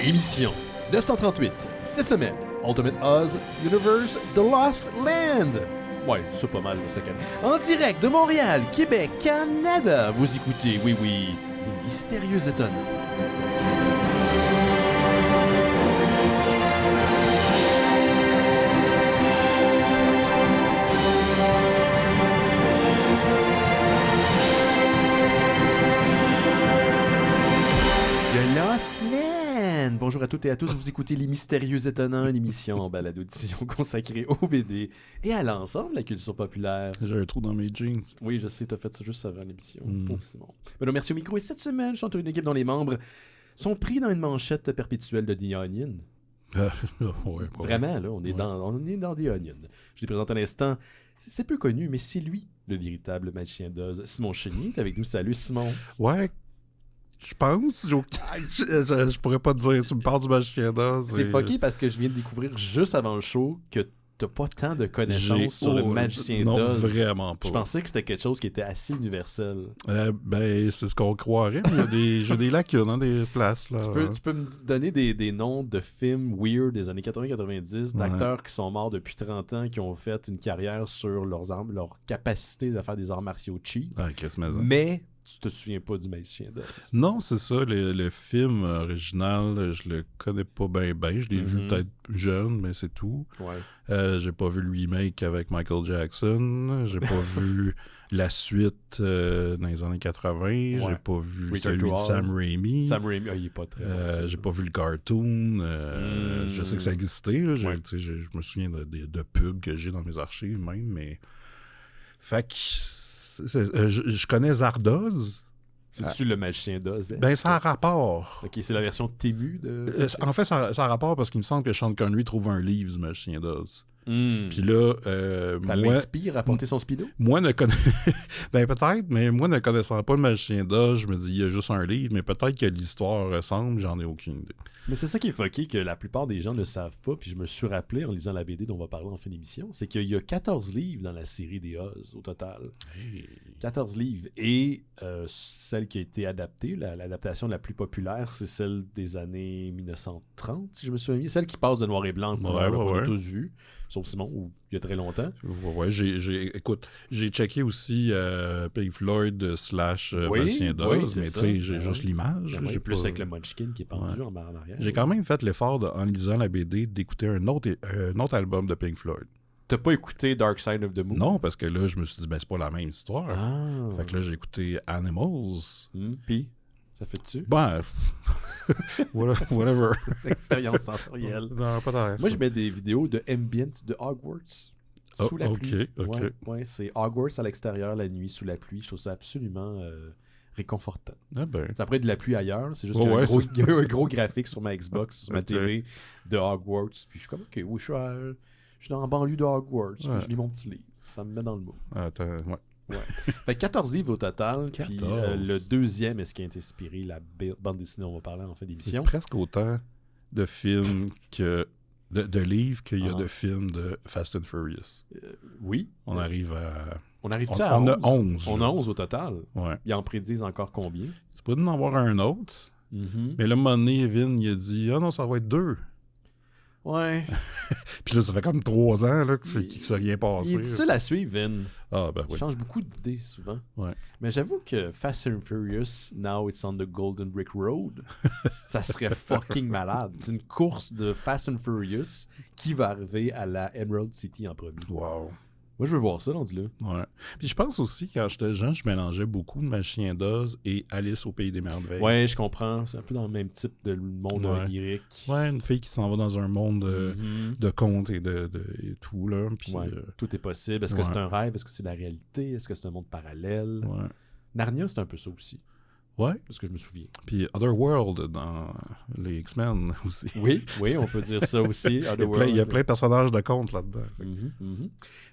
Émission 938. Cette semaine, Ultimate Oz Universe The Lost Land. Ouais, c'est pas mal, ça calme. En direct de Montréal, Québec, Canada. Vous écoutez, oui, les mystérieux étonnants. Bonjour à toutes et à tous, vous écoutez Les Mystérieux Étonnants, l'émission en balado-diffusion consacrée au BD et à l'ensemble de la culture populaire. J'ai un trou dans mes jeans. Oui, je sais, t'as fait ça juste avant l'émission. Pauvre Simon. Alors, merci au micro. Et cette semaine, je suis entouré d'une équipe dont les membres sont pris dans une manchette perpétuelle de The Onion. Ouais, Vraiment, là, on est dans The Onion. Je les présente à l'instant. C'est peu connu, mais c'est lui, le véritable magicien d'Oz. Simon Chénier est avec nous. Salut, Simon. Ouais. Je pense, je pourrais pas te dire, tu me parles du magicien d'Oz. C'est fucké parce que je viens de découvrir juste avant le show que t'as pas tant de connaissances sur le magicien d'Oz. Non, vraiment pas. Je pensais que c'était quelque chose qui était assez universel. Ben, c'est ce qu'on croirait, mais j'ai des lacunes dans des places. Là. Tu peux me donner des noms de films weird des années 80-90, d'acteurs qui sont morts depuis 30 ans, qui ont fait une carrière sur leurs armes, leur capacité de faire des arts martiaux cheap. Ah, mais tu te souviens pas du magicien d'Oz. Non, c'est ça. Le film original, je le connais pas bien. Je l'ai vu peut-être jeune, mais c'est tout. Ouais. J'ai pas vu le remake avec Michael Jackson. J'ai pas vu la suite dans les années 80. Ouais. J'ai pas vu celui de Sam Raimi. Sam Raimi, il est pas très bon. J'ai pas vu le cartoon. Je sais que ça existait. Là. Je me souviens de pubs que j'ai dans mes archives même, mais... Fait que... je connais Zardoz. C'est-tu le magicien d'Oz? Ben, ça a rapport. Ok, c'est la version Tému de... En fait, ça a rapport parce qu'il me semble que Sean Connery trouve un livre du magicien d'Oz. Puis là, ça l'inspire à porter son speedo? Moi, ben peut-être, mais moi, ne connaissant pas le magicien d'Oz, je me dis, il y a juste un livre, mais peut-être que l'histoire ressemble, j'en ai aucune idée. Mais c'est ça qui est fucké, que la plupart des gens ne le savent pas, puis je me suis rappelé en lisant la BD dont on va parler en fin d'émission, c'est qu'il y a 14 livres dans la série des Oz au total. Hey. 14 livres. Et celle qui a été adaptée, l'adaptation la plus populaire, c'est celle des années 1930, si je me souviens bien. Celle qui passe de noir et blanc, qu'on a tous vu, sauf Simon, ou il y a très longtemps. Ouais, écoute, j'ai checké aussi Pink Floyd / Magicien d'Oz, mais tu sais, j'ai juste l'image. J'ai plus avec le Munchkin qui est pendu en arrière. J'ai quand même fait l'effort, en lisant la BD, d'écouter un autre album de Pink Floyd. T'as pas écouté Dark Side of the Moon? Non, parce que là, je me suis dit, ben, c'est pas la même histoire. Fait que là, j'ai écouté Animals. Puis, ça fait-tu? Ben, whatever. Expérience sensorielle. Non, peut-être. Moi, je mets des vidéos de ambient de Hogwarts sous la pluie. OK. Ouais, c'est Hogwarts à l'extérieur la nuit sous la pluie. Je trouve ça absolument réconfortant. Ah ben. Ça pourrait être de la pluie ailleurs. C'est juste qu'il y a un gros graphique sur ma Xbox, sur ma TV de Hogwarts. Puis je suis comme, OK, oui, je suis dans la banlieue de Hogwarts, puis je lis mon petit livre. Ça me met dans le mood. Attends, ouais. Fait 14 livres au total, 14. Puis le deuxième est ce qui a inspiré la bande dessinée dont on va parler en fin d'émission. C'est presque autant de films que... de livres qu'il y a de films de Fast and Furious. Oui. On arrive à... On arrive-tu à 11? On a 11. On a 11 au total. Ouais. Ils en prédisent encore combien? C'est pas d'en avoir un autre. Mais là, un moment donné, Evin, il a dit « Ah non, ça va être 2. » Ouais. Puis là, ça fait comme 3 ans là, qu'il ne s'est rien passé. Il est difficile à suivre, Vin. Ah, ben oui. Il change beaucoup d'idées, souvent. Ouais. Mais j'avoue que Fast and Furious, Now It's on the Golden Brick Road, ça serait fucking malade. C'est une course de Fast and Furious qui va arriver à la Emerald City en premier. Wow. Moi, je veux voir ça, rendu là. Ouais. Puis je pense aussi, quand j'étais jeune, je mélangeais beaucoup de Magicien d'Oz et Alice au Pays des Merveilles. Ouais, je comprends. C'est un peu dans le même type de monde onirique. Ouais, une fille qui s'en va dans un monde de contes et de tout, là. Puis, tout est possible. Est-ce que c'est un rêve? Est-ce que c'est la réalité? Est-ce que c'est un monde parallèle? Ouais. Narnia, c'est un peu ça aussi. Ouais. Parce que je me souviens. Puis Otherworld dans les X-Men aussi. Oui, on peut dire ça aussi. Il y a plein de personnages de contes là-dedans.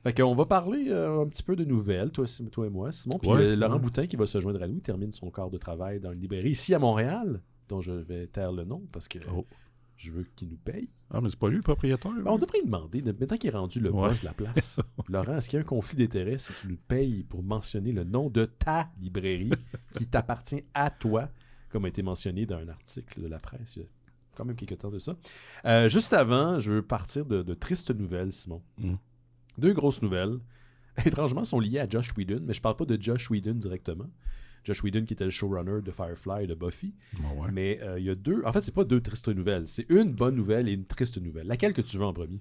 Fait qu'on va parler un petit peu de nouvelles, toi et moi, Simon. Puis Laurent Boutin qui va se joindre à nous, termine son quart de travail dans une librairie ici à Montréal, dont je vais taire le nom parce que je veux qu'il nous paye. Ah, mais c'est pas lui le propriétaire. Ben, on devrait lui demander, maintenant qu'il est rendu le boss de la place. Laurent, est-ce qu'il y a un conflit d'intérêt si tu le payes pour mentionner le nom de ta librairie qui t'appartient à toi, comme a été mentionné dans un article de la presse quand même quelques temps de ça. Juste avant, je veux partir de tristes nouvelles, Simon. 2 grosses nouvelles. Étrangement, sont liées à Joss Whedon, mais je parle pas de Joss Whedon directement. Joss Whedon qui était le showrunner de Firefly et de Buffy. Ouais. Mais il y a 2... En fait, c'est pas 2 tristes nouvelles. C'est une bonne nouvelle et une triste nouvelle. Laquelle que tu veux en premier?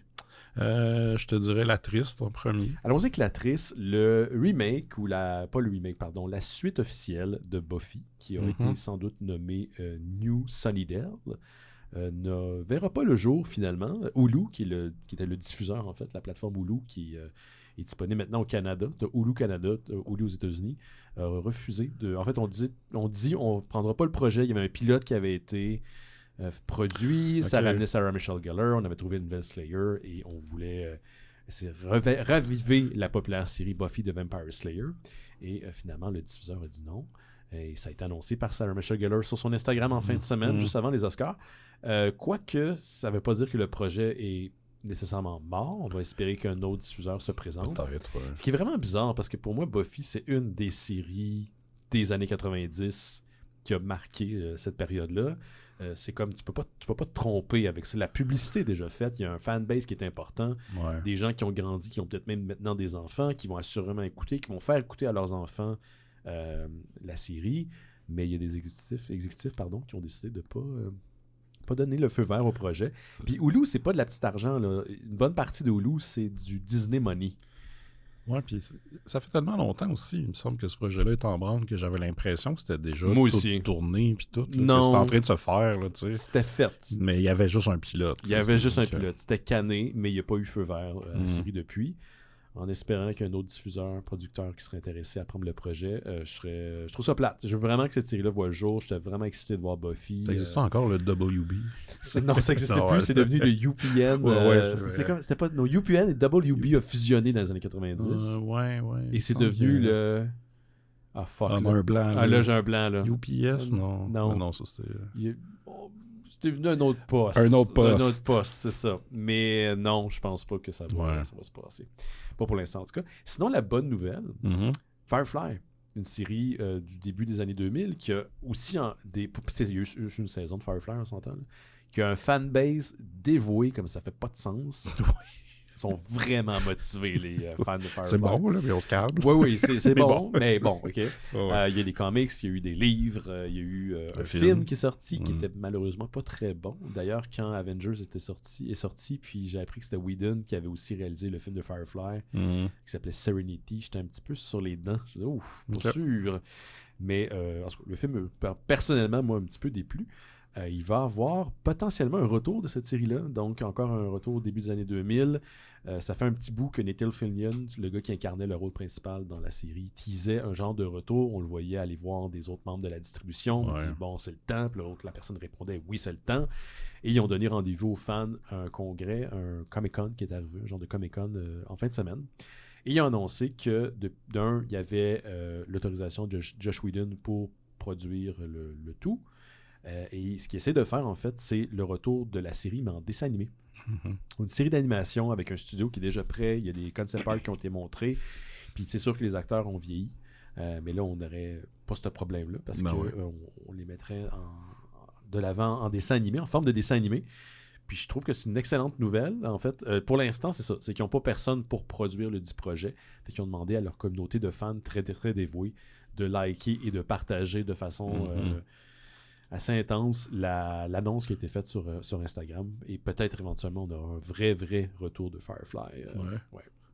Je te dirais la triste en premier. Allons-y avec la triste. Le remake, pas le remake, pardon, la suite officielle de Buffy, qui a été sans doute nommée New Sunnydale, ne verra pas le jour finalement. Hulu, qui était le diffuseur en fait, la plateforme Hulu, qui est disponible maintenant au Canada. T'as Hulu Canada, t'as Hulu aux États-Unis, refusé de... En fait, on dit on prendra pas le projet. Il y avait un pilote qui avait été produit, ça ramenait Sarah Michelle Gellar, on avait trouvé une nouvelle Slayer et on voulait raviver la populaire série Buffy the Vampire Slayer. Et finalement, le diffuseur a dit non. Et ça a été annoncé par Sarah Michelle Gellar sur son Instagram en fin de semaine, juste avant les Oscars. Quoique, ça ne veut pas dire que le projet est nécessairement mort. On va espérer qu'un autre diffuseur se présente. Ce qui est vraiment bizarre, parce que pour moi, Buffy, c'est une des séries des années 90 qui a marqué cette période-là. C'est comme, tu peux pas te tromper avec ça. La publicité est déjà faite. Il y a un fanbase qui est important. Ouais. Des gens qui ont grandi, qui ont peut-être même maintenant des enfants, qui vont assurément écouter, qui vont faire écouter à leurs enfants la série. Mais il y a des exécutifs qui ont décidé de pas donner le feu vert au projet. Puis Hulu, c'est pas de la petite argent, là. Une bonne partie de Hulu, c'est du Disney Money. Ouais, puis ça fait tellement longtemps aussi, il me semble que ce projet-là est en branle que j'avais l'impression que c'était déjà tout tourné puis tout. Non. C'était en train de se faire, là, tu sais. C'était fait. Mais il y avait juste un pilote. Il y avait juste un pilote. C'était canné, mais il n'y a pas eu feu vert à la série depuis. En espérant qu'il y ait un autre diffuseur, producteur qui serait intéressé à prendre le projet, je trouve ça plate. Je veux vraiment que cette série-là voit le jour. J'étais vraiment excité de voir Buffy. Ça existe encore, le WB? Non, ça n'existe plus. C'est devenu le UPN. C'était pas... Non, UPN et WB a fusionné dans les années 90. Ouais. Et c'est devenu le... Ah, fuck. On a un blanc. Là, j'ai un blanc, là. UPS, non. Non, ça c'était... C'était venu un autre poste. Un autre poste, c'est ça. Mais non, je pense pas que ça va se passer. Pas pour l'instant, en tout cas. Sinon, la bonne nouvelle, Firefly, une série du début des années 2000 qui a aussi il y a eu une saison de Firefly, on s'entend, là, qui a un fanbase dévoué comme ça fait pas de sens. Ils sont vraiment motivés, les fans de Firefly. C'est bon, là, mais on se calme. Oui, c'est bon, mais bon, OK. Il y a des comics, il y a eu des livres, il y a eu un film qui est sorti, qui était malheureusement pas très bon. D'ailleurs, quand Avengers est sorti, puis j'ai appris que c'était Whedon qui avait aussi réalisé le film de Firefly, qui s'appelait Serenity, j'étais un petit peu sur les dents. Je disais, ouf, pas sûr. Mais en tout cas, le film, personnellement, moi, un petit peu déplu. Il va avoir potentiellement un retour de cette série-là, donc encore un retour au début des années 2000. Ça fait un petit bout que Nathan Fillion, le gars qui incarnait le rôle principal dans la série, teasait un genre de retour. On le voyait aller voir des autres membres de la distribution. On dit « Bon, c'est le temps ». Puis la personne répondait « Oui, c'est le temps ». Et ils ont donné rendez-vous aux fans à un congrès, un Comic-Con qui est arrivé, un genre de Comic-Con en fin de semaine. Et ils ont annoncé que, d'un, il y avait l'autorisation de Joss Whedon pour produire le tout. Et ce qu'ils essaient de faire, en fait, c'est le retour de la série, mais en dessin animé. Une série d'animation avec un studio qui est déjà prêt. Il y a des concept art qui ont été montrés. Puis c'est sûr que les acteurs ont vieilli. Mais là, on n'aurait pas ce problème-là parce qu'on les mettrait de l'avant en dessin animé, en forme de dessin animé. Puis je trouve que c'est une excellente nouvelle. En fait, pour l'instant, c'est ça. C'est qu'ils n'ont pas personne pour produire le dit projet. Fait qu'ils ont demandé à leur communauté de fans très, très dévoués de liker et de partager de façon... assez intense l'annonce qui a été faite sur Instagram et peut-être éventuellement on aura un vrai retour de Firefly.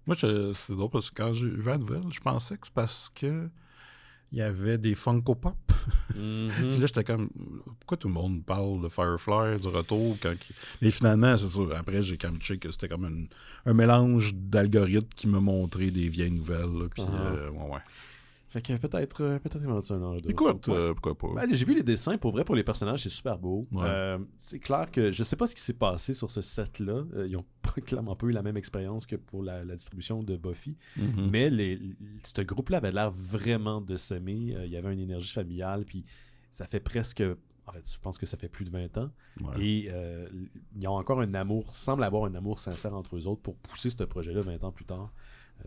Moi, c'est drôle parce que quand j'ai vu la nouvelle, je pensais que c'est parce que il y avait des Funko Pop. Puis là, j'étais comme, pourquoi tout le monde parle de Firefly, du retour? Mais finalement, c'est ça. Après, j'ai comme checké que c'était comme un mélange d'algorithmes qui me montrait des vieilles nouvelles. Là, puis, Fait que peut-être éventuellement. Écoute, pourquoi pas. J'ai vu les dessins, pour vrai, pour les personnages, c'est super beau. C'est clair que je sais pas ce qui s'est passé sur ce set-là. Ils ont clairement pas eu la même expérience que pour la distribution de Buffy. Mais ce groupe-là avait l'air vraiment de s'aimer. Il y avait une énergie familiale, puis ça fait presque... En fait, je pense que ça fait plus de 20 ans. Et ils ont encore semblent avoir un amour sincère entre eux autres pour pousser ce projet-là 20 ans plus tard.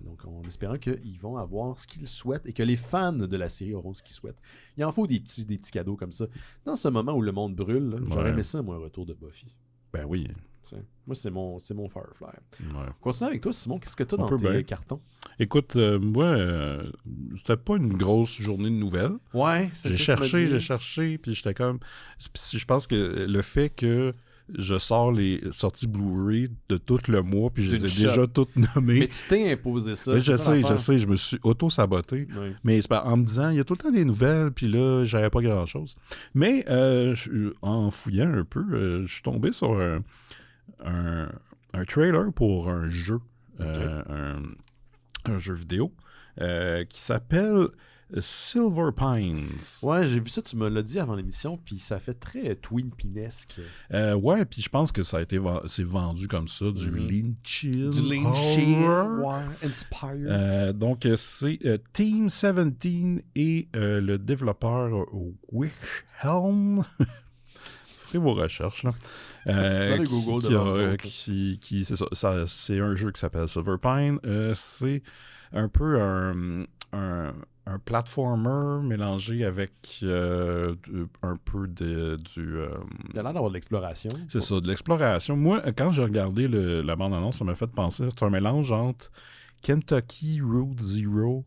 Donc, en espérant qu'ils vont avoir ce qu'ils souhaitent et que les fans de la série auront ce qu'ils souhaitent. Il en faut des petits cadeaux comme ça. Dans ce moment où le monde brûle, là, j'aurais aimé ça, moi, un retour de Buffy. Ben oui. T'sais, moi, c'est mon Firefly. Ouais. Continue avec toi, Simon. Qu'est-ce que tu as dans tes cartons? Écoute, moi, c'était pas une grosse journée de nouvelles. Ouais, j'ai cherché, puis j'étais comme... Je pense que le fait que je sors les sorties Blu-ray de tout le mois, puis je les ai déjà toutes nommées. Mais tu t'es imposé ça. Mais je sais, je me suis auto-saboté. Oui. Mais en me disant, il y a tout le temps des nouvelles, puis là, j'avais pas grand-chose. Mais en fouillant un peu, je suis tombé sur un trailer pour un jeu, un jeu vidéo, qui s'appelle Silver Pines. Ouais, j'ai vu ça, tu me l'as dit avant l'émission, puis ça fait très Twin Peanesque. Ouais, puis je pense que ça a été c'est vendu comme ça, du Lynchian. Du Lynchian, ouais, inspired. Donc, c'est Team 17 et le développeur Wilhelm. Faites vos recherches, là. Google c'est ça, c'est un jeu qui s'appelle Silver Pine. C'est un peu un platformer mélangé avec un peu du... Il a l'air d'avoir de l'exploration. C'est ça, de l'exploration. Moi, quand j'ai regardé la bande-annonce, ça m'a fait penser, c'est un mélange entre Kentucky Route Zero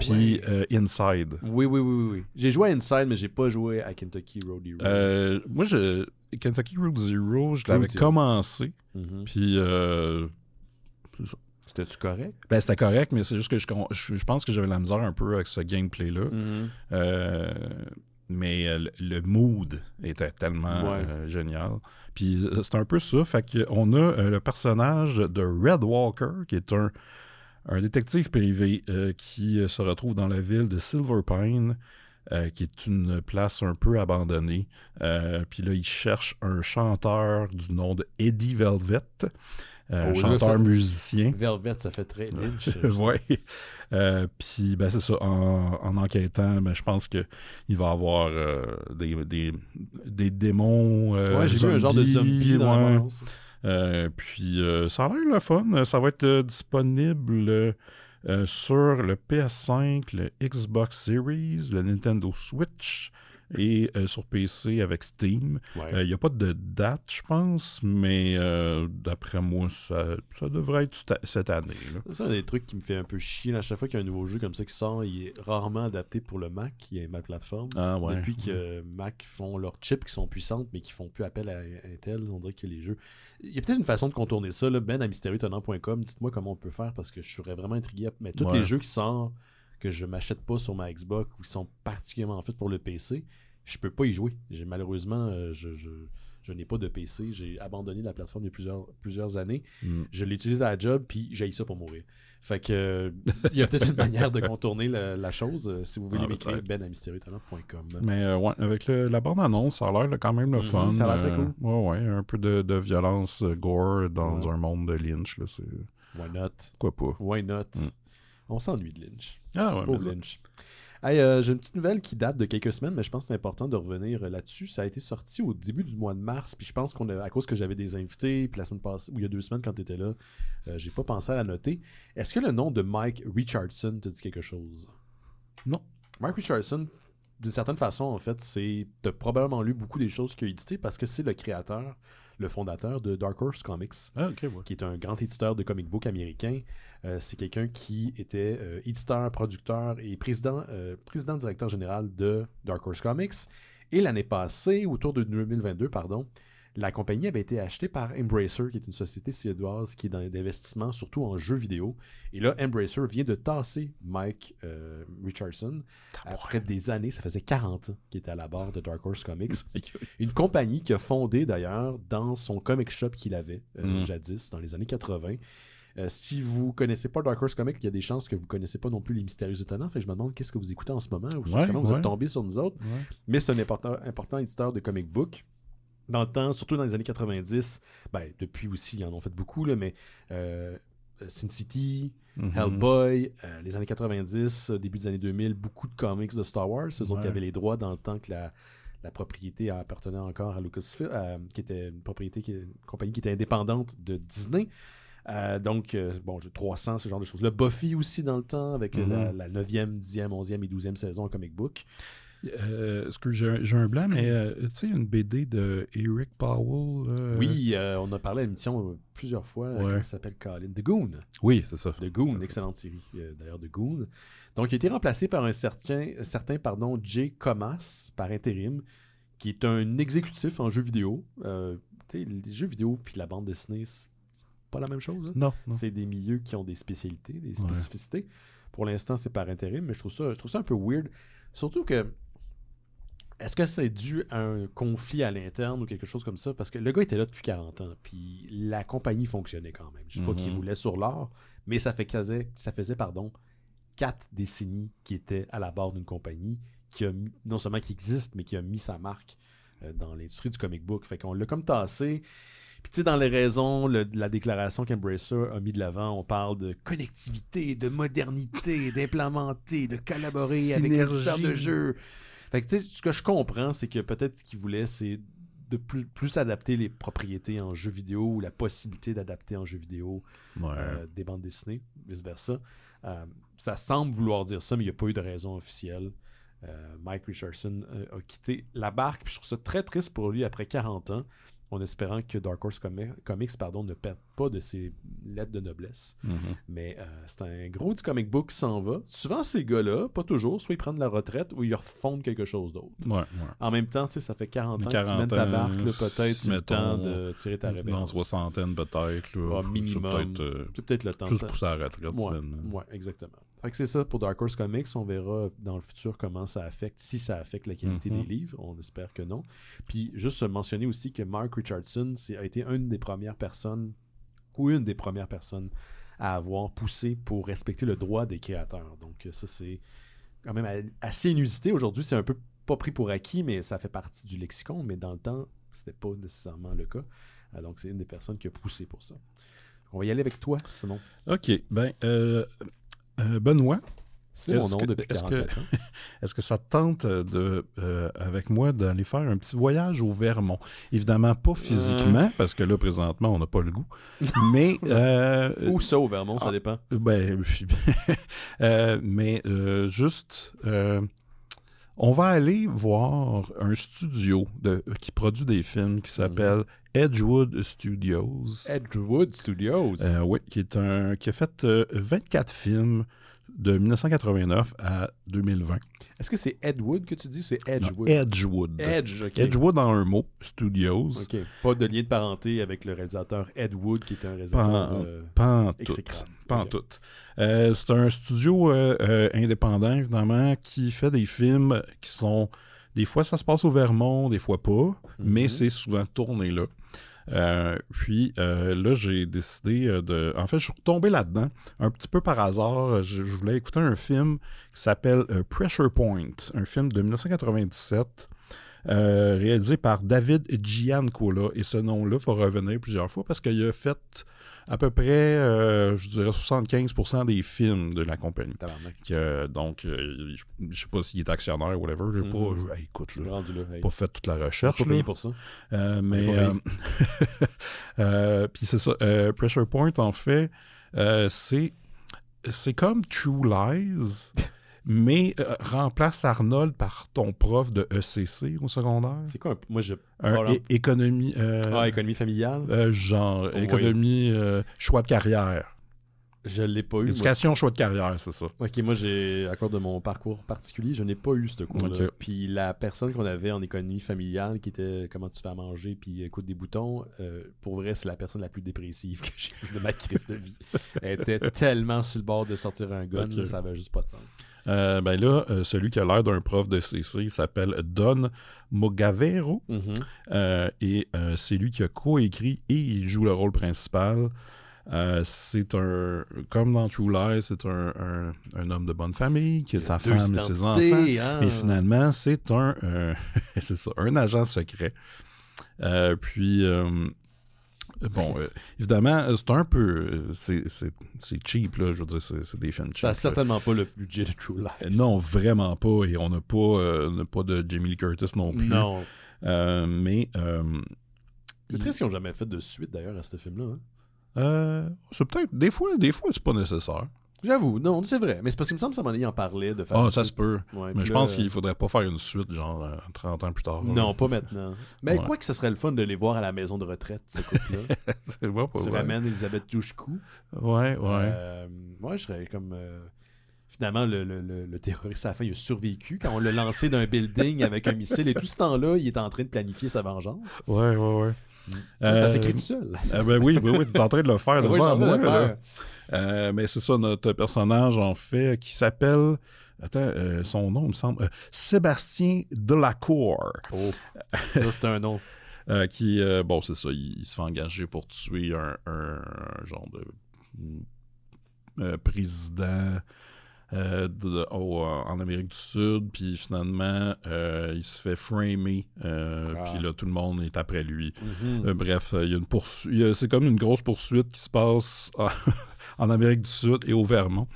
puis Inside. Oui. J'ai joué à Inside, mais j'ai pas joué à Kentucky Road Zero. Moi, Kentucky Route Zero, je l'avais commencé, puis... c'est ça. C'était-tu correct? Ben, c'était correct, mais c'est juste que je pense que j'avais la misère un peu avec ce gameplay-là. Mais le mood était tellement génial. Puis c'est un peu ça. Fait qu'on a le personnage de Red Walker, qui est un détective privé qui se retrouve dans la ville de Silver Pine, qui est une place un peu abandonnée. Puis là, il cherche un chanteur du nom de Eddie Velvet. Chanteur-musicien. Velvet, ça fait très Lynch. Oui. Puis, ben, c'est ça. En enquêtant, ben, je pense qu'il va y avoir des démons. J'ai vu un genre de zombie dans la balance. Puis, ça a l'air le fun. Ça va être disponible sur le PS5, le Xbox Series, le Nintendo Switch et sur PC avec Steam. Il n'y a pas de date, je pense, mais d'après moi, ça devrait être cette année. Là. C'est un des trucs qui me fait un peu chier. À chaque fois qu'il y a un nouveau jeu comme ça qui sort, il est rarement adapté pour le Mac, qui est ma plateforme. Depuis que Mac font leurs chips qui sont puissantes, mais qui font plus appel à Intel, on dirait que les jeux... Il y a peut-être une façon de contourner ça. Là. Ben à mystérieuxtenant.com, dites-moi comment on peut faire, parce que je serais vraiment intrigué. Mais tous les jeux qui sortent, que je m'achète pas sur ma Xbox ou qui sont particulièrement faits pour le PC, je peux pas y jouer. Malheureusement, je n'ai pas de PC. J'ai abandonné la plateforme il y a plusieurs années. Je l'utilise à la job, puis j'ai ça pour mourir. Fait que il y a peut-être une manière de contourner la chose. Si vous voulez m'écrire, ben@mystérieuxtenant.com. Mais avec la bande-annonce, ça a l'air quand même le fun. Ça a l'air très cool. Ouais, un peu de violence gore dans un monde de Lynch. Là, c'est... Why not? Quoi pas? Why not? On s'ennuie de Lynch. Ah ouais, pauvre Lynch. Hey, j'ai une petite nouvelle qui date de quelques semaines, mais je pense que c'est important de revenir là-dessus. Ça a été sorti au début du mois de mars, puis je pense à cause que j'avais des invités, puis la semaine passée, ou il y a 2 semaines quand tu étais là, j'ai pas pensé à la noter. Est-ce que le nom de Mike Richardson te dit quelque chose? Non. Mike Richardson, d'une certaine façon, en fait, t'as probablement lu beaucoup des choses qu'il a éditées parce que c'est le créateur, le fondateur de Dark Horse Comics, qui est un grand éditeur de comic book américain. C'est quelqu'un qui était éditeur, producteur et président-directeur général de Dark Horse Comics. Et l'année passée, autour de 2022, la compagnie avait été achetée par Embracer, qui est une société suédoise qui est dans d'investissement, surtout en jeux vidéo. Et là, Embracer vient de tasser Mike Richardson. Après des années, ça faisait 40 ans qu'il était à la barre de Dark Horse Comics. Une compagnie qu'il a fondée d'ailleurs dans son comic shop qu'il avait jadis, dans les années 80. Si vous connaissez pas Dark Horse Comics, il y a des chances que vous connaissez pas non plus les Mystérieux Étonnants. Fait que je me demande qu'est-ce que vous écoutez en ce moment ou comment vous êtes tombé sur nous autres. Mais c'est un important éditeur de comic book. Dans le temps, surtout dans les années 90, depuis aussi, ils en ont fait beaucoup, là, mais Sin City, Hellboy, les années 90, début des années 2000, beaucoup de comics de Star Wars. Eux autres qui avaient les droits dans le temps que la propriété appartenait encore à Lucasfilm, qui était une compagnie qui était indépendante de Disney. Donc, j'ai 300, ce genre de choses. Le Buffy aussi dans le temps, avec la 9e, 10e, 11e et 12e saison en comic book. Est-ce que j'ai un blanc, mais tu sais, une BD de Eric Powell. Oui, on a parlé à l'émission plusieurs fois, qui s'appelle Colin. The Goon. Oui, c'est ça. The Goon, excellente série, d'ailleurs, The Goon. Donc, il a été remplacé par un certain Jay Comas, par intérim, qui est un exécutif en jeux vidéo. Tu sais, les jeux vidéo puis la bande dessinée, c'est pas la même chose. Hein? Non. C'est des milieux qui ont des spécialités, des spécificités. Pour l'instant, c'est par intérim, mais je trouve ça un peu weird. Surtout que est-ce que c'est dû à un conflit à l'interne ou quelque chose comme ça? Parce que le gars était là depuis 40 ans, puis la compagnie fonctionnait quand même. Je ne sais pas qu'il roulait sur l'or, mais ça faisait 4 décennies qu'il était à la barre d'une compagnie qui a non seulement qui existe, mais qui a mis sa marque dans l'industrie du comic book. Fait qu'on l'a comme tassé. Puis tu sais, dans les raisons de la déclaration qu'Embracer a mis de l'avant, on parle de connectivité, de modernité, d'implémenter, de collaborer avec les éditeurs de jeux. Fait que tu sais, ce que je comprends, c'est que peut-être ce qu'il voulait, c'est de plus adapter les propriétés en jeux vidéo ou la possibilité d'adapter en jeux vidéo des bandes dessinées, vice-versa. Ça semble vouloir dire ça, mais il n'y a pas eu de raison officielle. Mike Richardson a quitté la barque, puis je trouve ça très triste pour lui après 40 ans, en espérant que Dark Horse Comics ne perde pas de ses lettres de noblesse. Mais c'est un gros du comic book qui s'en va. Souvent, ces gars-là, pas toujours, soit ils prennent la retraite ou ils refondent quelque chose d'autre. En même temps, tu sais, ça fait 40 ans que tu mènes ta barque, là, peut-être c'est le temps de tirer ta révérence. Dans soixantaine, peut-être. Là, minimum. C'est peut-être le temps. Juste pour sa retraite. Ouais, exactement. Fait que c'est ça pour Dark Horse Comics. On verra dans le futur comment ça affecte, si ça affecte la qualité des livres. On espère que non. Puis juste mentionner aussi que Mark Richardson a été une des premières personnes à avoir poussé pour respecter le droit des créateurs. Donc ça, c'est quand même assez inusité. Aujourd'hui, c'est un peu pas pris pour acquis, mais ça fait partie du lexicon. Mais dans le temps, c'était pas nécessairement le cas. Donc c'est une des personnes qui a poussé pour ça. On va y aller avec toi, Simon. OK. Benoît, c'est mon nom depuis 44 ans. Est-ce que ça te tente avec moi d'aller faire un petit voyage au Vermont? Évidemment, pas physiquement, parce que là, présentement, on n'a pas le goût. Mais... Où ça, au Vermont? Ça dépend. Mais juste... on va aller voir un studio qui produit des films qui s'appelle Edgewood Studios. Edgewood Studios? Oui, qui a fait 24 films de 1989 à 2020. Est-ce que c'est Ed Wood que tu dis ou c'est Edgewood? Non, Edgewood. OK. Edgewood en un mot, Studios. OK. Pas de lien de parenté avec le réalisateur Ed Wood, qui est un réalisateur exécrable. Pas en tout. C'est un studio indépendant, évidemment, qui fait des films qui sont... Des fois, ça se passe au Vermont, des fois pas, mais c'est souvent tourné là. Puis là, j'ai décidé de... En fait, je suis retombé là-dedans, un petit peu par hasard. Je voulais écouter un film qui s'appelle Pressure Point, un film de 1997, réalisé par David Giancola. Et ce nom-là va revenir plusieurs fois parce qu'il a fait à peu près, je dirais, 75% des films de la compagnie. Donc, je ne sais pas s'il est actionnaire ou whatever. J'ai pas... écoute, là, pas fait toute la recherche. Pas payé pour ça. Puis c'est ça. Pressure Point, en fait, c'est comme True Lies... mais remplace Arnold par ton prof de ECC au secondaire. C'est quoi? Moi, économie... économie familiale? Économie, choix de carrière. Je l'ai pas eu. Éducation, choix de carrière, c'est ça. OK, moi, à cause de mon parcours particulier, je n'ai pas eu ce cours-là. Okay. Puis la personne qu'on avait en économie familiale, qui était comment tu fais à manger, puis écoute des boutons, pour vrai, c'est la personne la plus dépressive que j'ai vue de ma crise de vie. Elle était tellement sur le bord de sortir un gun, là, ça avait juste pas de sens. Celui qui a l'air d'un prof de CC s'appelle Don Mogavero. Et c'est lui qui a coécrit et il joue le rôle principal. C'est comme dans True Lies, c'est un homme de bonne famille qui a sa femme et ses enfants. Mais finalement, c'est c'est ça, un agent secret. Évidemment, c'est un peu... c'est cheap, là. Je veux dire, c'est des films cheap. Ça n'a certainement pas le budget de True Lies. Non, vraiment pas. Et on n'a pas de Jamie Lee Curtis non plus. Non. C'est triste qu'ils n'ont jamais fait de suite, d'ailleurs, à ce film-là. Hein? C'est peut-être... Des fois, c'est pas nécessaire. J'avoue, non, c'est vrai. Mais c'est parce qu'il me semble que ça m'en en parlait de faire. Ah, ça se peut. Ouais, Mais je là, pense qu'il faudrait pas faire une suite, genre 30 ans plus tard. Non, pas maintenant. Mais Ouais. quoi que ce serait le fun de les voir à la maison de retraite, ce couple-là. C'est vrai, pas Tu vrai. ramènes Elisabeth Douchkou. Ouais. Moi, je serais comme... Finalement, le terroriste, à la fin, il a survécu quand on l'a lancé d'un building avec un missile. Et tout ce temps-là, il est en train de planifier sa vengeance. Ouais. Ça s'écrit tout seul. Ben oui, t'es en train de le faire Oui, devant j'en moi. veux le faire. Mais c'est ça, notre personnage, en fait, qui s'appelle... Attends, son nom, il me semble... Sébastien Delacour. Oh, ça, c'est un nom. Qui, bon, c'est ça, il se fait engager pour tuer un genre de président en Amérique du Sud, puis finalement, il se fait framer, puis là, tout le monde est après lui. Mhm. Bref, il y a une poursuite, c'est comme une grosse poursuite qui se passe en Amérique du Sud et au Vermont.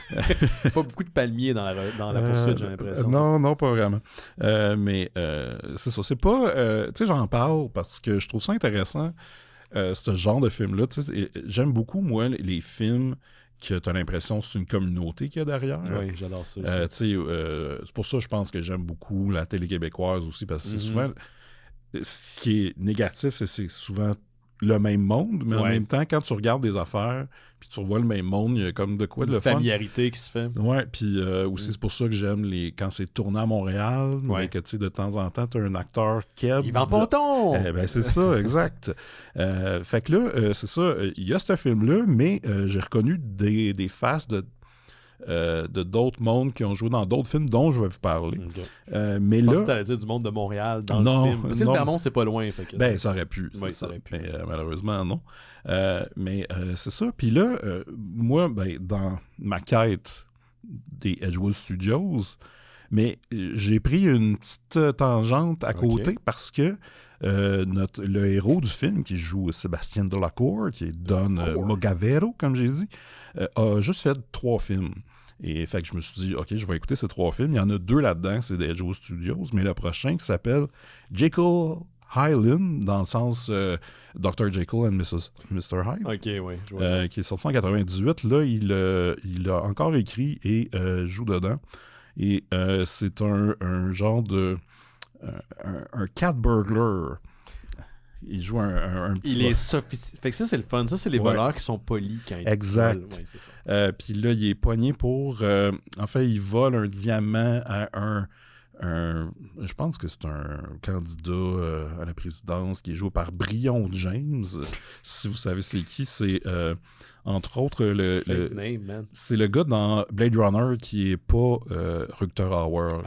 Pas beaucoup de palmiers dans la poursuite, j'ai l'impression. Non, pas vraiment. Mais c'est ça, c'est pas... tu sais, j'en parle parce que je trouve ça intéressant, ce genre de film-là. Tu sais, j'aime beaucoup, moi, les films que tu as l'impression que c'est une communauté qu'il y a derrière. Oui, j'adore ça. C'est pour ça que je pense que j'aime beaucoup la télé québécoise aussi, parce que c'est souvent... Ce qui est négatif, c'est souvent le même monde, mais en même temps, quand tu regardes des affaires, puis tu revois le même monde, il y a comme de quoi de le fun. Une familiarité qui se fait. Ouais, puis aussi c'est pour ça que j'aime quand c'est tourné à Montréal, mais que tu sais, de temps en temps, tu as un acteur Keb. Yvan Ponton! Ben c'est ça, exact. Fait que là, c'est ça, il y a ce film-là, mais j'ai reconnu des faces de d'autres mondes qui ont joué dans d'autres films dont je vais vous parler. Okay. Mais je là... pense que t'allais dire du monde de Montréal dans le film. Mais le Vermont, c'est pas loin. Fait que ça aurait pu. Oui, ça aurait pu. Mais malheureusement, non. Mais c'est ça. Puis là, moi, dans ma quête des Edgewood Studios, mais j'ai pris une petite tangente à côté parce que le héros du film qui joue Sébastien Delacour, qui est Don Mogavero, comme j'ai dit, a juste fait 3 films. Et fait que je me suis dit, OK, je vais écouter ces 3 films. Il y en a 2 là-dedans, c'est des Edgewood Studios, mais le prochain qui s'appelle Jekyll Hyde, dans le sens Dr. Jekyll and Mr. Hyde, OK, qui est sorti en 98. Là, il a encore écrit et joue dedans. Et c'est un genre de... un cat burglar. Il joue un petit... Il est sophistiqué. Fait que ça, c'est le fun. Ça, c'est les voleurs qui sont polis quand ils exact. volent. Ouais, c'est ça. Puis là, il est pogné pour... en fait, il vole un diamant à je pense que c'est un candidat à la présidence qui est joué par Brion James. Si vous savez c'est qui, c'est... entre autres, c'est le gars dans Blade Runner qui est pas Rutger Hauer.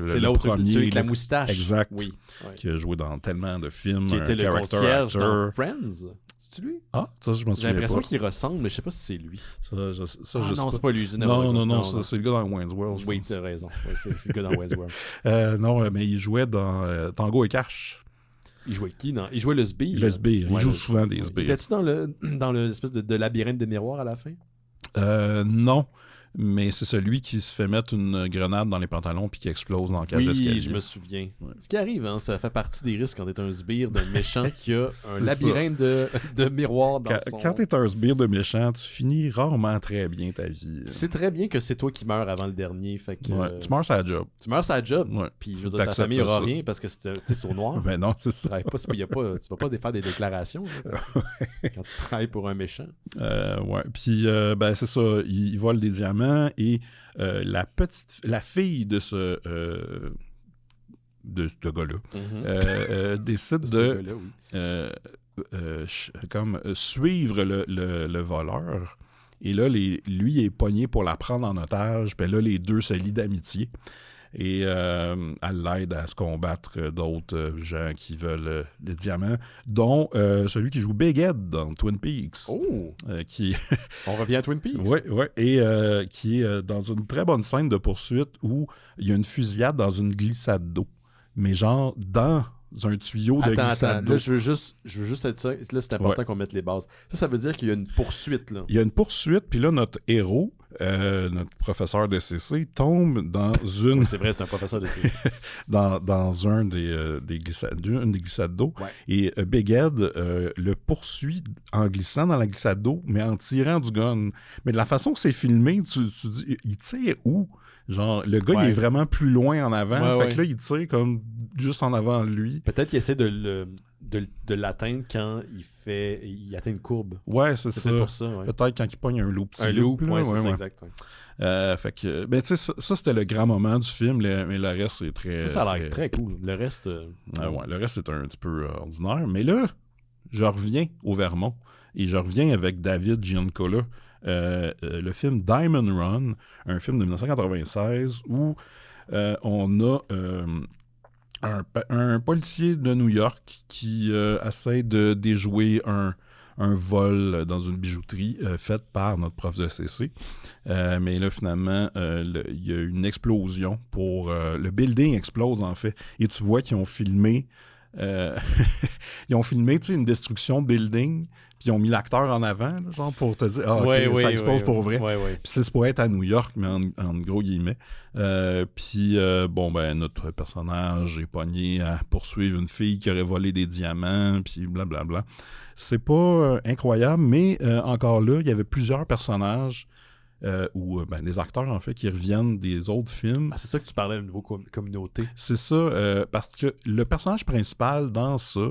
C'est l'autre celui avec la moustache. Exact. Oui. Qui a joué dans tellement de films. Qui était le concierge dans Friends. C'est-tu lui? Ah, ça, je m'en souviens pas. J'ai l'impression qu'il ressemble, mais je sais pas si c'est lui. Je non, c'est pas lui. Non, c'est le gars dans Wayne's World. Oui, tu as raison. Oui, c'est le gars dans Wayne's World. Non, mais il jouait dans Tango et Cash. Il jouait qui? Il jouait le sbire. Le sbire. Il joue souvent des sbires. Étais-tu dans l'espèce de labyrinthe de miroirs à la fin? Non. Mais c'est celui qui se fait mettre une grenade dans les pantalons puis qui explose dans le cage d'escalier. Oui, je me souviens. Ouais. Ce qui arrive, ça fait partie des risques quand t'es un sbire de méchant qui a un labyrinthe de miroirs dans son... Quand t'es un sbire de méchant, tu finis rarement très bien ta vie. Tu sais très bien que c'est toi qui meurs avant le dernier. Fait que, tu meurs sur la job. Tu meurs sur la job. Ouais. Puis je veux dire, ta famille aura rien parce que c'est sur noir. Ben non, c'est ça. Tu vas pas faire des déclarations quand tu travailles pour un méchant. Ouais. Puis c'est ça, il vole des diamants et la fille de ce gars-là décide de suivre le voleur. Et là, lui est pogné pour la prendre en otage. Puis là, les deux se lient d'amitié. Et elle l'aide à se combattre d'autres gens qui veulent le diamant, dont celui qui joue Big Ed dans Twin Peaks. Oh! On revient à Twin Peaks. Oui, et qui est dans une très bonne scène de poursuite où il y a une fusillade dans une glissade d'eau. Mais genre dans un tuyau de glissade d'eau. Là, je veux juste être ça. Là, c'est important qu'on mette les bases. Ça veut dire qu'il y a une poursuite, là. Il y a une poursuite, puis là, notre héros, notre professeur de CC, tombe dans une... C'est vrai, c'est un professeur de CC. dans une des glissades d'eau. Ouais. Et Big Ed le poursuit en glissant dans la glissade d'eau, mais en tirant du gun. Mais de la façon que c'est filmé, tu dis, il tire où? Genre, le gars, il est vraiment plus loin en avant. Fait que là, il tire comme juste en avant de lui. Peut-être qu'il essaie de l'atteindre quand il atteint une courbe. Ouais, c'est ça. Pour ça, ouais. Peut-être quand il pogne un loop. Un loop, ouais, c'est ça, exact. Ouais. Fait que, ben, tu sais, ça, c'était le grand moment du film, mais le reste, c'est très... Ça a l'air très cool. Le reste... ouais, le reste, c'est un petit peu ordinaire. Mais là, je reviens au Vermont. Et je reviens avec David Giancola. Le film Diamond Run, un film de 1996 où on a un policier de New York qui essaie de déjouer un vol dans une bijouterie faite par notre prof de CC. Mais là, finalement, il y a une explosion le building explose, en fait. Et tu vois qu'ils ont filmé ils ont filmé une destruction de building, puis ils ont mis l'acteur en avant, là, genre pour te dire ça explose pour vrai. Puis c'est pour être à New York, mais en gros guillemets. Puis notre personnage est pogné à poursuivre une fille qui aurait volé des diamants, puis blablabla. C'est pas incroyable, mais encore là, il y avait plusieurs personnages ou des acteurs, en fait, qui reviennent des autres films. Ah, c'est ça que tu parlais de nouveau communauté. C'est ça, parce que le personnage principal dans ça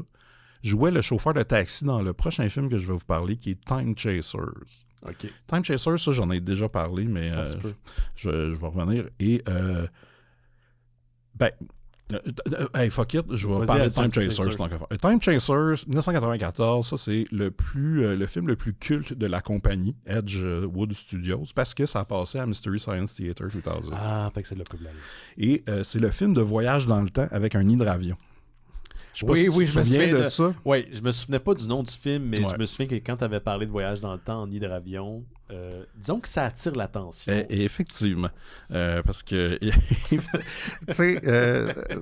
jouait le chauffeur de taxi dans le prochain film que je vais vous parler, qui est Time Chasers. OK. Time Chasers, ça, j'en ai déjà parlé, mais je vais revenir. Et, hey, fuck it, je vais parler de Time Chasers. Time Chasers, 1994, ça, c'est le film le plus culte de la compagnie Edgewood Studios, parce que ça a passé à Mystery Science Theater 2000. Ah, fait que c'est le plus Et c'est le film de voyage dans le temps avec un hydravion. Je me souviens de ça. Oui, je me souvenais pas du nom du film, mais je me souviens que quand tu avais parlé de voyage dans le temps en hydravion, disons que ça attire l'attention. Et effectivement. Parce que, tu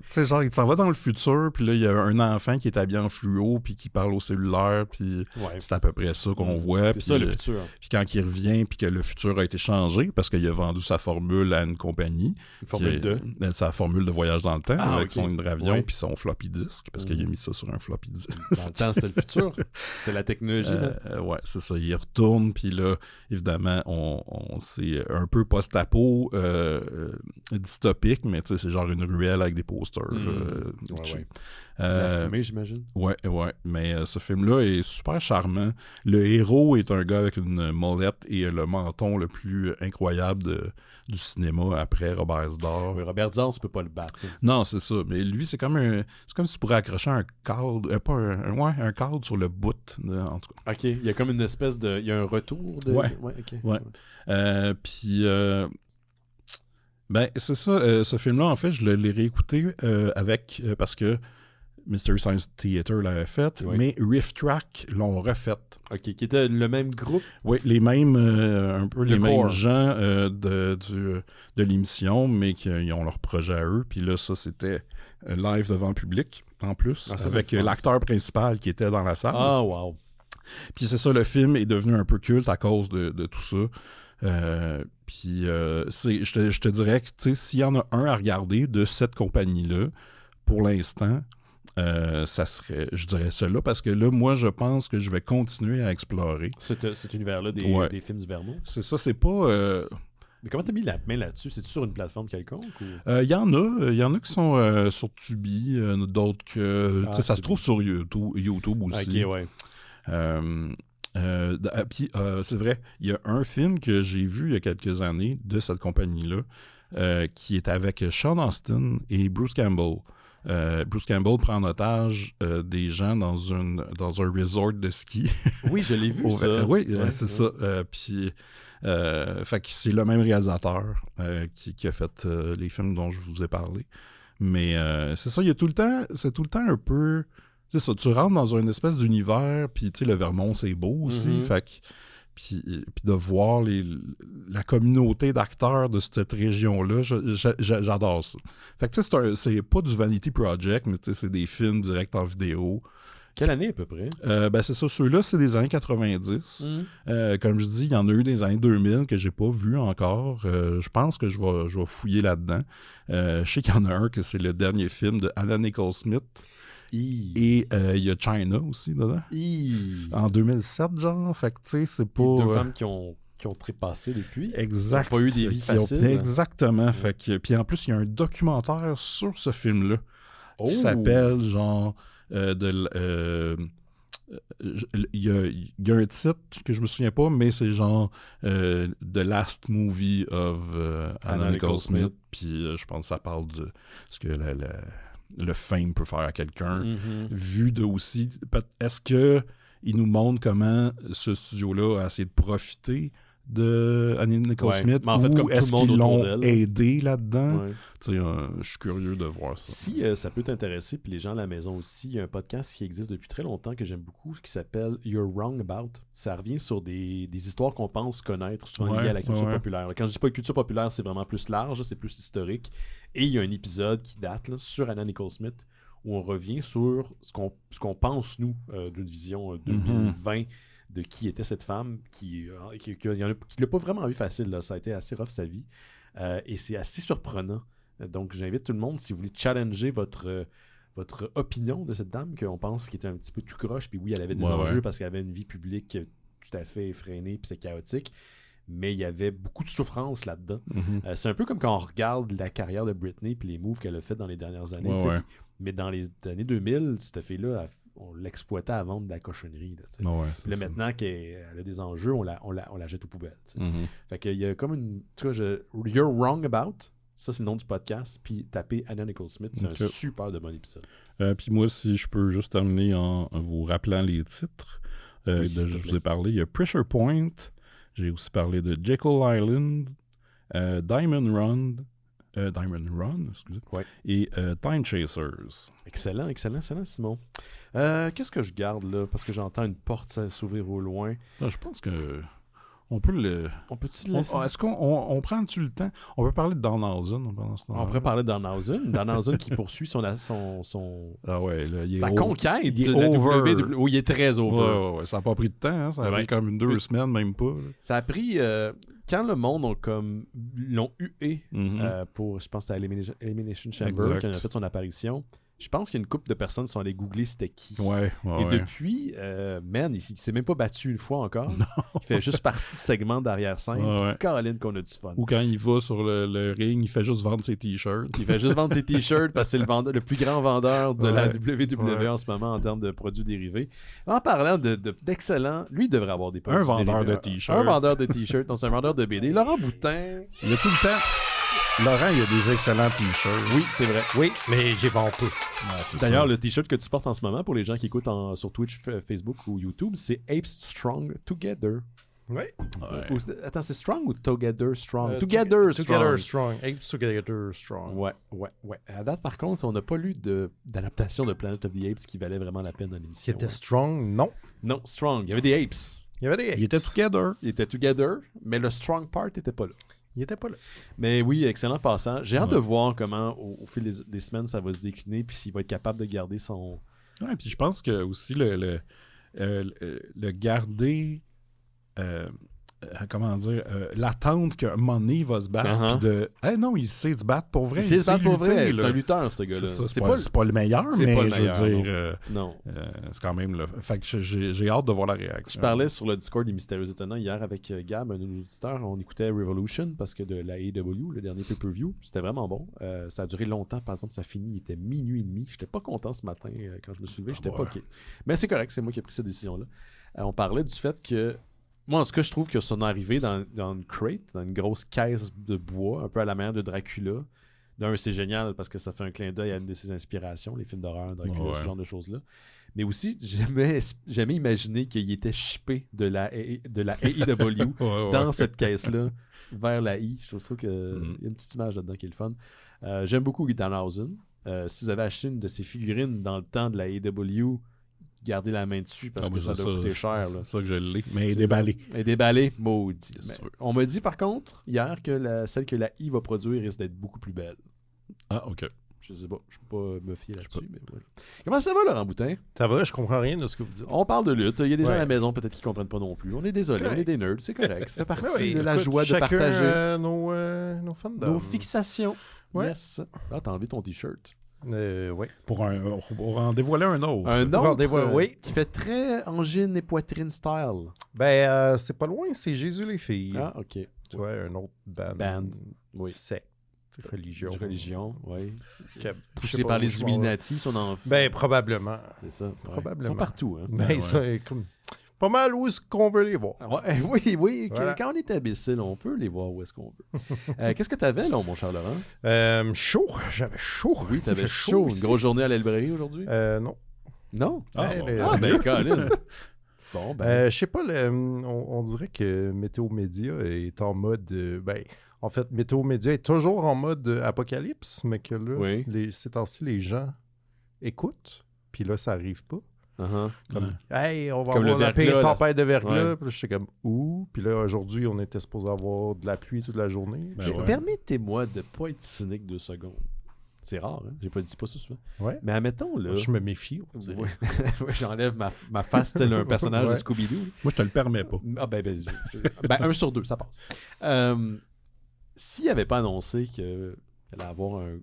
sais, genre, il s'en va dans le futur, puis là, il y a un enfant qui est habillé en fluo, puis qui parle au cellulaire, puis c'est à peu près ça qu'on voit. C'est ça, le futur. Puis quand il revient, puis que le futur a été changé, parce qu'il a vendu sa formule à une compagnie. Une formule de? Sa formule de voyage dans le temps, avec son hydravion, puis son floppy disk, parce qu'il a mis ça sur un floppy disk. Dans le temps, c'était le futur. C'était la technologie. Ouais, c'est ça. Il retourne, puis là, évidemment, c'est un peu post-apo dystopique, mais tu sais, c'est genre une ruelle avec des posters. La fumée, j'imagine. Ouais. Mais ce film-là est super charmant. Le héros est un gars avec une molette et le menton le plus incroyable du cinéma après Robert Zdor. Oui, Robert Zdor, tu peux pas le battre. Non, c'est ça. Mais lui, c'est comme si tu pourrais accrocher un cadre, un cadre sur le bout, en tout cas. OK, il y a comme une espèce de... Il y a un retour de... Ouais. Puis... c'est ça. Ce film-là, en fait, je l'ai réécouté parce que Mystery Science Theater l'avait fait, mais Riff Track l'ont refait. OK, qui était le même groupe? Oui, les mêmes, un peu les mêmes gens de l'émission, mais qui ont leur projet à eux. Puis là, ça, c'était live devant le public, en plus, avec l'acteur principal qui était dans la salle. Ah, wow! Puis c'est ça, le film est devenu un peu culte à cause de tout ça. Puis je te dirais que s'il y en a un à regarder de cette compagnie-là, pour l'instant, ça serait, je dirais cela, parce que là, moi, je pense que je vais continuer à explorer. Cet univers-là des films du Vermont. C'est ça, c'est pas... Mais comment t'as mis la main là-dessus? C'est-tu sur une plateforme quelconque? Il y en a qui sont sur Tubi, d'autres que... ça se trouve sur YouTube aussi. OK, ouais. Puis, c'est vrai, il y a un film que j'ai vu il y a quelques années de cette compagnie-là qui est avec Sean Astin et Bruce Campbell. Bruce Campbell prend en otage des gens dans un resort de ski. Oui, je l'ai vu, ça. Oui, c'est ça. Puis, fait que c'est le même réalisateur qui a fait les films dont je vous ai parlé. Mais c'est ça, il y a c'est tout le temps un peu... C'est ça, tu rentres dans une espèce d'univers, puis tu sais, le Vermont, c'est beau aussi, fait que... Puis de voir la communauté d'acteurs de cette région-là, j'adore ça. Fait que tu sais, c'est pas du Vanity Project, mais tu sais, c'est des films directs en vidéo Quelle année à peu près? C'est ça, ceux-là, c'est des années 90. Comme je dis, il y en a eu des années 2000 que j'ai pas vu encore. Je pense que je vais fouiller là-dedans. Je sais qu'il y en a un que c'est le dernier film de Anna Nicole Smith. Et il y a China aussi dedans. En 2007, genre. Fait que tu sais, c'est pas... Deux femmes qui ont trépassé depuis. Exact. Qui n'ont pas eu des vies faciles. Exactement. Fait que, puis en plus, il y a un documentaire sur ce film-là qui s'appelle genre... il y a un titre que je me souviens pas, mais c'est genre The Last Movie of Anna Nicole Smith. Puis je pense que ça parle de ce que le fame peut faire à quelqu'un. Vu de aussi... Est-ce que il nous montre comment ce studio-là a essayé de profiter de Anna Nicole Smith, en fait, ou est-ce qu'ils l'ont d'elle. Aidé là-dedans? Je suis curieux de voir ça. Si ça peut t'intéresser, puis les gens à la maison aussi, il y a un podcast qui existe depuis très longtemps que j'aime beaucoup, qui s'appelle You're Wrong About. Ça revient sur des histoires qu'on pense connaître, souvent liées à la culture populaire. Quand je dis pas culture populaire, c'est vraiment plus large, c'est plus historique. Et il y a un épisode qui date là, sur Anna Nicole Smith, où on revient sur ce qu'on pense, nous, d'une vision 2020 de qui était cette femme qui l'a pas vraiment eu facile. Là. Ça a été assez rough sa vie. Et c'est assez surprenant. Donc, j'invite tout le monde, si vous voulez challenger votre opinion de cette dame qu'on pense qui était un petit peu tout croche. Puis oui, elle avait des enjeux parce qu'elle avait une vie publique tout à fait effrénée puis c'est chaotique. Mais il y avait beaucoup de souffrance là-dedans. C'est un peu comme quand on regarde la carrière de Britney puis les moves qu'elle a fait dans les dernières années. Mais dans les années 2000, cette fille-là, on l'exploitait à vendre de la cochonnerie. Là, maintenant qu'elle a des enjeux, on la jette aux poubelles. Fait qu'il y a comme une... Tu vois, You're Wrong About, ça c'est le nom du podcast, puis tapez Anna Nicole Smith, c'est un super de bon épisode. Puis moi, si je peux juste terminer en vous rappelant les titres, je vous ai parlé, il y a Pressure Point, j'ai aussi parlé de Jekyll Island, Diamond Run, excusez. Et Time Chasers. Excellent, Simon. Qu'est-ce que je garde là? Parce que j'entends une porte s'ouvrir au loin. Je pense que on peut le... On peut-tu le laisser? Est-ce qu'on prend-tu le temps? On peut parler de Danhausen pendant ce temps-là. On pourrait parler de Danhausen qui poursuit son ah ouais, là, sa conquête. Il est over. Oui, il est très over. Ouais, ça n'a pas pris de temps. Hein? Ça a pris comme 2 semaines, même pas. Là. Ça a pris... quand le monde l'ont hué pour, je pense, à Elimination Chamber, quand il a fait son apparition, je pense qu'il y a une couple de personnes qui sont allées googler c'était qui. Et depuis, il s'est même pas battu une fois encore. Non. Il fait juste partie du segment d'arrière-scène. Caroline qu'on a du fun. Ou quand il va sur le ring, il fait juste vendre ses t-shirts. Il fait juste vendre ses t-shirts parce que c'est le plus grand vendeur de la WWE en ce moment en termes de produits dérivés. En parlant d'excellent, lui il devrait avoir des produits dérivés. Un vendeur de t-shirts. Non, c'est un vendeur de BD. Laurent Boutin. Il a tout le temps... Laurent, il a des excellents t-shirts. Oui, c'est vrai. Oui, mais j'ai pas peu. D'ailleurs, le t-shirt que tu portes en ce moment, pour les gens qui écoutent sur Twitch, Facebook ou YouTube, c'est Apes Strong Together. Oui. Attends, c'est Strong ou Together Strong? Together Strong. Apes Together Strong. Ouais. À date, par contre, on n'a pas lu d'adaptation de Planet of the Apes qui valait vraiment la peine dans l'émission. Qui était Strong, non. Non, Strong. Il y avait des Apes. Il était Together. Il était Together, mais le Strong part n'était pas là. Il était pas là. Mais oui, excellent passant. J'ai hâte de voir comment, au fil des semaines, ça va se décliner, puis s'il va être capable de garder son... Ouais, puis je pense que aussi le garder... comment dire, l'attente qu'un moment donné, il va se battre. Non, il sait se battre pour vrai. Il sait se battre pour vrai. C'est un lutteur, ce gars-là. C'est pas le meilleur, mais pas le meilleur, je veux dire, non. C'est quand même... Fait que j'ai hâte de voir la réaction. Je parlais sur le Discord des Mystérieux Étonnants hier avec Gab, un de nos auditeurs. On écoutait Revolution parce que de la AEW, le dernier pay-per-view, c'était vraiment bon. Ça a duré longtemps. Par exemple, ça finit, il était minuit et demi. J'étais pas content ce matin quand je me suis levé. J'étais pas OK. Mais c'est correct, c'est moi qui ai pris cette décision-là. On parlait du fait que moi, en tout cas, je trouve que son arrivée dans une crate, dans une grosse caisse de bois, un peu à la manière de Dracula. D'un, c'est génial parce que ça fait un clin d'œil à une de ses inspirations, les films d'horreur, Dracula, ce genre de choses-là. Mais aussi, j'aimais imaginer qu'il était shippé de la AEW dans cette caisse-là vers la I. Je trouve qu'il y a une petite image là-dedans qui est le fun. J'aime beaucoup Danhausen. Si vous avez acheté une de ses figurines dans le temps de la AEW, gardez la main dessus parce que ça doit coûter cher. C'est ça que je l'ai. Mais déballé. Et déballé, maudit. On m'a dit par contre hier que celle que la I va produire risque d'être beaucoup plus belle. Ah, ok. Je sais pas, je peux pas me fier là-dessus, mais voilà. Comment ça va, Laurent Boutin? Ça va, je comprends rien de ce que vous dites. On parle de lutte. Il y a des gens à Ouais. la maison peut-être qui comprennent pas non plus. On est désolé, Correct. on est des nerds, c'est correct. Ça fait partie Oui, de la écoute, joie de chacun, partager nos fandoms. nos fixations. Ouais. Yes. Ah, t'as enlevé ton t-shirt. Oui. Pour en dévoiler un autre. Un Pour autre en dévoiler, oui. qui fait très angine et poitrine style. Ben, c'est pas loin, c'est Jésus les filles. Ah, ok. Tu vois, un autre band. Band, oui. Secte, religion. Religion, oui. Je Poussé sais par pas où les je m'en Illuminati, son enfant. Ben, probablement. C'est ça. ouais. probablement. Ils sont partout, hein. Ben, ouais. ça est comme... Pas mal où est-ce qu'on veut les voir. Ouais, oui. Voilà. Quand on est imbécile, on peut les voir où est-ce qu'on veut. Qu'est-ce que t'avais, là, mon cher Laurent? Chaud. J'avais chaud. Oui, Il t'avais fait chaud. Une ici. grosse journée à la librairie aujourd'hui? Non. Non? Ah, Ouais, bon. les- Ah, ben, Colin. Bon, ben. Je sais pas, on dirait que Météo Média est en mode... en fait, Météo Média est toujours en mode apocalypse, mais que là, Oui. ces temps-ci, les gens écoutent, puis là, ça arrive pas. Uh-huh. Comme, hey, on va Comme avoir le la pire verglas, là. tempête de verglas. Ouais. Puis là, je suis comme, ouh. Puis là, aujourd'hui, on était supposé avoir de la pluie toute la journée. Ben Puis ouais. Permettez-moi de pas être cynique 2 secondes. C'est rare, hein? J'ai pas dit pas ça souvent. Ouais. Mais admettons, là. Je me méfie. on dirait. Ouais. Ouais, j'enlève ma face, tel un personnage de Ouais. Scooby-Doo. Moi, je te le permets pas. Ah, ben 1 sur 2, ça passe. S'il avait pas annoncé qu'il allait avoir une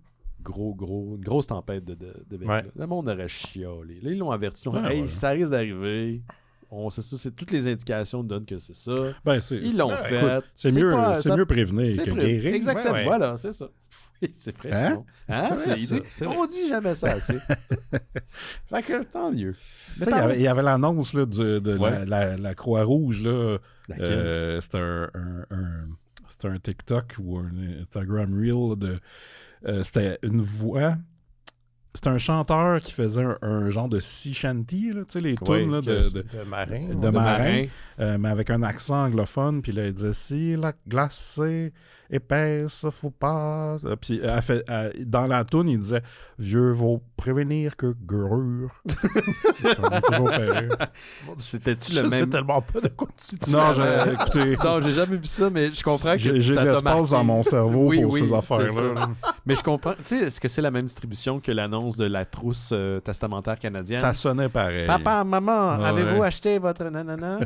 grosse tempête de verglas, Ouais. le monde aurait chialé. Là, ils l'ont averti. Ils ont dit, Ouais, hey, ouais. ça risque d'arriver. C'est ça, toutes les indications donnent que c'est ça. Ben, Ils l'ont ouais, fait. c'est mieux, pas- c'est ça- mieux prévenir c'est que pré- guérir. Exactement, Ouais, ouais. voilà, c'est ça. Oui, c'est frais. Hein? Hein? C'est vrai, C'est- ça, il dit- c'est vrai. on dit jamais ça assez. Fait que tant mieux. Mais Tu sais, parlons- il y avait l'annonce là, de Ouais. la Croix-Rouge. Là. Laquelle? C'était c'était un TikTok ou un Instagram Reel. C'était une voix. C'était un chanteur qui faisait un genre de sea shanty, là, tu sais, les tunes là, De marin. de de marin. Mais avec un accent anglophone. Puis là, il disait « Si la glacée épaisse, faut pas... » Puis dans la toune, il disait « Vieux vaut prévenir que grure. » Ça m'a toujours fait rire. C'était-tu Je le sais même... tellement pas de quoi tu dis. Non, écoutez, Non, j'ai jamais vu ça, mais je comprends que j'ai ça t'a l'espace marqué. dans mon cerveau Oui, pour oui, ces c'est affaires-là. ça. Mais je comprends. Tu sais, est-ce que c'est la même distribution que l'annonce de la trousse testamentaire canadienne? Ça sonnait pareil. Papa, maman, Ouais. avez-vous acheté votre nanana?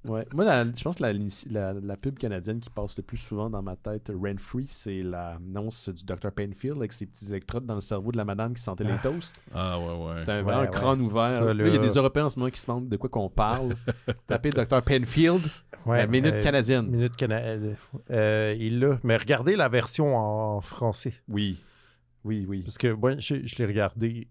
Ouais. Moi, je pense que la pub canadienne qui passe le plus souvent dans ma tête, Rent-Free, c'est l'annonce du Dr. Painfield avec ses petits électrodes dans le cerveau de la madame qui sentait les toasts. Ah ouais. C'est vraiment Ouais, un crâne ouvert. Ça, Là, il y a là. des Européens en ce moment qui se demandent de quoi qu'on parle. Tapez Dr. Painfield, la minute canadienne. Minute canadienne. Il l'a. Mais regardez la version en français. Oui. Parce que moi, je l'ai regardé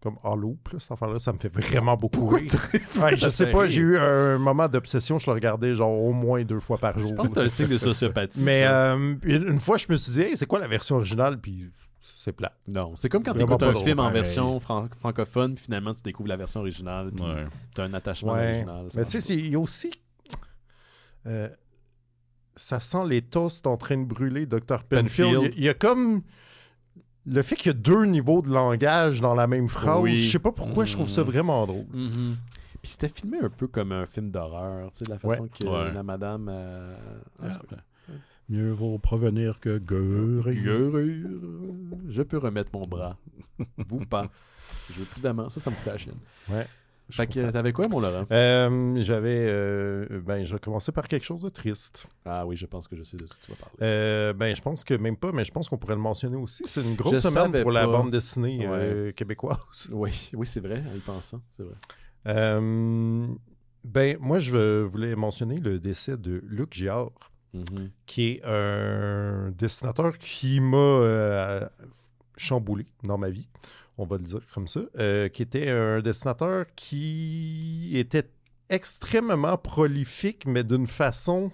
comme en loop, là, cette affaire-là. Ça me fait vraiment beaucoup rire. Ouais, je sais pas, j'ai eu un moment d'obsession. Je le regardais genre au moins 2 fois par jour. Je pense que c'est un signe de sociopathie. Mais ça. une fois, je me suis dit, hey, c'est quoi la version originale? Puis c'est plat. Non, c'est comme quand tu Vraiment écoutes pas un drôle, film en pareil. version francophone, puis finalement tu découvres la version originale, puis Ouais. tu as un attachement à Ouais. l'original. ça Mais tu sais, marche il y a aussi. Ça sent les toasts en train de brûler, Dr. Penfield. Penfield. Il y a comme. Le fait qu'il y a 2 niveaux de langage dans la même phrase, Oui. je sais pas pourquoi je trouve ça vraiment drôle. pas. Mhm. Puis c'était filmé un peu comme un film d'horreur, tu sais, la façon que Ouais. la madame... Mieux vaut prévenir que guérir. Je peux remettre mon bras. Vous pas. Je veux prudemment. Ça me fout la chienne. Ouais. Fait que t'avais quoi, mon Laurent? J'avais. Je vais commencer par quelque chose de triste. Ah oui, je pense que je sais de ce que tu vas parler. Je pense que même pas, mais je pense qu'on pourrait le mentionner aussi. C'est une grosse Je semaine savais pour la pas. bande dessinée Ouais. québécoise. Oui, c'est vrai, en y pensant, c'est vrai. Moi, je voulais mentionner le décès de Luc Giard, Mhm. qui est un dessinateur qui m'a chamboulé dans ma vie, on va le dire comme ça, qui était un dessinateur qui était extrêmement prolifique, mais d'une façon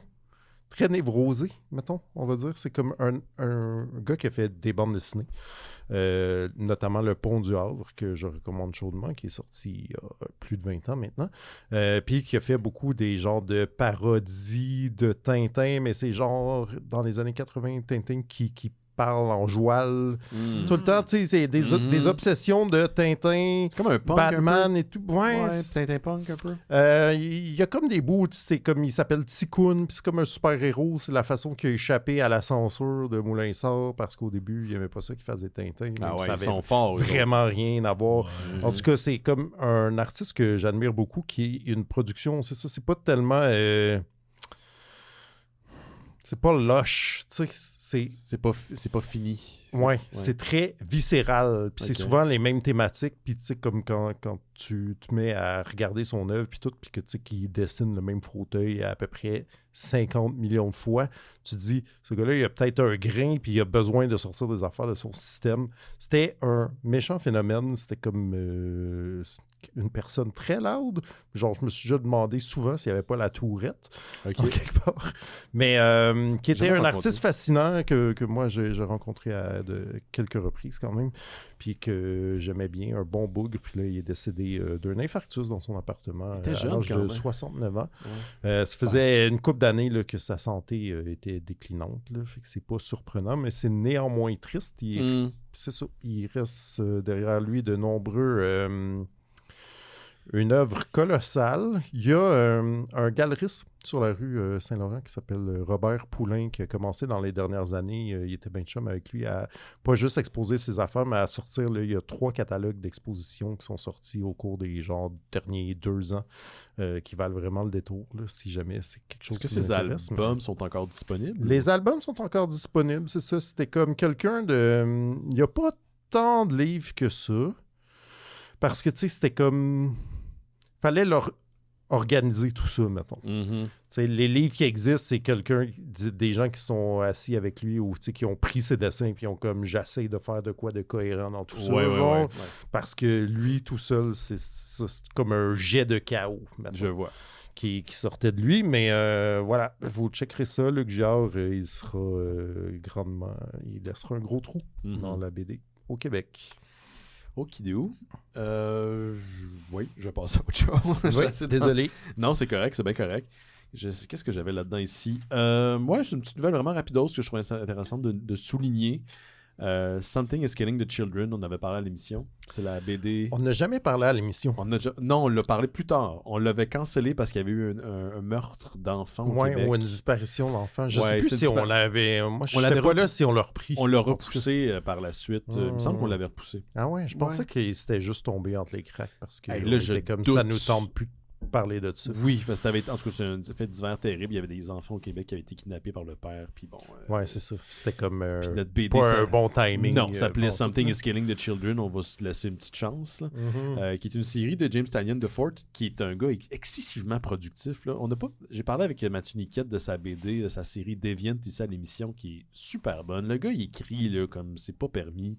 très névrosée, mettons, on va dire. C'est comme un gars qui a fait des bandes dessinées, notamment Le Pont du Havre, que je recommande chaudement, qui est sorti il y a plus de 20 ans maintenant, puis qui a fait beaucoup des genres de parodies de Tintin, mais c'est genre, dans les années 80, Tintin qui parle en joual. Mm. Tout le temps, tu sais, c'est des obsessions de Tintin, C'est comme un punk Batman un et tout. peu. Ouais, Tintin punk un peu. Il y a comme des bouts, c'est comme il s'appelle Tikkun, puis c'est comme un super-héros. C'est la façon qu'il a échappé à la censure de Moulin Sort, parce qu'au début, il aimait pas ça qu'il fasse des Tintins. Ah ouais, ça ils avait sont forts. eux autres. vraiment rien à voir. Ouais. En tout cas, c'est comme un artiste que j'admire beaucoup, qui est une production, c'est ça, c'est pas tellement... c'est pas lush, tu sais, C'est pas fini. ouais, c'est très viscéral, puis Ok. c'est souvent les mêmes thématiques, puis tu sais, comme quand tu te mets à regarder son œuvre, puis tout, puis que tu sais, qu'il dessine le même fauteuil à peu près 50 millions de fois, tu te dis, ce gars-là, il a peut-être un grain, puis il a besoin de sortir des affaires de son système. C'était un méchant phénomène, c'était comme une personne très loud. Genre, je me suis déjà demandé souvent s'il n'y avait pas la tourette, Ok. en quelque part. Mais qui était Jamais un rencontré. artiste fascinant que moi, j'ai rencontré à de quelques reprises quand même, puis que j'aimais bien, un bon bougre. Puis là, il est décédé d'un infarctus dans son appartement Il était à jeune l'âge quand de même. 69 ans. Ouais. Ça faisait une couple d'années là, que sa santé était déclinante, là, fait que c'est pas surprenant, mais c'est néanmoins triste. Mm. C'est ça, il reste derrière lui de nombreux... une œuvre colossale. Il y a un galeriste sur la rue Saint-Laurent qui s'appelle Robert Poulain, qui a commencé dans les dernières années. Il était bien chum avec lui à pas juste exposer ses affaires, mais à sortir. Là, il y a 3 catalogues d'expositions qui sont sortis au cours des derniers 2 ans qui valent vraiment le détour, là, si jamais c'est quelque chose Est-ce que qui ces vous intéresse, albums sont encore disponibles? les albums sont encore disponibles, c'est ça. C'était comme quelqu'un de... Il n'y a pas tant de livres que ça. Parce que, tu sais, c'était comme... Fallait leur organiser tout ça, mettons. Mhm. Tu sais, les livres qui existent, c'est des gens qui sont assis avec lui ou tu sais, qui ont pris ses dessins puis ont comme j'essaie de faire de quoi de cohérent dans tout ça. Ouais, genre, ouais. parce que lui, tout seul, c'est comme un jet de chaos, mettons, Je vois. qui sortait de lui. Mais voilà, vous checkerez ça. Luc Giard, il sera grandement... Il laissera un gros trou Mhm. dans la BD au Québec. Okidéo. Oui, je passe à autre chose. Oui, J'essaie de- désolé. Non, c'est correct, c'est bien correct. Qu'est-ce que j'avais là-dedans ici? Ouais, c'est une petite nouvelle vraiment rapidos que je trouvais intéressante de souligner. Something is Killing the Children, on en avait parlé à l'émission. C'est la BD. On n'a jamais parlé à l'émission. Non, on l'a parlé plus tard. On l'avait cancellé parce qu'il y avait eu un meurtre d'enfant au Québec. Ou une disparition d'enfant. Je Ouais, sais plus c'était si on l'avait... Moi, je l'avait n'étais pas là si on l'a repris. On l'a En tout cas. repoussé par la suite. Il me semble qu'on l'avait repoussé. Ah ouais, je pensais Ouais. que c'était juste tombé entre les cracks parce que Hey, on là, je était comme doute. ça nous tente plus de parler de ça. Oui, parce que en tout cas, c'est un fait divers terrible. Il y avait des enfants au Québec qui avaient été kidnappés par le père. Puis bon. Ouais, c'est ça. C'était comme Puis notre BD, pas ça- un bon timing. Non, ça s'appelait pour Something tout, is Killing the Children. On va se laisser une petite chance. Là. là. Qui est une série de James Tynion de Fort, qui est un gars excessivement productif. Là. J'ai parlé avec Mathieu Niquette de sa BD, de sa série Deviant ici à l'émission, qui est super bonne. Le gars, il écrit là, comme c'est pas permis.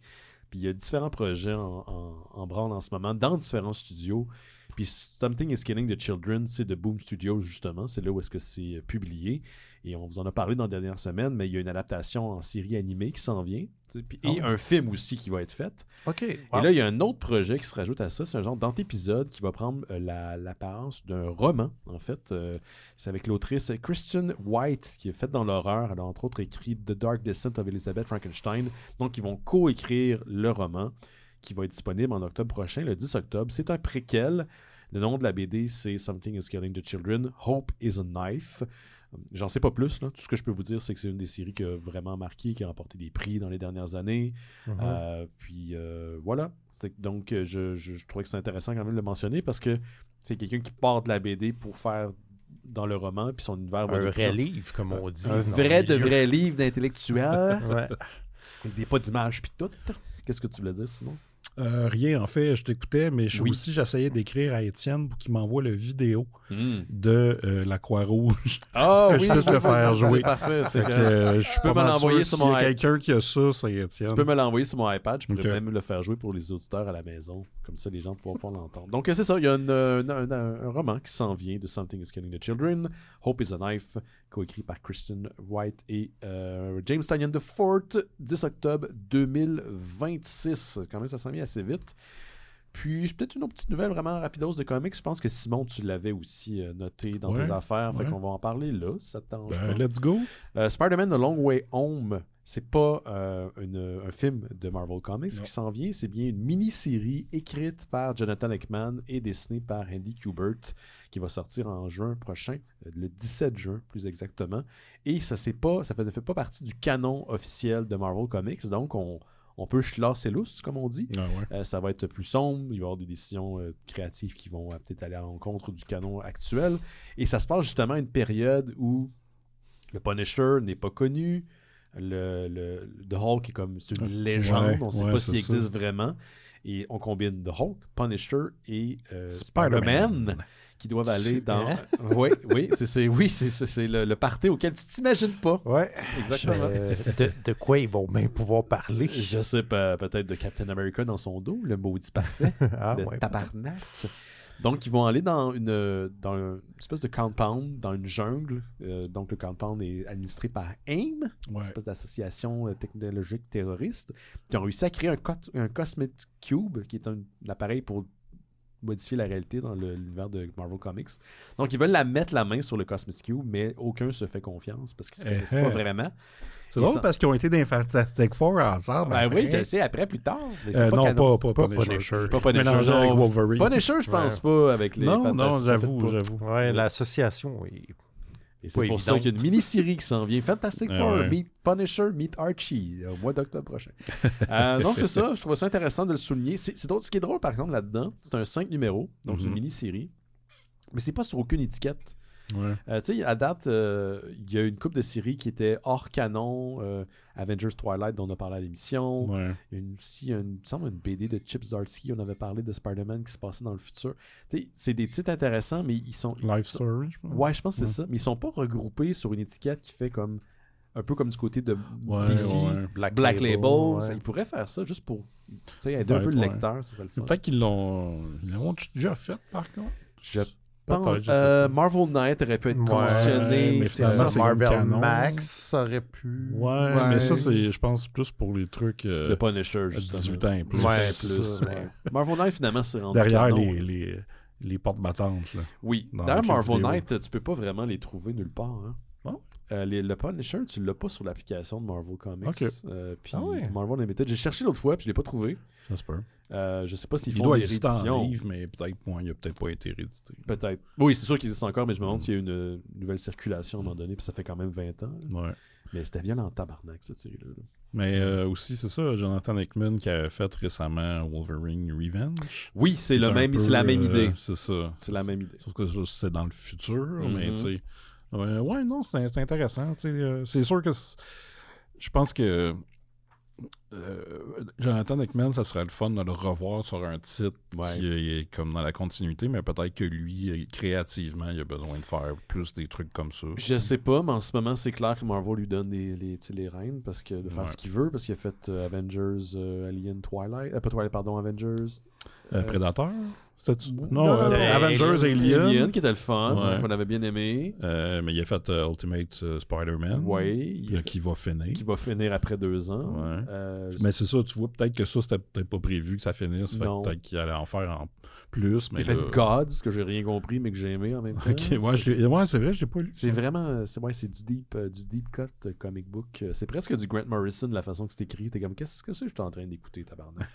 Puis il y a différents projets en branle en ce moment, dans différents studios. Puis Something is Killing the Children, c'est de Boom Studios, justement. C'est là où est-ce que c'est publié. Et on vous en a parlé dans la dernière semaine, mais il y a une adaptation en série animée qui s'en vient. Et un film aussi qui va être fait. OK. Et là, il y a un autre projet qui se rajoute à ça. C'est un genre d'antépisode qui va prendre l'apparence d'un roman, en fait. C'est avec l'autrice Kristen White, qui est faite dans l'horreur. Elle a entre autres écrit The Dark Descent of Elizabeth Frankenstein. Donc, ils vont coécrire le roman qui va être disponible en octobre prochain, le 10 octobre. C'est un préquel. Le nom de la BD, c'est Something is Killing the Children. Hope is a Knife. J'en sais pas plus. Là. Tout ce que je peux vous dire, c'est que c'est une des séries qui a vraiment marqué, qui a remporté des prix dans les dernières années. Puis voilà. Donc, je trouvais que c'est intéressant quand même de le mentionner parce que c'est quelqu'un qui part de la BD pour faire dans le roman, puis son univers va Un de plus en- vrai livre, comme on dit. Un dans vrai le de milieu. vrai livre d'intellectuel. Ouais. Avec des pas d'images puis tout. Qu'est-ce que tu voulais dire sinon? Rien, en fait, je t'écoutais, mais Oui. j'essayais d'écrire à Étienne pour qu'il m'envoie le vidéo de la Croix-Rouge. Ah Que je puisse le faire jouer. C'est parfait. Fait que, je peux me l'envoyer sur mon S'il y a iPad. quelqu'un qui a ça, c'est Étienne. Tu peux me l'envoyer sur mon iPad. Je pourrais Ok. même le faire jouer pour les auditeurs à la maison. Comme ça, les gens pourront pas l'entendre. Donc, c'est ça. Il y a un roman qui s'en vient de Something is Killing the Children. Hope is a Knife, coécrit par Kristen White et James Tynion de Fort, 10 octobre 2026. Quand même, ça s'en vient assez vite. Puis, j'ai peut-être une autre petite nouvelle vraiment rapidos de comics. Je pense que Simon, tu l'avais aussi noté dans Ouais, tes affaires. Fait ouais. qu'on va en parler là, si ça te dérange Ben, pas. let's go. Spider-Man The Long Way Home, c'est pas un film de Marvel Comics Non. qui s'en vient, c'est bien une mini-série écrite par Jonathan Hickman et dessinée par Andy Kubert qui va sortir en juin prochain, le 17 juin plus exactement. Et ça ne fait pas partie du canon officiel de Marvel Comics, donc on peut chlasser lousse, comme on dit. Ah ouais. Ça va être plus sombre, il va y avoir des décisions créatives qui vont peut-être aller à l'encontre du canon actuel. Et ça se passe justement à une période où le Punisher n'est pas connu, The Hulk est comme c'est une légende, on ne sait pas s'il existe vraiment. Et on combine The Hulk, Punisher et Spider-Man qui doivent aller dans... oui, c'est le party auquel tu t'imagines pas. Ouais. Exactement. De quoi ils vont bien pouvoir parler? Je sais pas, peut-être de Captain America dans son dos, le maudit parfait, le tabarnak. Donc, ils vont aller dans une espèce de compound, dans une jungle. Donc, le compound est administré par AIM, une espèce d'association technologique terroriste. Ils ont réussi à créer un Cosmic Cube, qui est un appareil pour modifier la réalité dans l'univers de Marvel Comics. Donc, ils veulent mettre la main sur le Cosmic Cube, mais aucun se fait confiance parce qu'ils ne se connaissent pas vraiment. C'est drôle parce qu'ils ont été dans les Fantastic Four ensemble. Ben oui, tu le sais, après, plus tard. Mais c'est non, canon. pas Punisher. Pas Punisher. Mélangé avec Wolverine. Punisher, je pense pas, avec les Non, Fantastic, j'avoue. Ouais, l'association est... Et c'est pour ça qu'il y a une mini-série qui s'en vient. Fantastic Four, Meet Punisher, Meet Archie, au mois d'octobre prochain. Donc, c'est ça. Je trouve ça intéressant de le souligner. C'est drôle. Ce qui est drôle, par contre, là-dedans, c'est un 5 numéros. Donc, c'est une mini-série. Mais c'est pas sur aucune étiquette. Ouais. Tu sais, à date, il y a une couple de séries qui étaient hors canon. Avengers Twilight, dont on a parlé à l'émission. Ouais. Il y a aussi, il me semble, une BD de Chip Zdarsky. On avait parlé de Spider-Man qui se passait dans le futur. Tu sais, c'est des titres intéressants, mais ils sont... Life Story, je pense. Ouais, je pense que c'est ça. Mais ils sont pas regroupés sur une étiquette qui fait comme... Un peu comme du côté de DC, Black Label. Ils pourraient faire ça juste pour aider un peu le lecteur. Ça le fait. Peut-être qu'ils l'ont déjà fait, par contre. Marvel Knight aurait pu être conditionné. Mais c'est ça. c'est Marvel canon. Max aurait pu. Ouais, mais ça, c'est, je pense, plus pour les trucs de Punisher, justement. 18 ans et plus. Plus. Marvel Knight, finalement, c'est rendu derrière canon, les portes battantes. Là, oui. D'ailleurs, Marvel Knight, tu peux pas vraiment les trouver nulle part. Hein. Oh. Le Punisher, tu l'as pas sur l'application de Marvel Comics. Okay. Puis Marvel Unlimited, j'ai cherché l'autre fois, puis je l'ai pas trouvé. Ça se peut. Je sais pas s'ils font doit des exister rééditions. en livre, mais peut-être il a peut-être pas été réédité. Peut-être. Oui, c'est sûr qu'il existe encore, mais je me demande s'il y a une nouvelle circulation à un moment donné, puis ça fait quand même 20 ans. Ouais. Mais c'était violent en tabarnak, cette série-là. Mais aussi, c'est ça, Jonathan Hickman qui a fait récemment Wolverine Revenge. Oui, c'est la même idée. C'est ça. C'est la même idée. Sauf que ça, c'était dans le futur, mais tu sais... ouais, non, c'est intéressant. C'est sûr que... Je pense que... Jonathan Hickman, ça serait le fun de le revoir sur un titre qui est comme dans la continuité, mais peut-être que lui, créativement, il a besoin de faire plus des trucs comme ça. Je sais pas, mais en ce moment, c'est clair que Marvel lui donne les rênes parce que de faire ce qu'il veut, parce qu'il a fait Avengers, Alien, Twilight, pas Twilight, pardon, Avengers... Predator? Non, Avengers Alien qui était le fun, qu'on avait bien aimé. Mais il a fait Ultimate Spider-Man. Oui. Qui va finir. Qui va finir après 2 ans. Ouais. Mais c'est ça, tu vois, peut-être que ça, c'était peut-être pas prévu que ça finisse. Fait que peut-être qu'il allait en faire en plus. Mais il a fait Gods, que j'ai rien compris, mais que j'ai aimé en même temps. Ok, c'est vrai, je l'ai pas lu. C'est vraiment, c'est du deep cut comic book. C'est presque du Grant Morrison, la façon que c'est écrit. T'es comme, qu'est-ce que c'est que je suis en train d'écouter, tabarnak?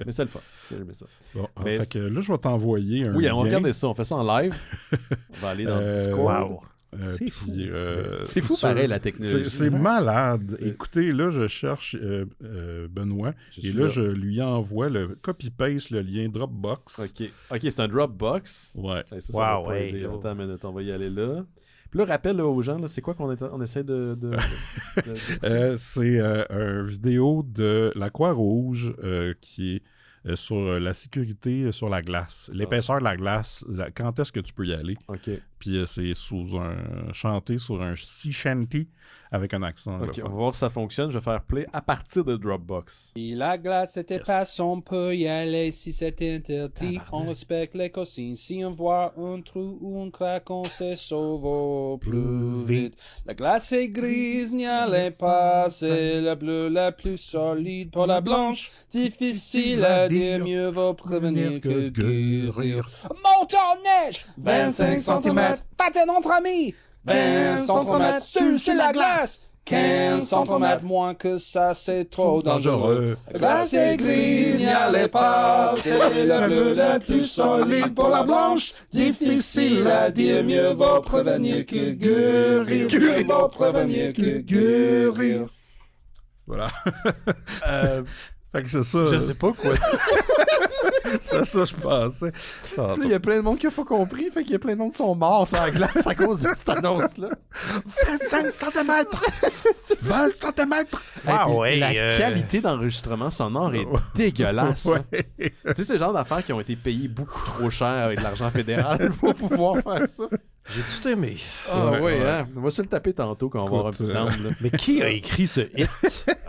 Mais c'est le fun. J'ai aimé ça. Bon, fait que là, je vais t'envoyer un Oui, lien. on va regarder ça. On fait ça en live. On va aller dans le Discord. Wow. C'est fou. C'est fou pareil, la technologie. C'est malade. Écoutez, là, je cherche Benoît. Je lui envoie le copy-paste, le lien Dropbox. OK, c'est un Dropbox. Ouais. Ça va pas aider. Attends une minute, on va y aller là. Puis là, rappelle là, aux gens, là, c'est quoi qu'on essaie de c'est une vidéo de la Croix-Rouge qui est sur la sécurité sur la glace. L'épaisseur de la glace, quand est-ce que tu peux y aller? OK. Puis c'est chanté sur un sea shanty avec un accent. OK, on va voir si ça fonctionne. Je vais faire play à partir de Dropbox. Si la glace était pas on peut y aller. Si c'est interdit, on respecte les consignes. Si on voit un trou ou un crack, on se sauve au plus vite. La glace est grise, n'y allez pas. C'est la bleue la plus solide pour la blanche. Difficile à dire, mieux vaut prévenir que guérir. Monte en neige, 25 cm, patin entre amis. 20 cm sur la glace. 15 centimètres moins que ça, c'est trop dangereux. dangereux. La glace est grise, n'y allez pas. C'est la bleue la plus solide pour la blanche. Difficile à dire, mieux vaut prévenir que guérir. Mieux vaut prévenir que guérir. Voilà. Fait que c'est ça. Je sais pas quoi. C'est ça, je pensais. Là, il y a plein de monde qui n'a pas compris, fait qu'il y a plein de monde qui sont morts sur la glace à cause de cette annonce-là. 25 cm! 20 cm! La qualité d'enregistrement sonore est dégueulasse. Hein. Ouais. Tu sais, c'est le genre d'affaires qui ont été payées beaucoup trop cher avec de l'argent fédéral pour pouvoir faire ça. J'ai tout aimé. Ah Ouais, oui, ouais. hein. On va se le taper tantôt quand on va avoir un petit Écoute, down. Là. Mais qui a écrit ce hit?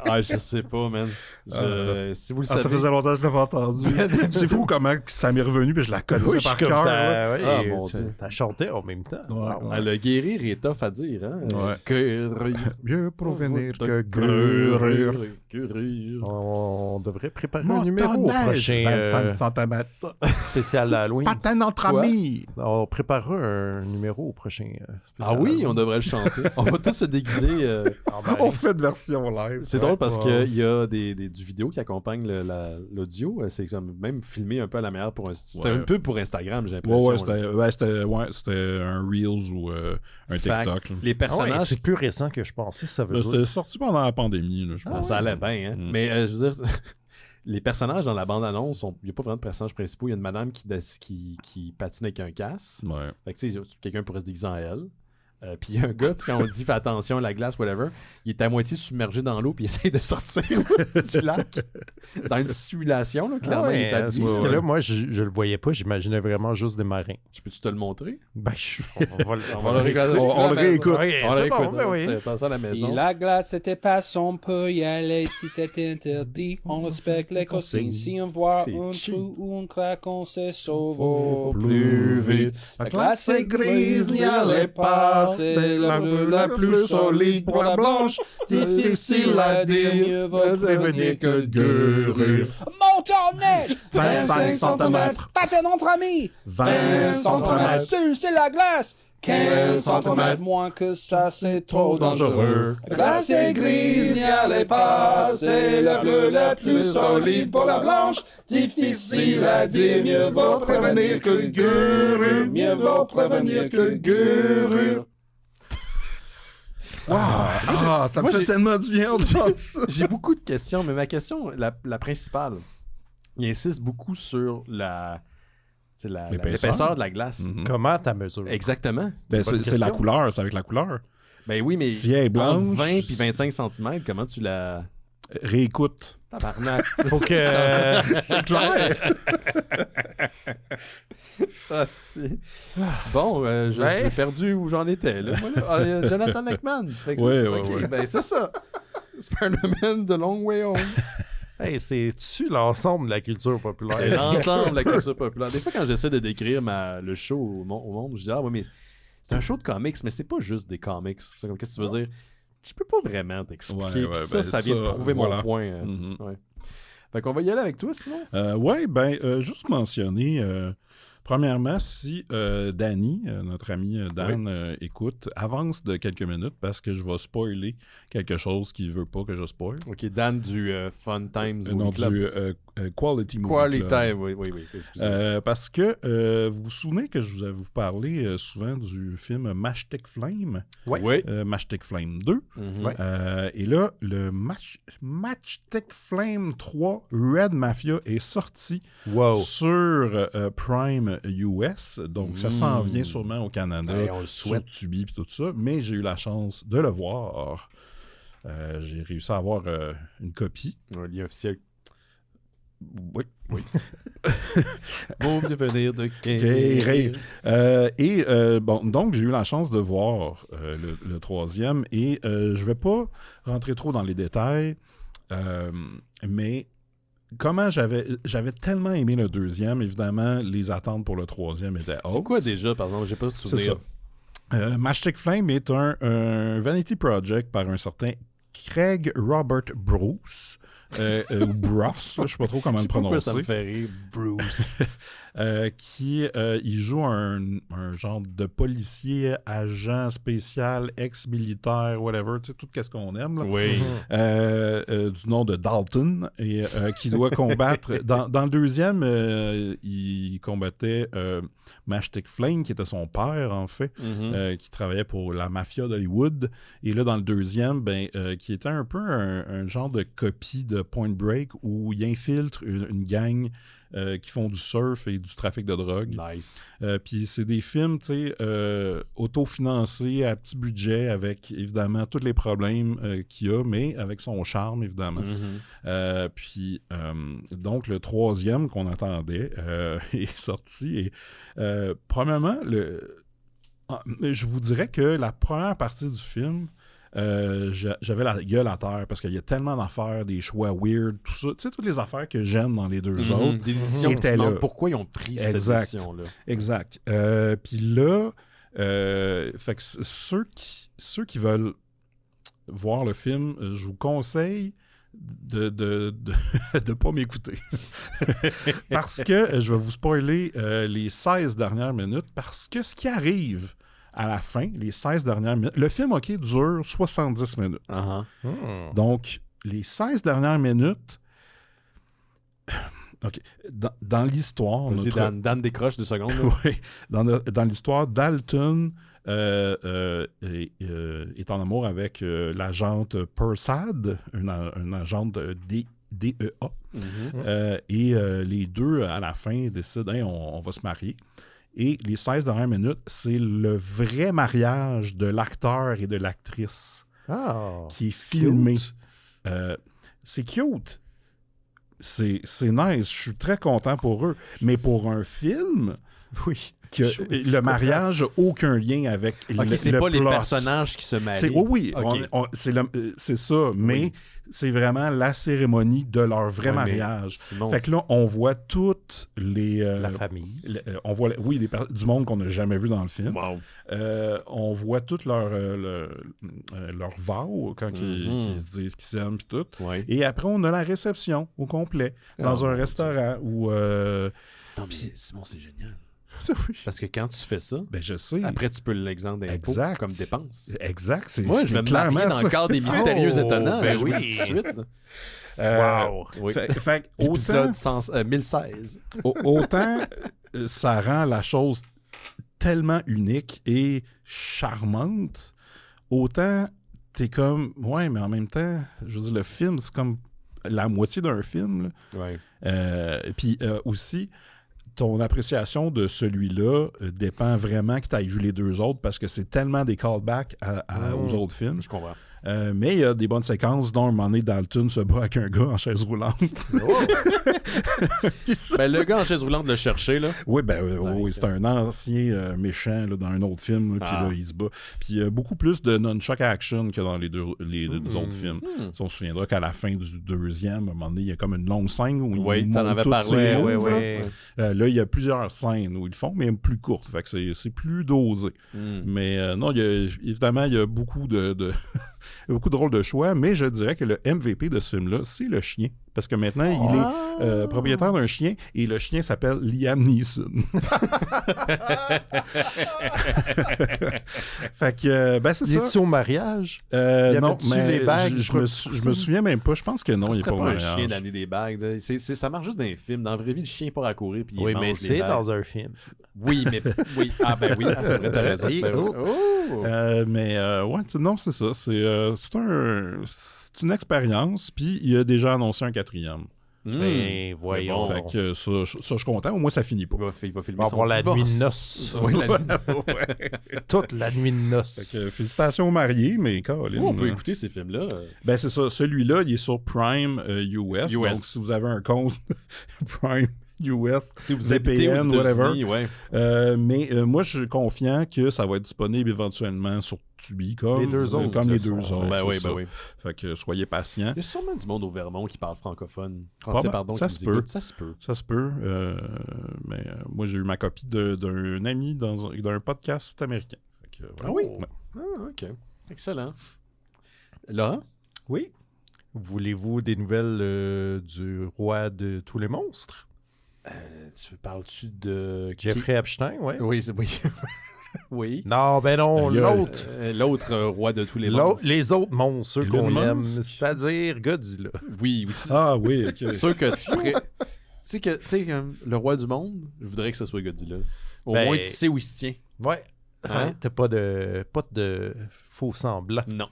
Ah, je sais pas, man. Si vous le savez... Ça faisait longtemps que je l'avais entendu. C'est fou comment ça m'est revenu, puis je la connaissais Oui, par je suis comme cœur. là. Ah, mon Dieu. T'as chanté en même temps. Ouais, Wow. ouais. Le guérir est tough à dire, hein? Ouais. Guérir. Mieux provenir que guérir. guérir. Guérir. On devrait préparer un numéro au prochain 25 cm. spécial Halloween. Patin entre Quoi? amis. On préparera un numéro au prochain spécial Ah oui, Halloween. on devrait le chanter. On va tous se déguiser. On fait de version live. C'est drôle parce Ouais. qu'il y a du vidéo qui accompagne l'audio. C'est comme même filmé un peu à la manière pour un... C'était Ouais. une pub pour Instagram, j'ai l'impression. C'était un Reels ou un Fait TikTok. là. Les Ah ouais, personnages... c'est plus récent que je pensais, ça veut dire. C'était sorti pendant la pandémie, là, je Ah, pense. ça allait bien, hein? Mm. Mais je veux dire, les personnages dans la bande-annonce, il n'y a pas vraiment de personnages principaux. Il y a une madame qui patine avec un casque. Ouais. Fait que tu sais, quelqu'un pourrait se déguiser en elle. Puis il y a un gars, tu sais, quand on dit fais attention à la glace, whatever, il est à moitié submergé dans l'eau puis il essaye de sortir du lac. Dans une simulation, là, clairement, Ah ouais, il est habillé. parce que là, moi, je le voyais pas, j'imaginais vraiment juste des marins. Je peux-tu te le montrer? Ben, on va On le réécoute. On le réécoute. Ouais, On le c'est réécoute. bon, ben oui. T'as ça à la Si maison. la glace c'était pas on peut y aller. Si c'est interdit, on respecte les consignes. Si on voit C'est un cheap. trou ou un crack, on se sauve au Plus vite. La glace est grise, n'y allez pas. C'est la plus solide pour la blanche. Difficile à dire, mieux vaut prévenir que guérir. Monte en neige, 25 centimètres. Patin entre amis, 20 centimètres. C'est la glace. 15 centimètres moins que ça, c'est trop dangereux. La glace est grise, n'y allez pas. C'est la bleue la plus solide pour la blanche. Difficile à dire, mieux vaut prévenir que guérir. Mieux vaut prévenir que guérir. Ah, ça me moi, fait j'ai- tellement du bien d'entendre ça. J'ai beaucoup de questions, mais ma question, la principale, il insiste beaucoup sur l'épaisseur de la glace. Mhm. Comment ta mesure? Exactement. Ben, Bonne c'est la question. couleur, c'est avec la couleur. Ben oui, mais Si elle est entre blanche, 20 et 25 cm, comment tu la... Réécoute. Tabarnak. Faut que... C'est clair. Ah, c'est- Bon, Ouais. j'ai perdu où j'en étais. Là. Moi, là. Ah, il y a Jonathan Hickman. Fait que Ouais, ça, ouais, ok, ouais. Ben, c'est ça. Spider-Man de Long Way Home. Hey, c'est-tu l'ensemble de la culture C'est populaire? l'ensemble de la culture populaire. Des fois, quand j'essaie de décrire le show au monde, je dis ah ouais, mais c'est un show de comics, mais c'est pas juste des comics. C'est comme, qu'est-ce que tu veux dire? Je peux pas vraiment t'expliquer. Ouais, Puis ouais, ça, ben, ça vient de ça, prouver voilà. mon point. Mhm. Ouais. Fait qu'on va y aller avec toi, sinon. Juste mentionner, premièrement, si Danny, notre ami Dan, écoute, avance de quelques minutes parce que je vais spoiler quelque chose qu'il veut pas que je spoil. OK, Dan du Fun Times Non, Movie Club. du Quality Movie Quality Club. Time, oui, excusez. Parce que vous vous souvenez que je vous avais parlé souvent du film Matchstick Flame, Oui. Matchstick Flame 2. Mhm. Ouais. Et là, le Matchstick Flame 3 Red Mafia est sorti Wow. sur Prime US. Donc, ça s'en vient sûrement au Canada. Ben, on le sur souhaite. Tubi et tout ça. Mais j'ai eu la chance de le voir. J'ai réussi à avoir une copie. Un lien officiel. Oui. Bon devenir de Guérir. Donc, j'ai eu la chance de voir le troisième. Et je vais pas rentrer trop dans les détails. Mais comment j'avais tellement aimé le deuxième, évidemment, les attentes pour le troisième étaient hautes. C'est quoi déjà, par exemple? J'ai pas de C'est souvenir. ça. Matchstick Flame est un vanity project par un certain Craig Robert Bruce. ou Bruce, je sais pas trop comment le Pourquoi ça prononcer. me fait rire, Bruce? Il joue un genre de policier, agent spécial, ex-militaire, whatever, tu sais, tout ce qu'on aime. Là. Oui. Du nom de Dalton, et qui doit combattre... Dans le deuxième, il combattait Matchstick Flame, qui était son père, en fait, qui travaillait pour la mafia d'Hollywood. Et là, dans le deuxième, qui était un peu un genre de copie de Point Break, où il infiltre une gang qui font du surf et du trafic de drogue. Nice. Puis c'est des films, tu sais, autofinancés à petit budget, avec évidemment tous les problèmes qu'il y a, mais avec son charme, évidemment. Puis donc le troisième qu'on attendait est sorti. Et premièrement, je vous dirais que la première partie du film, j'avais la gueule à terre parce qu'il y a tellement d'affaires, des choix weird, tout ça. Tu sais, toutes les affaires que j'aime dans les deux autres. Des décisions étaient là. Pourquoi ils ont pris cette décision-là? Exact. Puis là, fait que ceux qui veulent voir le film, je vous conseille de pas m'écouter. Parce que je vais vous spoiler les 16 dernières minutes, parce que ce qui arrive à la fin, les 16 dernières minutes, le film, OK, dure 70 minutes. Donc, les 16 dernières minutes, OK, dans l'histoire... Vas-y, Dan décroche 2 secondes. Oui, dans l'histoire, Dalton est en amour avec l'agente Persad, une agente DEA. Et les deux, à la fin, décident on va se marier. Et les 16 dernières minutes, c'est le vrai mariage de l'acteur et de l'actrice qui est filmé. C'est cute. C'est nice. Je suis très content pour eux. Mais pour un film... Oui. Le mariage n'a aucun lien avec c'est le pas plot. Les personnages qui se marient. Oui, okay. c'est ça, mais c'est vraiment la cérémonie de leur vrai mariage. Fait que là, on voit toutes les... la famille. On voit, du monde qu'on n'a jamais vu dans le film. Wow. On voit toutes leurs vows quand ils se disent qu'ils s'aiment et tout. Ouais. Et après, on a la réception au complet dans un restaurant où... Non, mais Simon, c'est génial. Parce que quand tu fais ça, je sais. Après, tu peux l'exemple d'impôt comme dépense. Exact. Moi, je vais me marier dans le cadre des mystérieux étonnants. Ben je oui. vous le dis tout de suite. Wow. Oui. Fait Épisode 1016. Autant ça rend la chose tellement unique et charmante, autant t'es comme, ouais, mais en même temps, je veux dire, le film, c'est comme la moitié d'un film. Puis aussi... Ton appréciation de celui-là dépend vraiment que tu aies vu les deux autres parce que c'est tellement des callbacks aux autres films. Je comprends. Mais il y a des bonnes séquences dont un moment donné, Dalton se bat avec un gars en chaise roulante. Le gars en chaise roulante le chercher, là. Oui, oui, c'est un ancien méchant là, dans un autre film, puis là, il se bat. Puis il y a beaucoup plus de nunchuck action que dans les deux autres films. Si on se souviendra qu'à la fin du deuxième, à un moment donné, il y a comme une longue scène où ils t'en avais parlé. Là, il y a plusieurs scènes où ils le font, mais plus courtes. Fait que c'est plus dosé. Mais non, évidemment, il y a beaucoup de beaucoup de rôles de choix, mais je dirais que le MVP de ce film-là, c'est le chien. Parce que maintenant, il est propriétaire d'un chien et le chien s'appelle Liam Neeson. Fait que, c'est ça. Il est-tu au mariage? Non, mais les bagues, je me souviens même pas. Je pense que non, il n'est pas au mariage. Un chien d'année des bagues. Ça marche juste dans les films. Dans la vraie vie, le chien part à courir puis il mange mais c'est les bagues. dans un film. Oui, mais... oui. Ah ben oui, c'est vrai, t'as raison. Non, c'est ça. C'est une expérience, puis il a déjà annoncé un 4e. Ben, voyons. Fait que ça, je suis content. Au moins, ça finit pas. Il va filmer On va son voir la divorce. nuit de noces. Oui, la nuit de... Toute la nuit de noces. Fait que, félicitations aux mariés, mais Colin, on peut écouter ces films-là. C'est ça. Celui-là, il est sur Prime US. Donc, si vous avez un compte Prime US, si vous habitez aux VPN, whatever. Mais moi, je suis confiant que ça va être disponible éventuellement sur Tubi, comme les deux autres. Comme les deux autres. Ben oui. Fait que soyez patients. Il y a sûrement du monde au Vermont qui parle francophone. Ça se peut. Ça se peut. Mais moi, j'ai eu ma copie d'un ami d'un podcast américain. Fait que, Ah oui? Ah, OK. Excellent. Laurent? Oui? Voulez-vous des nouvelles du roi de tous les monstres? Parles-tu de... Jeffrey Epstein, ouais. Oui, c'est... Oui. Oui. Non, ben non, l'autre. L'autre roi de tous les monstres. Les autres monstres, ceux Elon qu'on Musk. aime, c'est-à-dire Godzilla. Oui. Ah oui, ok. Sûr que tu pourrais... Tu sais, comme le roi du monde, je voudrais que ce soit Godzilla. Au Ben, moins, tu sais où il se tient. Ouais. Hein? T'as pas de faux semblants. Non.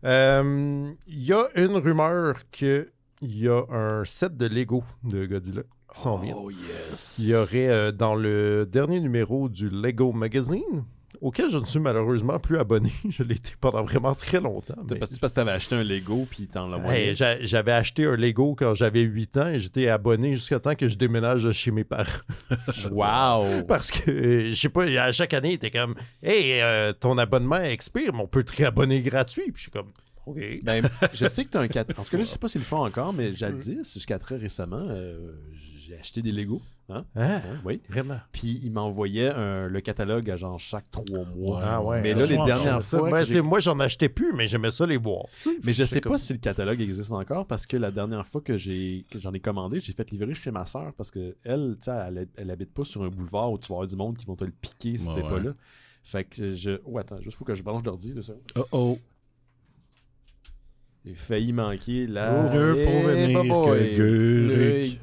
Il y a une rumeur qu'il y a un set de Lego de Godzilla qui s'en vient. Oh, yes. Il y aurait dans le dernier numéro du Lego Magazine, auquel je ne suis malheureusement plus abonné. Je l'ai été pendant vraiment très longtemps. C'est parce que t'avais acheté un Lego puis t'en l'as envoyé. Hey, j'avais acheté un Lego quand j'avais 8 ans et j'étais abonné jusqu'à temps que je déménage de chez mes parents. Wow! Parce que, je sais pas, à chaque année, il était comme « Hey, ton abonnement expire, mais on peut te réabonner gratuit. » Puis je suis comme « OK. » Ben, je sais que t'as un 4... En tout cas, là, je sais pas s'ils le font encore, mais jadis, jusqu'à très récemment, j'ai acheté des Legos. Hein? Hein? Oui. Vraiment? Puis il m'envoyait le catalogue à genre chaque 3 mois. Ah ouais. Mais là, les dernières Ça, fois... ben, que j'ai- moi, j'en achetais plus, mais j'aimais ça les voir. Mais je sais J'étais pas si le catalogue existe encore parce que la dernière fois que j'en ai commandé, j'ai fait livrer chez ma soeur parce que elle, tu sais, elle habite pas sur un boulevard où tu vas avoir du monde qui vont te le piquer si t'es Ouais, pas ouais. là. Fait que Oh, attends, juste faut que je branche l'ordi de ça. Oh. J'ai failli manquer la... Mieux pour venir que Gurik.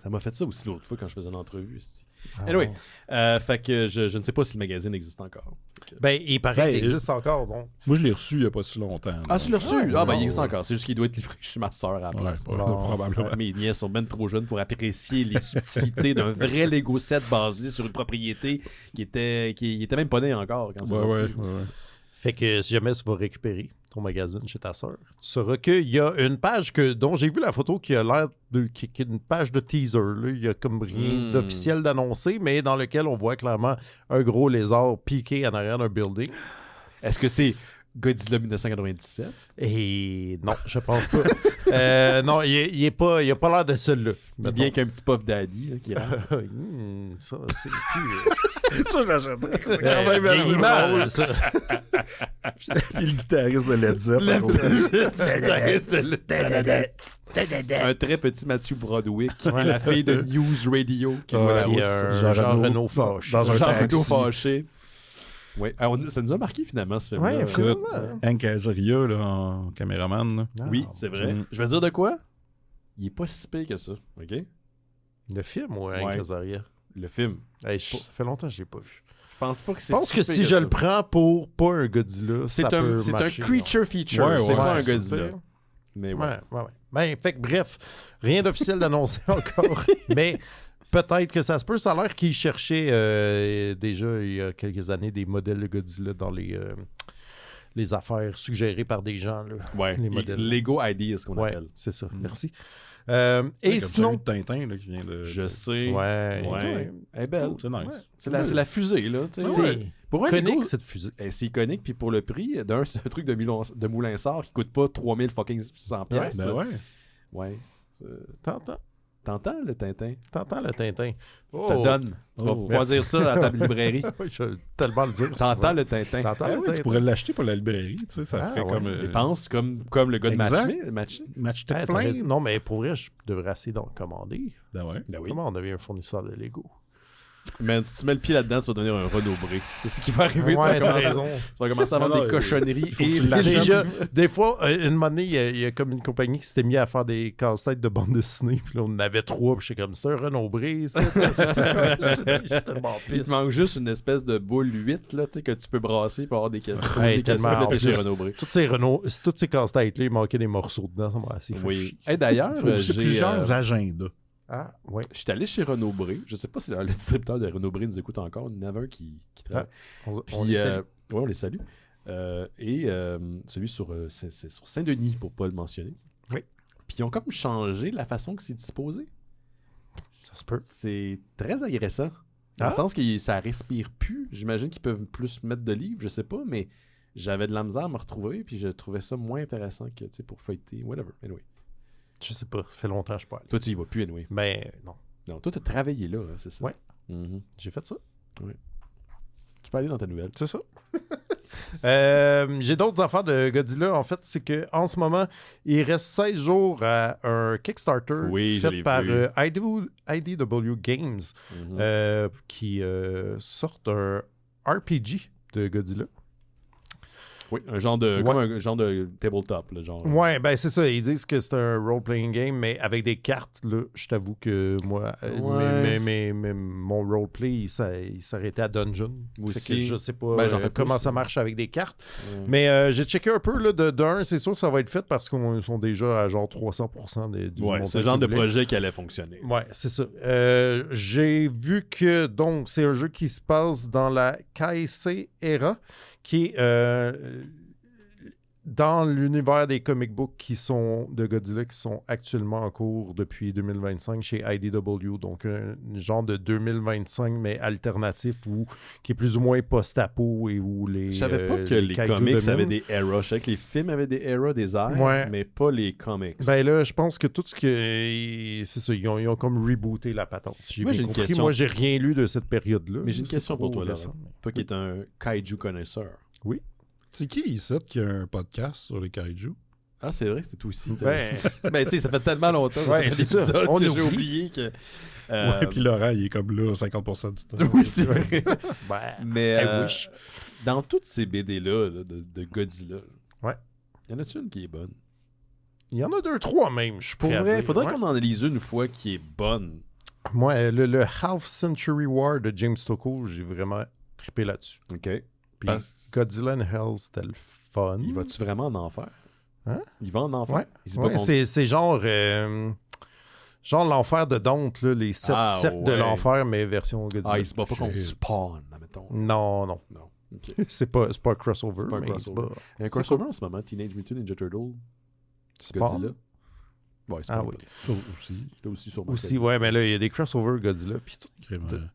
Ça m'a fait ça aussi l'autre fois quand je faisais une entrevue. esti. Ah Anyway, ouais. fait que je ne sais pas si le magazine existe encore. Ben, il paraît Ben, qu'il existe encore, donc. Moi, je l'ai reçu il n'y a pas si longtemps. Ah, tu l'as reçu? Ouais, Ah, ben non, il existe ouais. encore. C'est juste qu'il doit être livré chez ma soeur à la Ouais, place. probablement. Mes nièces sont ben trop jeunes pour apprécier les subtilités d'un vrai Lego set basé sur une propriété qui était même pas née encore quand c'est sorti. Ouais. Fait que si jamais tu vas récupérer ton magazine chez ta sœur, tu sauras qu'il y a une page dont j'ai vu la photo qui a l'air qui est une page de teaser. Là. Il y a comme rien d'officiel d'annoncé, mais dans lequel on voit clairement un gros lézard piqué en arrière d'un building. Est-ce que c'est Godzilla 1997? Et non, je pense pas. Non, il a pas l'air de celui-là. Bien qu'un petit puff daddy là, qui rentre. Ça, c'est plus... Ça, j'achèterais. C'est quand même assez vieillit mal, drôle. ça. Puis le guitariste de Led Zeppelin. Un très petit Matthew Broderick, la fille de News Radio qui joue la Puis rousse. un Jean Renault fâche. Dans un Jean taxi. Renault fâché. Oui, ça nous a marqué finalement ce film-là. Ouais, Écoute, finalement. Hank Azaria, là, en caméraman. Là. Ah, Oui, c'est vrai. Je vais dire de quoi? Il est pas si pire que ça, OK? Le film ou Hank Ouais. Azaria? Le film. Hey, ça fait longtemps que je l'ai pas vu. Je pense pas que c'est Je pense si que pire si je ça. le prends pour pas un Godzilla, ça C'est peut un marcher, creature feature, Ouais, c'est ouais, pas un ouais, Godzilla. c'est- Mais ouais. Ouais. Ben, fait que bref, rien d'officiel d'annoncé encore, mais peut-être que ça se peut. Ça a l'air qu'ils cherchaient déjà il y a quelques années des modèles de Godzilla dans les affaires suggérées par des gens. Là. Ouais. Les modèles. Lego Ideas, ce qu'on Ouais, appelle. c'est ça. Mm. Merci. Comme Et celui sinon... de Tintin là, qui vient de. Je sais. Ouais. Ouais. Elle est belle. C'est nice. Ouais. C'est la fusée, là. tu sais. C'est Pour un iconique, Lego, cette fusée. c'est iconique, puis pour le prix, d'un, c'est un truc de Moulin-Sort qui coûte pas 3100 pièces. Ben ouais. Ouais. T'entends le Tintin? T'entends le Tintin. Je te donne. Tu vas pouvoir dire ça à ta librairie. Oui, je vais tellement le dire. T'entends le Tintin. T'entends Ah le oui, Tintin. tu pourrais l'acheter pour la librairie, tu sais, ça Ah, ferait ouais. comme... Dépense comme le gars de Exact. Match. Match Ah, Tech t'as raison. Flame. Non, mais pour vrai, je devrais essayer d'en commander. Ben ouais. Ben oui. Comment on avait un fournisseur de Lego? Man, si tu mets le pied là-dedans, tu vas devenir un Renaud Bré. C'est ce qui va arriver. Ouais, tu t'as vas raison. commencer à vendre Non, des cochonneries. faut que tu Et l'achètes. Déjà, des fois, une année, il y a comme une compagnie qui s'était mise à faire des casse-têtes de bande dessinée. Puis là, on en avait 3. Puis j'étais comme, c'est un Renaud Bré, ça. J'étais tellement il te pisse. manque juste une espèce de boule 8 là, tu sais, que tu peux brasser pour avoir des cassettes. Hey, des cassettes, tellement. là, t'es En chez plus, Renaud Bré. Toutes ces casse-têtes-là, il manquait des morceaux dedans. Ça m'a assez fait Oui. chier. Hey, d'ailleurs, C'est j'ai. plusieurs agendas. Ah, ouais. Je suis allé chez Renaud Bré. Je sais pas si le distributeur de Renaud Bré nous écoute encore. Il y en avait un qui travaille. On Puis, les salue. ouais, on les salue. Et celui c'est sur Saint-Denis, pour pas le mentionner. Oui. Puis ils ont comme changé la façon que c'est disposé. Ça se peut. C'est très agressant. Dans le sens que ça respire plus. J'imagine qu'ils peuvent plus mettre de livres, je sais pas, mais j'avais de la misère à me retrouver, puis je trouvais ça moins intéressant que, tu sais, pour feuilleter, whatever. Anyway. Je sais pas. Ça fait longtemps que je suis pas allé. Toi, tu y vas plus, anyway. Mais non. Non, toi, t'as travaillé là, hein, c'est ça? Ouais. Mhm. J'ai fait ça. Tu peux aller dans ta nouvelle. C'est ça. J'ai d'autres affaires de Godzilla. En fait, c'est qu'en ce moment, il reste 16 jours à un Kickstarter fait par IDW Games qui sortent un RPG de Godzilla. Oui, un genre de comme un genre de tabletop, là, genre. Ouais, ben c'est ça. Ils disent que c'est un role-playing game, mais avec des cartes. Là, je t'avoue que moi, mon roleplay, il s'arrêtait à Dungeon. Aussi. Je sais pas comment ça marche avec des cartes. Ouais. Mais j'ai checké un peu là, d'un, c'est sûr que ça va être fait parce qu'ils sont déjà à genre 300% du montant. C'est le genre de projet qui allait fonctionner. Ouais, c'est ça. J'ai vu que donc c'est un jeu qui se passe dans la Kaisei Era, qui est dans l'univers des comic books de Godzilla qui sont actuellement en cours depuis 2025 chez IDW. Donc, un genre de 2025, mais alternatif, qui est plus ou moins post-apo et où les. Je savais pas que les comics avaient des eras. Je savais que les films avaient des eras, des airs, mais pas les comics. Ben là, je pense que tout ce que. C'est ça, ils ont comme rebooté la patente. Moi, j'ai une question. Moi, j'ai rien lu de cette période-là. Mais j'ai une question pour toi, Laurent. Toi qui es un kaiju connaisseur. Oui. C'est qui ici qui a un podcast sur les kaiju? Ah, c'est vrai, c'était toi aussi. Ben, tu sais, ça fait tellement longtemps. C'est ça. On j'ai oublié que. Ouais, puis Laurent, il est comme là 50% du temps. Oui, c'est vrai. Mais wish. dans toutes ces BD-là de Godzilla, ouais. Y en a-tu une qui est bonne? Il y en a 2-3 même, je suis Pour prêt à vrai, dire. faudrait qu'on en lise une fois qui est bonne. Moi, le Half Century War de James Tocco, j'ai vraiment trippé là-dessus. OK. Puis Godzilla and Hell, c'était le fun. Il va-tu vraiment en enfer? Hein? Il va en enfer? Ouais. C'est genre l'enfer de Dante, là, les 7 cercles de l'enfer, mais version Godzilla. Ah, il se bat pas contre Spawn, admettons. Non. Okay. c'est pas un crossover. C'est pas un crossover. Il y a un crossover en ce moment, Teenage Mutant Ninja Turtle. Godzilla. Ouais, c'est oui. C'était aussi sûrement. Aussi, ouais, mais là, il y a des crossovers Godzilla, puis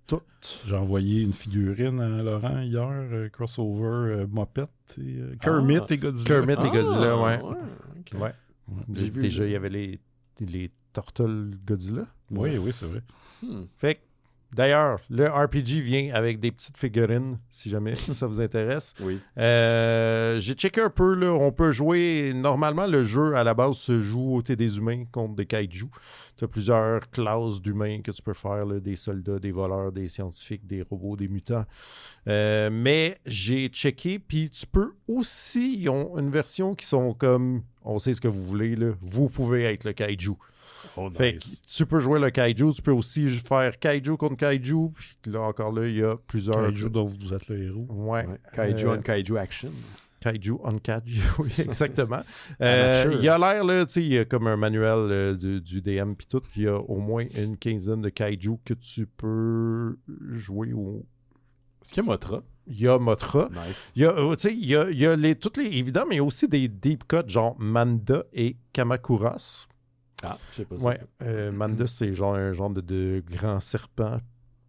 tout. J'ai envoyé une figurine à Laurent hier, crossover Mopette, et, Kermit et Godzilla. Kermit et Godzilla, ouais. Okay. Ouais. J'ai vu. Déjà, il y avait les Turtles Godzilla. Oui, c'est vrai. Fait que, d'ailleurs, le RPG vient avec des petites figurines, si jamais ça vous intéresse. Oui. J'ai checké un peu, là, on peut jouer... Normalement, le jeu, à la base, se joue au des humains contre des kaiju. Tu as plusieurs classes d'humains que tu peux faire, là, des soldats, des voleurs, des scientifiques, des robots, des mutants. Mais j'ai checké, puis tu peux aussi... Ils ont une version qui sont comme... On sait ce que vous voulez, là. Vous pouvez être le kaiju. Oh, nice. Fait que tu peux jouer le kaiju, tu peux aussi faire kaiju contre kaiju, puis là encore là, il y a plusieurs... Kaiju dont vous êtes le héros. Ouais. Kaiju on kaiju action. Kaiju on kaiju, oui, exactement. Il y a l'air, là, tu sais, il y a comme un manuel du DM, puis tout, il y a au moins une quinzaine de kaiju que tu peux jouer au... Est-ce qu'il y a Mothra? Il y a Mothra. Nice. Il y a, tu sais, il y a toutes les... Évidemment, mais il y a aussi des deep cuts, genre Manda et Kamakuras. Ah, je sais pas ça. Ouais, Manda, c'est genre un genre de grand serpent.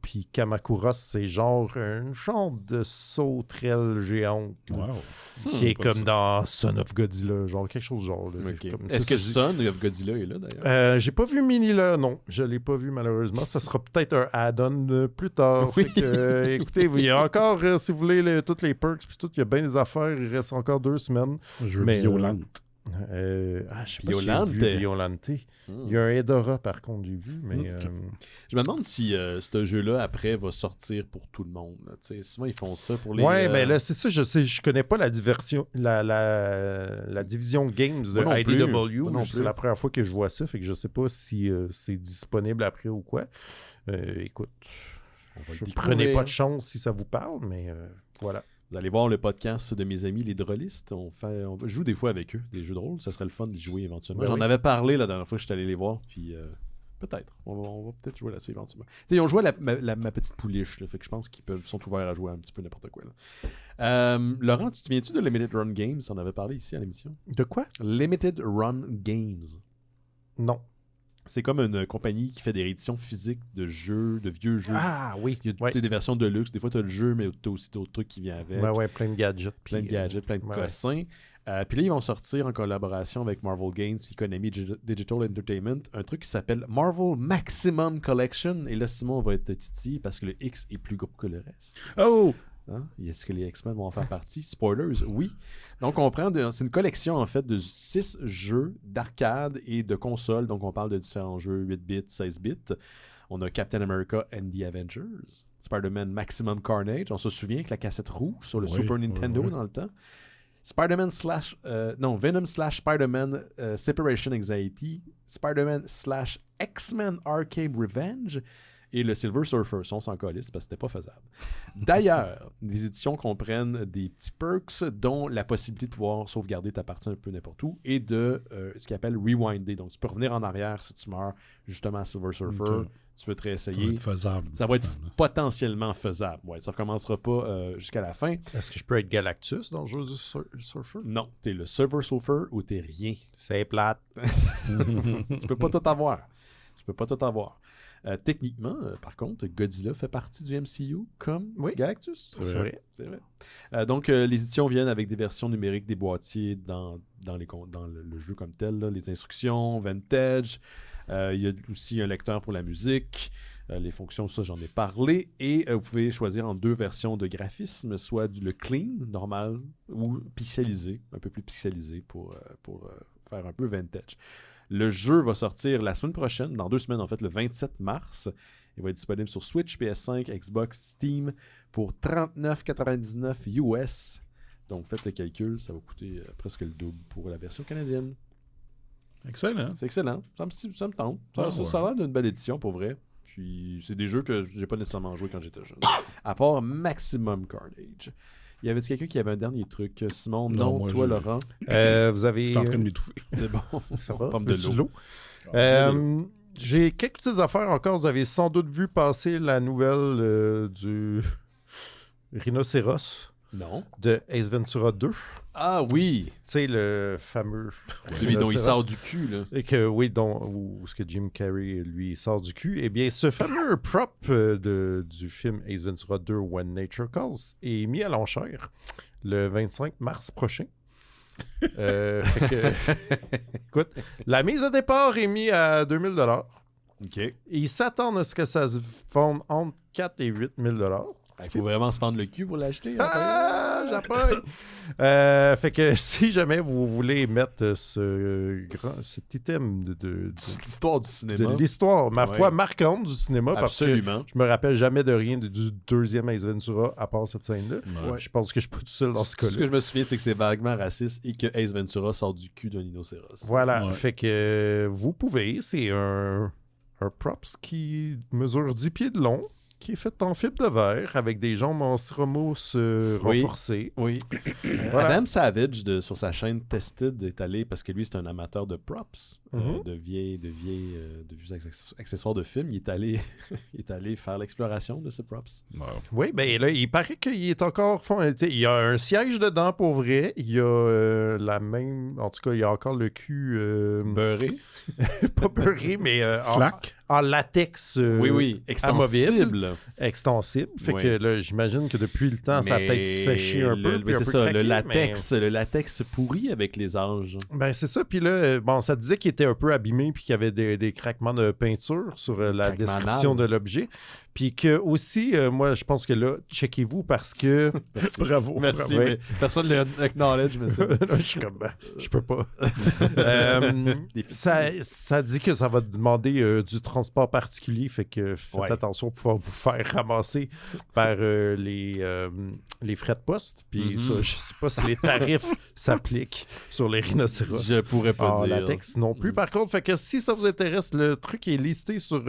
Puis Kamakuras, c'est genre un genre de sauterelle géante. Wow. Qui est comme dans Son of Godzilla, genre quelque chose genre. Là, Okay. comme Est-ce que Son of Godzilla est là d'ailleurs? J'ai pas vu Mini là, non. Je l'ai pas vu malheureusement. Ça sera peut-être un add-on plus tard. Oui. Fait que, écoutez, il y a encore, si vous voulez, toutes les perks, puis tout, il y a bien des affaires. Il reste encore 2 semaines. Jeu Biolante. Je sais pas Biolante. si j'ai vu Biolante. Il y a un Hedora, par contre, j'ai vu, mais... Je me demande si ce jeu-là, après, va sortir pour tout le monde. Souvent, ils font ça pour les... Ouais, ben là, c'est ça, je connais pas la division Games de IDW. C'est la première fois que je vois ça, fait que je sais pas si c'est disponible après ou quoi. Écoute, prenez pas de chance si ça vous parle, mais voilà. Vous allez voir le podcast de mes amis, les drôlistes. On joue des fois avec eux, des jeux de rôle. Ça serait le fun d'y jouer éventuellement. J'en avais parlé la dernière fois que je suis allé les voir. Puis peut-être. On va peut-être jouer là-dessus éventuellement. Ils ont joué à ma petite pouliche. Là, fait que je pense qu'ils sont ouverts à jouer un petit peu n'importe quoi. Là. Laurent, tu te souviens-tu de Limited Run Games? On avait parlé ici à l'émission. De quoi? Limited Run Games. Non. C'est comme une compagnie qui fait des rééditions physiques de vieux jeux. Ah oui. Il y a des versions de luxe. Des fois, tu as le jeu, mais tu as aussi d'autres trucs qui viennent avec. Ouais, plein de gadgets. Plein de cossins. Puis là, ils vont sortir en collaboration avec Marvel Games et Konami Digital Entertainment un truc qui s'appelle Marvel Maximum Collection. Et là, Simon va être titillé parce que le X est plus gros que le reste. Oh! Hein? Est-ce que les X-Men vont en faire partie? Spoilers, oui. Donc, c'est une collection, en fait, de 6 jeux d'arcade et de console. Donc, on parle de différents jeux 8 bits, 16 bits. On a Captain America and the Avengers. Spider-Man Maximum Carnage. On se souvient avec la cassette rouge sur le Super Nintendo dans le temps. Venom / Spider-Man Separation Anxiety. Spider-Man / X-Men Arcade Revenge. Et le Silver Surfer, on s'en calisse parce que c'était pas faisable. D'ailleurs, les éditions comprennent des petits perks, dont la possibilité de pouvoir sauvegarder ta partie un peu n'importe où et de ce qu'ils appelle rewinder. Donc, tu peux revenir en arrière si tu meurs justement à Silver Surfer. Tu veux te réessayer. Ça va être faisable. Ça va être potentiellement faisable. Ouais, ça ne recommencera pas jusqu'à la fin. Est-ce que je peux être Galactus dans le jeu du Surfer? Non, t'es le Silver Surfer ou t'es rien. C'est plate. Tu peux pas tout avoir. Techniquement, par contre, Godzilla fait partie du MCU comme Galactus. C'est vrai. Donc, les éditions viennent avec des versions numériques des boîtiers dans le jeu comme tel, là, les instructions, vintage. Il y a aussi un lecteur pour la musique. Les fonctions, ça, j'en ai parlé. Et vous pouvez choisir en 2 versions de graphisme, soit le clean, normal, ou pixelisé, un peu plus pixelisé pour faire un peu vintage. Le jeu va sortir la semaine prochaine, dans 2 semaines en fait, le 27 mars. Il va être disponible sur Switch, PS5, Xbox, Steam pour $39,99 US. Donc faites le calcul, ça va coûter presque le double pour la version canadienne. Excellent. C'est excellent, ça me tente. Ça a l'air d'une belle édition pour vrai. Puis c'est des jeux que j'ai pas nécessairement joué quand j'étais jeune. À part Maximum Carnage. Y avait quelqu'un qui avait un dernier truc? Simon, non, moi, toi, Laurent. Vous avez... Je suis en train de m'étouffer. C'est bon. Ça va? Pomme de l'eau. J'ai quelques petites affaires encore. Vous avez sans doute vu passer la nouvelle du rhinocéros Non. de Ace Ventura 2. Ah oui! Tu sais, le fameux... Celui dont il sort du cul, là. Et que, oui, où ce que Jim Carrey, lui, sort du cul. Eh bien, ce fameux prop du film Ace Ventura 2 When Nature Calls est mis à l'enchère le 25 mars prochain. Fait que, écoute, la mise à départ est mise à 2000 $. OK. Ils s'attendent à ce que ça se fonde entre 4 et 8000 $. Il faut vraiment se fendre le cul pour l'acheter. Ah, j'apprends! Fait que si jamais vous voulez mettre cet item de l'histoire du cinéma. De l'histoire, ma foi, marquante du cinéma, Absolument. parce que je me rappelle jamais de rien du deuxième Ace Ventura à part cette scène-là. Ouais. Je pense que je suis pas tout seul dans ce cas-là. Ce que je me souviens, c'est que c'est vaguement raciste et que Ace Ventura sort du cul d'un rhinocéros. Voilà, fait que vous pouvez, c'est un props qui mesure 10 pieds de long, qui est fait en fibre de verre avec des jambes en styromousse renforcées. Oui. Voilà. Adam Savage, sur sa chaîne Tested, est allé, parce que lui, c'est un amateur de props, de vieux accessoires de films. Il est allé faire l'exploration de ce props. Wow. Oui, ben là, il paraît qu'il est encore... Il y a un siège dedans pour vrai. Il y a la même... En tout cas, il y a encore le cul... Beurré. Pas beurré, mais... Slack. En latex oui, extensible. Extensible. Fait que là, j'imagine que depuis le temps, ça a peut-être séché un peu. C'est ça, craqué, le latex pourri avec les âges. Ben, c'est ça. Puis là, bon, ça disait qu'il était un peu abîmé puis qu'il y avait des craquements de peinture sur la description de l'objet. Puis que aussi, moi, je pense que là, checkez-vous parce que... Bravo. Merci, bravo. mais personne ne l'acknowledge, mais ça... je suis comme, je peux pas. Ça dit que ça va demander du transport particulier, fait que faites attention pour pouvoir vous faire ramasser par les frais de poste. Puis ça, je sais pas si les tarifs s'appliquent sur les rhinocéros. Je pourrais pas en dire. latex non plus. Par contre, fait que si ça vous intéresse, le truc est listé sur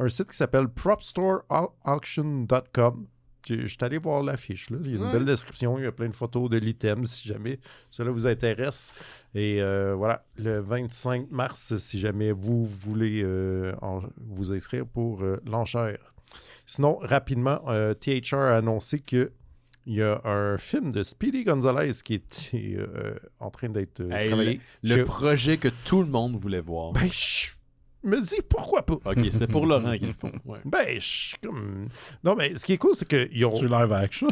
un site qui s'appelle propstoreauction.com. Je suis allé voir l'affiche. Là. Il y a une belle description. Il y a plein de photos de l'item si jamais cela vous intéresse. Et voilà, le 25 mars, si jamais vous voulez vous inscrire pour l'enchère. Sinon, rapidement, THR a annoncé qu'il y a un film de Speedy Gonzalez qui était en train d'être travaillé. Le projet que tout le monde voulait voir. Ben, je me dis pourquoi pas. OK, c'était pour Laurent qu'ils le font. Ouais. Ben, je suis comme... Non, mais ce qui est cool, c'est qu'ils ont... Du live action?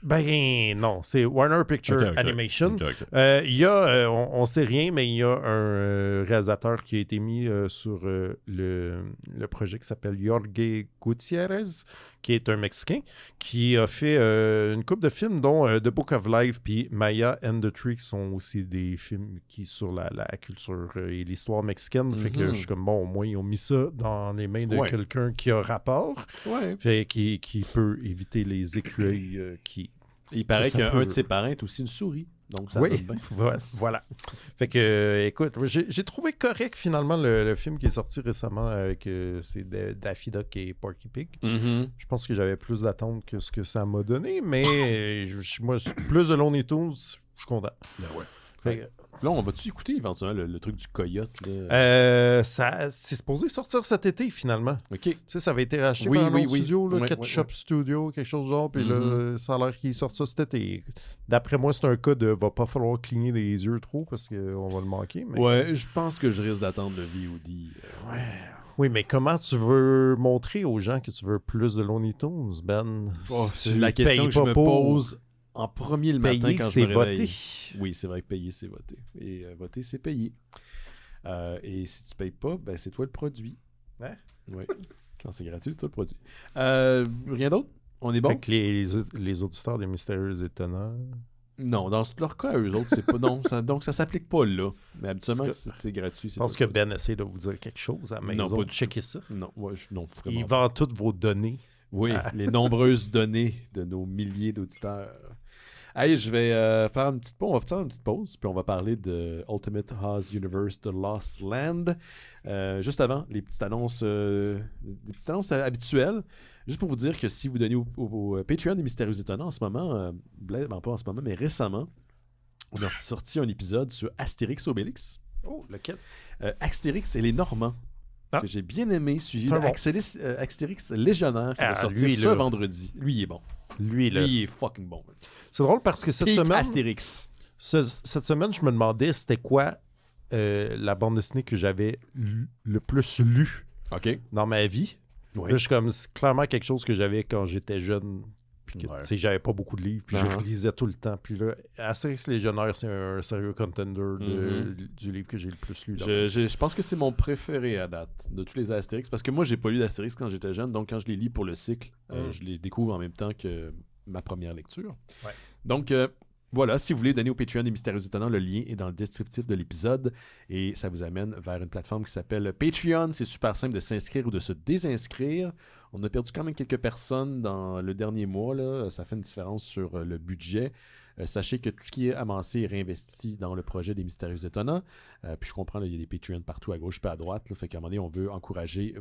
Ben non, c'est Warner Picture Animation. Il y a, on sait rien, mais il y a un réalisateur qui a été mis sur le projet qui s'appelle Jorge Gutiérrez, qui est un Mexicain, qui a fait une couple de films, dont The Book of Life puis Maya and the Tree, qui sont aussi des films qui sur la culture et l'histoire mexicaine. Fait que je suis comme, bon, au moins, ils ont mis ça dans les mains de quelqu'un qui a rapport, fait qui peut éviter les écueils qui... Il paraît qu'un de ses parents est aussi une souris. Donc ça donne bien. Voilà. Fait que, écoute, j'ai trouvé correct finalement le film qui est sorti récemment avec c'est Daffy Duck et Porky Pig. Je pense que j'avais plus d'attentes que ce que ça m'a donné, mais moi, plus de Looney Tunes, je suis content. Ben ouais. Fait, là, on va-tu écouter éventuellement le truc du coyote? Là? C'est supposé sortir cet été, finalement. OK. Tu sais, ça avait été racheté par un autre studio, là, Ketchup Studio, quelque chose de genre, puis là, ça a l'air qu'il sort ça cet été. D'après moi, c'est un cas de va pas falloir cligner des yeux trop, parce qu'on va le manquer. Mais... Ouais, je pense que je risque d'attendre le VOD. Oui, mais comment tu veux montrer aux gens que tu veux plus de Looney Tunes, Ben? C'est la question que je me pose en premier le matin quand je me réveille. Voter. Oui, c'est vrai que payer, c'est voter. Et voter, c'est payer. Et si tu payes pas, ben c'est toi le produit. Hein? Oui. Quand c'est gratuit, c'est toi le produit. Rien d'autre? On est bon? Fait que les auditeurs des Mystérieux Étonnants... Non, dans leur cas, eux autres, c'est pas... Non, donc ça s'applique pas là. Mais habituellement, c'est gratuit. Je pense que Ben essaie de vous dire quelque chose à la maison. Non, pas du checker ça. Non, non, vraiment. Il vend toutes vos données. Oui, les nombreuses données de nos milliers d'auditeurs. Allez, je vais faire une petite pause. On va faire une petite pause, puis on va parler de Ultimate Oz Universe The Lost Land. Juste avant, les petites annonces habituelles. Juste pour vous dire que si vous donnez au Patreon des Mystérieux Étonnants en ce moment, pas en ce moment, mais récemment, on a sorti un épisode sur Astérix Obélix. Oh, lequel? Astérix et les Normands. Que j'ai bien aimé, suivi d'Astérix Légionnaire qui va sortir ce vendredi. Lui, il est bon. Lui, il est fucking bon. Man. C'est drôle parce que cette semaine... Astérix. Cette semaine, je me demandais c'était quoi la bande dessinée que j'avais le plus lu dans ma vie. Oui. Là, je suis comme, c'est clairement quelque chose que j'avais quand j'étais jeune. Puis que, j'avais pas beaucoup de livres, puis je relisais tout le temps. Puis là, Astérix Légionnaire, c'est un sérieux contender du livre que j'ai le plus lu. Je pense que c'est mon préféré à date de tous les Astérix, parce que moi, j'ai pas lu d'Astérix quand j'étais jeune, donc quand je les lis pour le cycle, je les découvre en même temps que ma première lecture. Ouais. Donc, voilà, si vous voulez donner au Patreon des Mystérieux Étonnants, le lien est dans le descriptif de l'épisode et ça vous amène vers une plateforme qui s'appelle Patreon. C'est super simple de s'inscrire ou de se désinscrire. On a perdu quand même quelques personnes dans le dernier mois. Là. Ça fait une différence sur le budget. Sachez que tout ce qui est amassé est réinvesti dans le projet des Mystérieux Étonnants. Puis je comprends, il y a des Patreons partout à gauche et à droite. Là, fait qu'à un moment donné, on veut encourager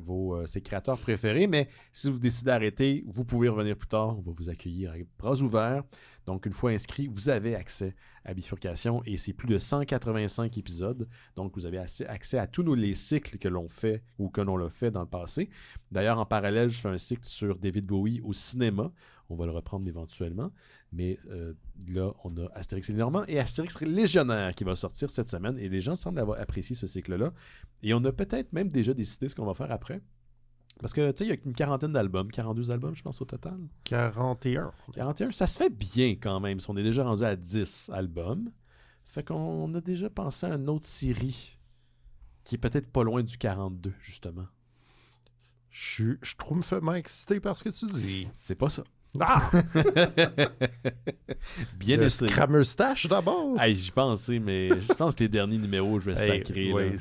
ses créateurs préférés. Mais si vous décidez d'arrêter, vous pouvez revenir plus tard. On va vous accueillir avec bras ouverts. Donc, une fois inscrit, vous avez accès à Bifurcation et c'est plus de 185 épisodes. Donc, vous avez accès à tous les cycles que l'on fait ou que l'on l'a fait dans le passé. D'ailleurs, en parallèle, je fais un cycle sur David Bowie au cinéma. On va le reprendre éventuellement. Mais là, on a Astérix et les Normands et Astérix Légionnaire qui va sortir cette semaine. Et les gens semblent avoir apprécié ce cycle-là. Et on a peut-être même déjà décidé ce qu'on va faire après. Parce que, tu sais, il y a une quarantaine d'albums, 42 albums, je pense, au total. 41. 41, ça se fait bien quand même, si on est déjà rendu à 10 albums. Fait qu'on a déjà pensé à une autre série qui est peut-être pas loin du 42, justement. Je trouve me fait excité par ce que tu dis. C'est pas ça. Ah! Bien le essayé. Scrameustache d'abord. Hey, j'y pensais, mais je pense que les derniers numéros, je vais sacrer. Oui,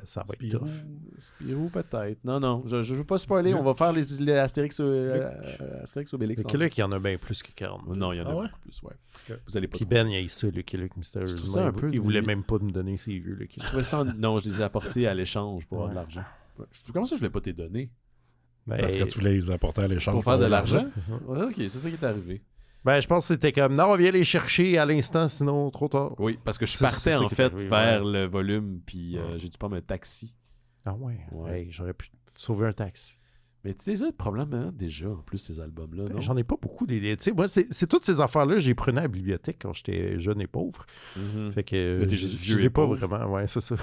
ça va être tough. Spirou, peut-être. Non, je veux pas spoiler. On va faire les Astérix Obélix. Lucky Luke, il y en a bien plus que 40. Non, il y en a beaucoup plus, ouais. Okay. Vous allez pas. Puis Ben, il y a ça, Lucky Luke mystérieusement. Il voulait même pas me donner ses vieux Lucky Luke. Non, je les ai apportés à l'échange pour avoir de l'argent. Comment ça, je voulais pas t'es donné? Parce que tu voulais les apporter à l'échange. Pour faire de l'argent? Ouais, ok, c'est ça qui est arrivé. Ben, je pense que c'était comme, non, viens les chercher à l'instant, sinon trop tard. Oui, parce que je partais en fait vers le volume, puis j'ai dû prendre un taxi. Ah ouais. Hey, j'aurais pu sauver un taxi. Mais tu sais, le problème, hein, déjà, en plus, ces albums-là, non? J'en ai pas beaucoup. Tu sais, moi, c'est toutes ces affaires-là que j'ai prenais à la bibliothèque quand j'étais jeune et pauvre. Fait que je sais pas vraiment. Ouais, c'est ça.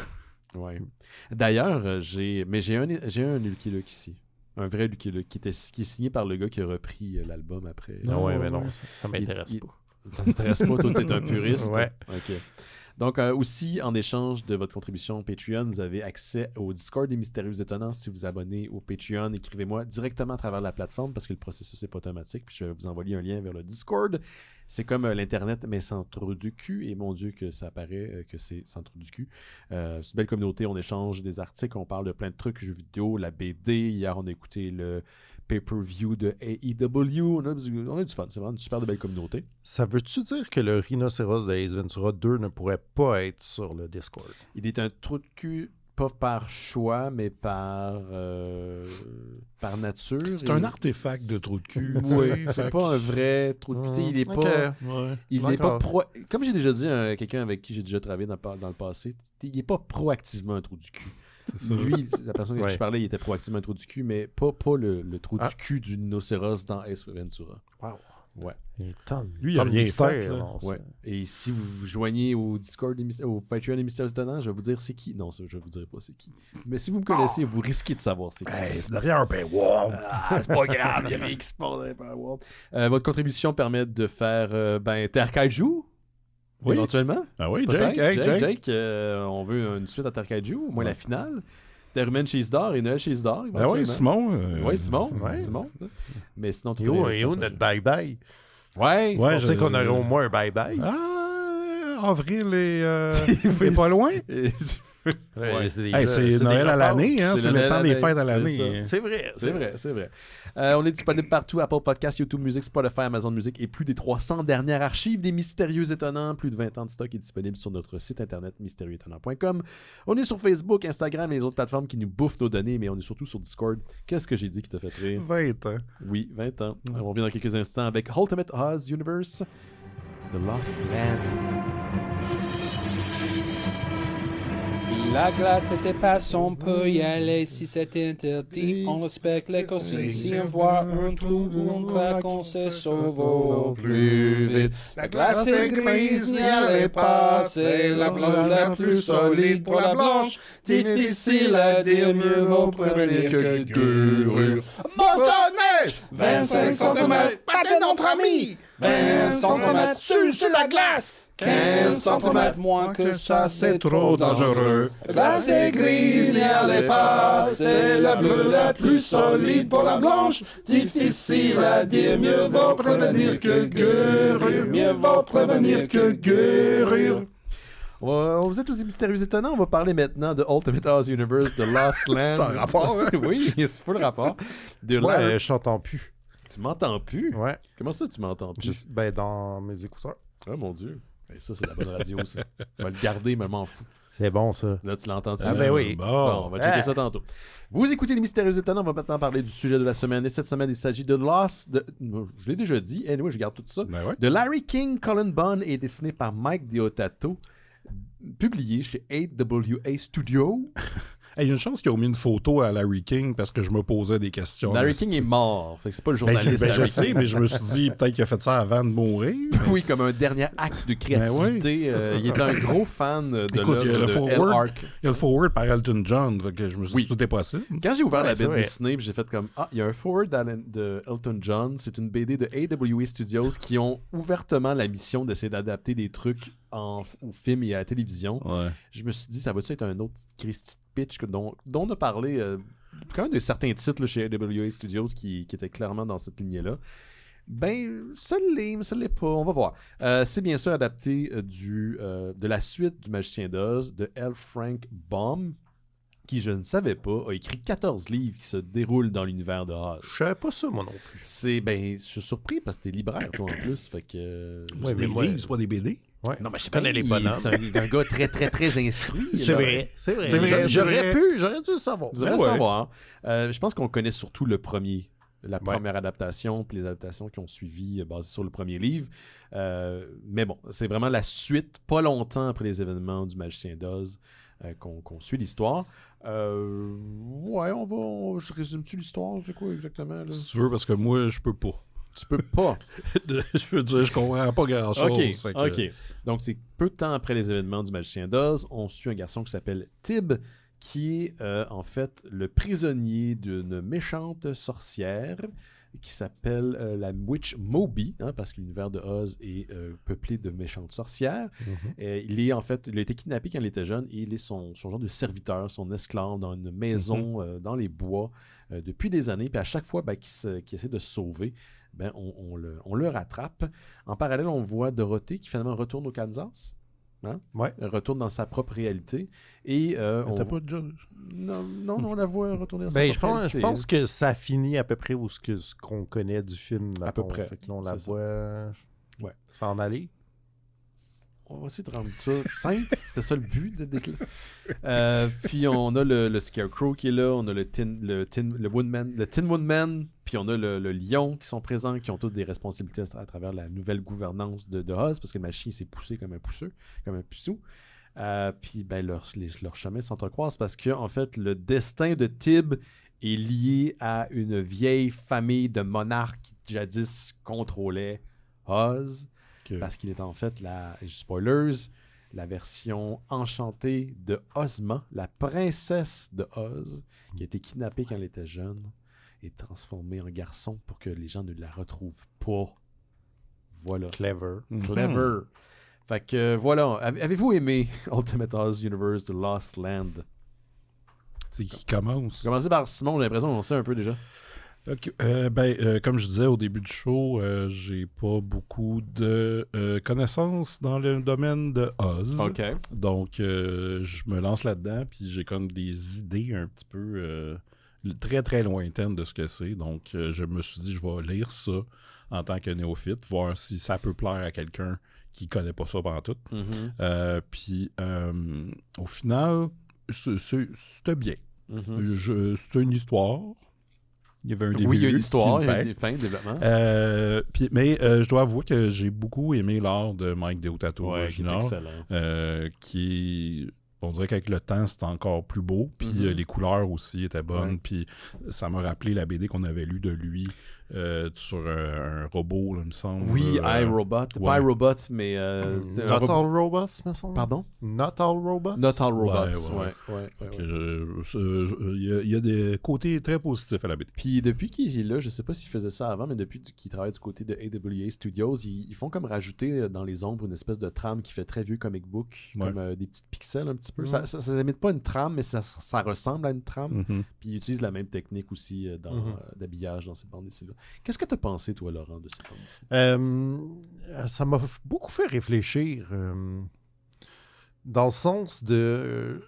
Ouais. D'ailleurs, j'ai un Lucky Luke ici. Un vrai Lucky Luke qui est signé par le gars qui a repris l'album après. Ah ouais, mais non, ça m'intéresse pas. Ça t'intéresse pas? Toi, t'es un puriste? Ouais. OK. Donc, aussi, en échange de votre contribution Patreon, vous avez accès au Discord des Mystérieux Étonnants. Si vous abonnez au Patreon, écrivez-moi directement à travers la plateforme parce que le processus n'est pas automatique. Puis je vais vous envoyer un lien vers le Discord. C'est comme l'Internet, mais sans trou du cul. Et mon Dieu, que ça apparaît que c'est sans trou du cul. C'est une belle communauté. On échange des articles. On parle de plein de trucs, jeux vidéo, la BD. Hier, on a écouté le pay-per-view de AEW. On a du fun. C'est vraiment une super belle communauté. Ça veut-tu dire que le rhinocéros de Ace Ventura 2 ne pourrait pas être sur le Discord? Il est un trou de cul, pas par choix, mais par nature. C'est un artefact de trou de cul. Oui, c'est pas un vrai trou de cul. Il est pas... Ouais. Il n'est pas Comme j'ai déjà dit à quelqu'un avec qui j'ai déjà travaillé dans le passé, il n'est pas proactivement un trou du cul. Lui, la personne avec qui je parlais, il était proactivement un trou du cul, mais pas le trou du cul du rhinocéros dans Ace Ventura. Wow. Ouais. Lui, il a rien fait. Ouais. Et si vous vous joignez au Discord, au Patreon des Mystérieux Étonnants, je vais vous dire c'est qui. Non, ça, je vous dirai pas c'est qui. Mais si vous me connaissez, vous risquez de savoir c'est qui. Hey, c'est derrière un paywall. C'est pas grave, il y a rien qui se passe derrière un paywall. Votre contribution permet de faire Terre Kaiju. Oui. Éventuellement. Ah oui, Jake, on veut une suite à Terre Kaiju, au moins la finale. Terre humaine chez Isidore et Noël chez Isidore. Ben oui, Simon. Oui, Simon. Ouais. Simon. Mais sinon, tout Et où notre bye-bye? Ouais. On sait qu'on aurait au moins un bye-bye. Avril est pas loin. Ouais, c'est Noël à l'année, hein? C'est le temps des fêtes à l'année. C'est vrai. C'est vrai. On est disponible partout, Apple Podcasts, YouTube Music, Spotify, Amazon Music et plus des 300 dernières archives des Mystérieux Étonnants. Plus de 20 ans de stock est disponible sur notre site internet mystérieuxétonnants.com. On est sur Facebook, Instagram et les autres plateformes qui nous bouffent nos données, mais on est surtout sur Discord. Qu'est-ce que j'ai dit qui t'a fait rire? 20 ans. Oui, 20 ans. On revient dans quelques instants avec Ultimate Oz Universe, The Lost Land. La glace était passe, on peut y aller si c'est interdit. On respecte les consignes. Si on voit un trou ou on craque, on se sauve au plus vite. La glace est grise, n'y allez pas. C'est la blanche la plus solide pour la blanche. Difficile à dire, mieux vaut prévenir que guerre. Motoneige! 25 cm, battez notre ami! 20 cm sur la glace! 15 cm moins que ça, c'est trop dangereux. La glace est grise, n'y allez pas. C'est la bleue la plus solide pour la blanche. Difficile à dire, mieux vaut prévenir que guérir. Mieux vaut prévenir que guérir. Vous êtes aux Mystérieux Étonnants. On va parler maintenant de Ultimate Oz Universe, The Lost Land. C'est un rapport, hein? Oui, c'est pas le rapport. Ouais, je t'entends plus. Tu m'entends plus? Ouais. Comment ça, tu m'entends plus? Dans mes écouteurs. Oh mon Dieu. Et ça, c'est la bonne radio, ça. Je vais le garder, mais m'en fous. C'est bon, ça. Là, tu l'entends-tu? Ah ben oui. Bon, on va checker ça tantôt. Vous écoutez les Mystérieux Étonnants. On va maintenant parler du sujet de la semaine. Et cette semaine, il s'agit de Lost. Je l'ai déjà dit. Anyway, je garde tout ça. Ben ouais. De Larry King, Cullen Bunn et dessiné par Mike Deodato. Publié chez AWA Studio. Il y a une chance qu'ils ont mis une photo à Larry King parce que je me posais des questions. Larry King est mort. Fait que c'est pas le journaliste. Je sais, mais je me suis dit peut-être qu'il a fait ça avant de mourir. Oui, comme un dernier acte de créativité. Il était un gros fan de Écoute, l'œuvre de L. Arc. Il y a le forward par Elton John. Fait que je me suis dit tout est possible. Quand j'ai ouvert la BD Disney, j'ai fait comme il y a un forward de Elton John. C'est une BD de AWA Studios qui ont ouvertement la mission d'essayer d'adapter des trucs au film et à la télévision. Ouais. Je me suis dit, ça va-tu être un autre Christy pitch dont on a parlé quand même de certains titres là, chez AWA Studios qui étaient clairement dans cette lignée-là. Ben, ça l'est, mais ça l'est pas. On va voir. C'est bien sûr adapté de la suite du Magicien d'Oz de L. Frank Baum, qui, je ne savais pas, a écrit 14 livres qui se déroulent dans l'univers de Oz. Je savais pas ça, moi non plus. Je suis surpris parce que t'es libraire, toi, en plus. Fait que... c'est des livres, c'est pas des BD. Ouais. Non, mais je sais pas, les bonhommes. C'est un gars très, très, très instruit. C'est vrai. J'aurais dû le savoir. Tu devrais savoir. Je pense qu'on connaît surtout la première adaptation, puis les adaptations qui ont suivi basées sur le premier livre. Mais bon, c'est vraiment la suite, pas longtemps après les événements du Magicien d'Oz, qu'on suit l'histoire. Je résume-tu l'histoire? C'est quoi exactement? Là? Si tu veux, parce que moi, je peux pas. Tu peux pas. Je veux dire, je comprends pas grand-chose. OK. Donc, c'est peu de temps après les événements du Magicien d'Oz, on suit un garçon qui s'appelle Tib, qui est en fait le prisonnier d'une méchante sorcière qui s'appelle la Witch Moby, parce que l'univers de Oz est peuplé de méchantes sorcières. Il a été kidnappé quand il était jeune et il est son genre de serviteur, son esclave dans une maison dans les bois depuis des années. Puis à chaque fois qu'il essaie de se sauver, on le rattrape. En parallèle, on voit Dorothée qui finalement retourne au Kansas. Ouais. Elle retourne dans sa propre réalité. Et T'as pas de Non, on la voit retourner dans sa propre réalité. Je pense que ça finit à peu près où ce qu'on connaît du film. À peu près. Fait que là, on la C'est ça. voit s'en aller. On va essayer de rendre ça simple. C'était ça le but de puis on a le Scarecrow qui est là, on a le Tin Woodman, puis on a le Lion qui sont présents, qui ont tous des responsabilités à travers la nouvelle gouvernance de Oz, parce que le machin s'est poussé comme un puceau. Puis leurs chemins s'entrecroisent parce que en fait le destin de Tib est lié à une vieille famille de monarques qui jadis contrôlait Oz. Okay. Parce qu'il est en fait spoilers, la version enchantée de Ozma, la princesse de Oz, qui a été kidnappée quand elle était jeune et transformée en garçon pour que les gens ne la retrouvent pas. Voilà. Clever. Clever. Fait que voilà. Avez-vous aimé Ultimate Oz Universe The Lost Land? C'est qui commence. Commencez par Simon, j'ai l'impression qu'on sait un peu déjà. Okay. Comme je disais au début du show, j'ai pas beaucoup de connaissances dans le domaine de Oz. OK. Donc, je me lance là-dedans, puis j'ai comme des idées un petit peu très, très lointaines de ce que c'est. Donc, je me suis dit, je vais lire ça en tant que néophyte, voir si ça peut plaire à quelqu'un qui connaît pas ça pantoute. Puis, au final, c'était bien. C'était une histoire. Il y avait un début. Oui, il y a une histoire, il y a des fins de développement. Mais je dois avouer que j'ai beaucoup aimé l'art de Mike Deodato Jr. Qui on dirait qu'avec le temps, c'était encore plus beau. Puis les couleurs aussi étaient bonnes. Puis ça m'a rappelé la BD qu'on avait lue de lui sur un robot, là, il me semble. Oui, iRobot. Pas iRobot, mais... Not All Robots, me semble. Pardon? Not All Robots? Not All Robots, ouais. Il y a des côtés très positifs à la BD. Puis depuis qu'il est là, je sais pas s'il faisait ça avant, mais depuis qu'il travaille du côté de AWA Studios, ils font comme rajouter dans les ombres une espèce de trame qui fait très vieux comic book, comme des petites pixels un petit peu. Ça n'imite pas une trame, mais ça ressemble à une trame. Puis ils utilisent la même technique aussi d'habillage dans cette bande dessinée-là. Qu'est-ce que tu as pensé, toi, Laurent, de cette bande dessinée? Ça m'a beaucoup fait réfléchir. Dans le sens de...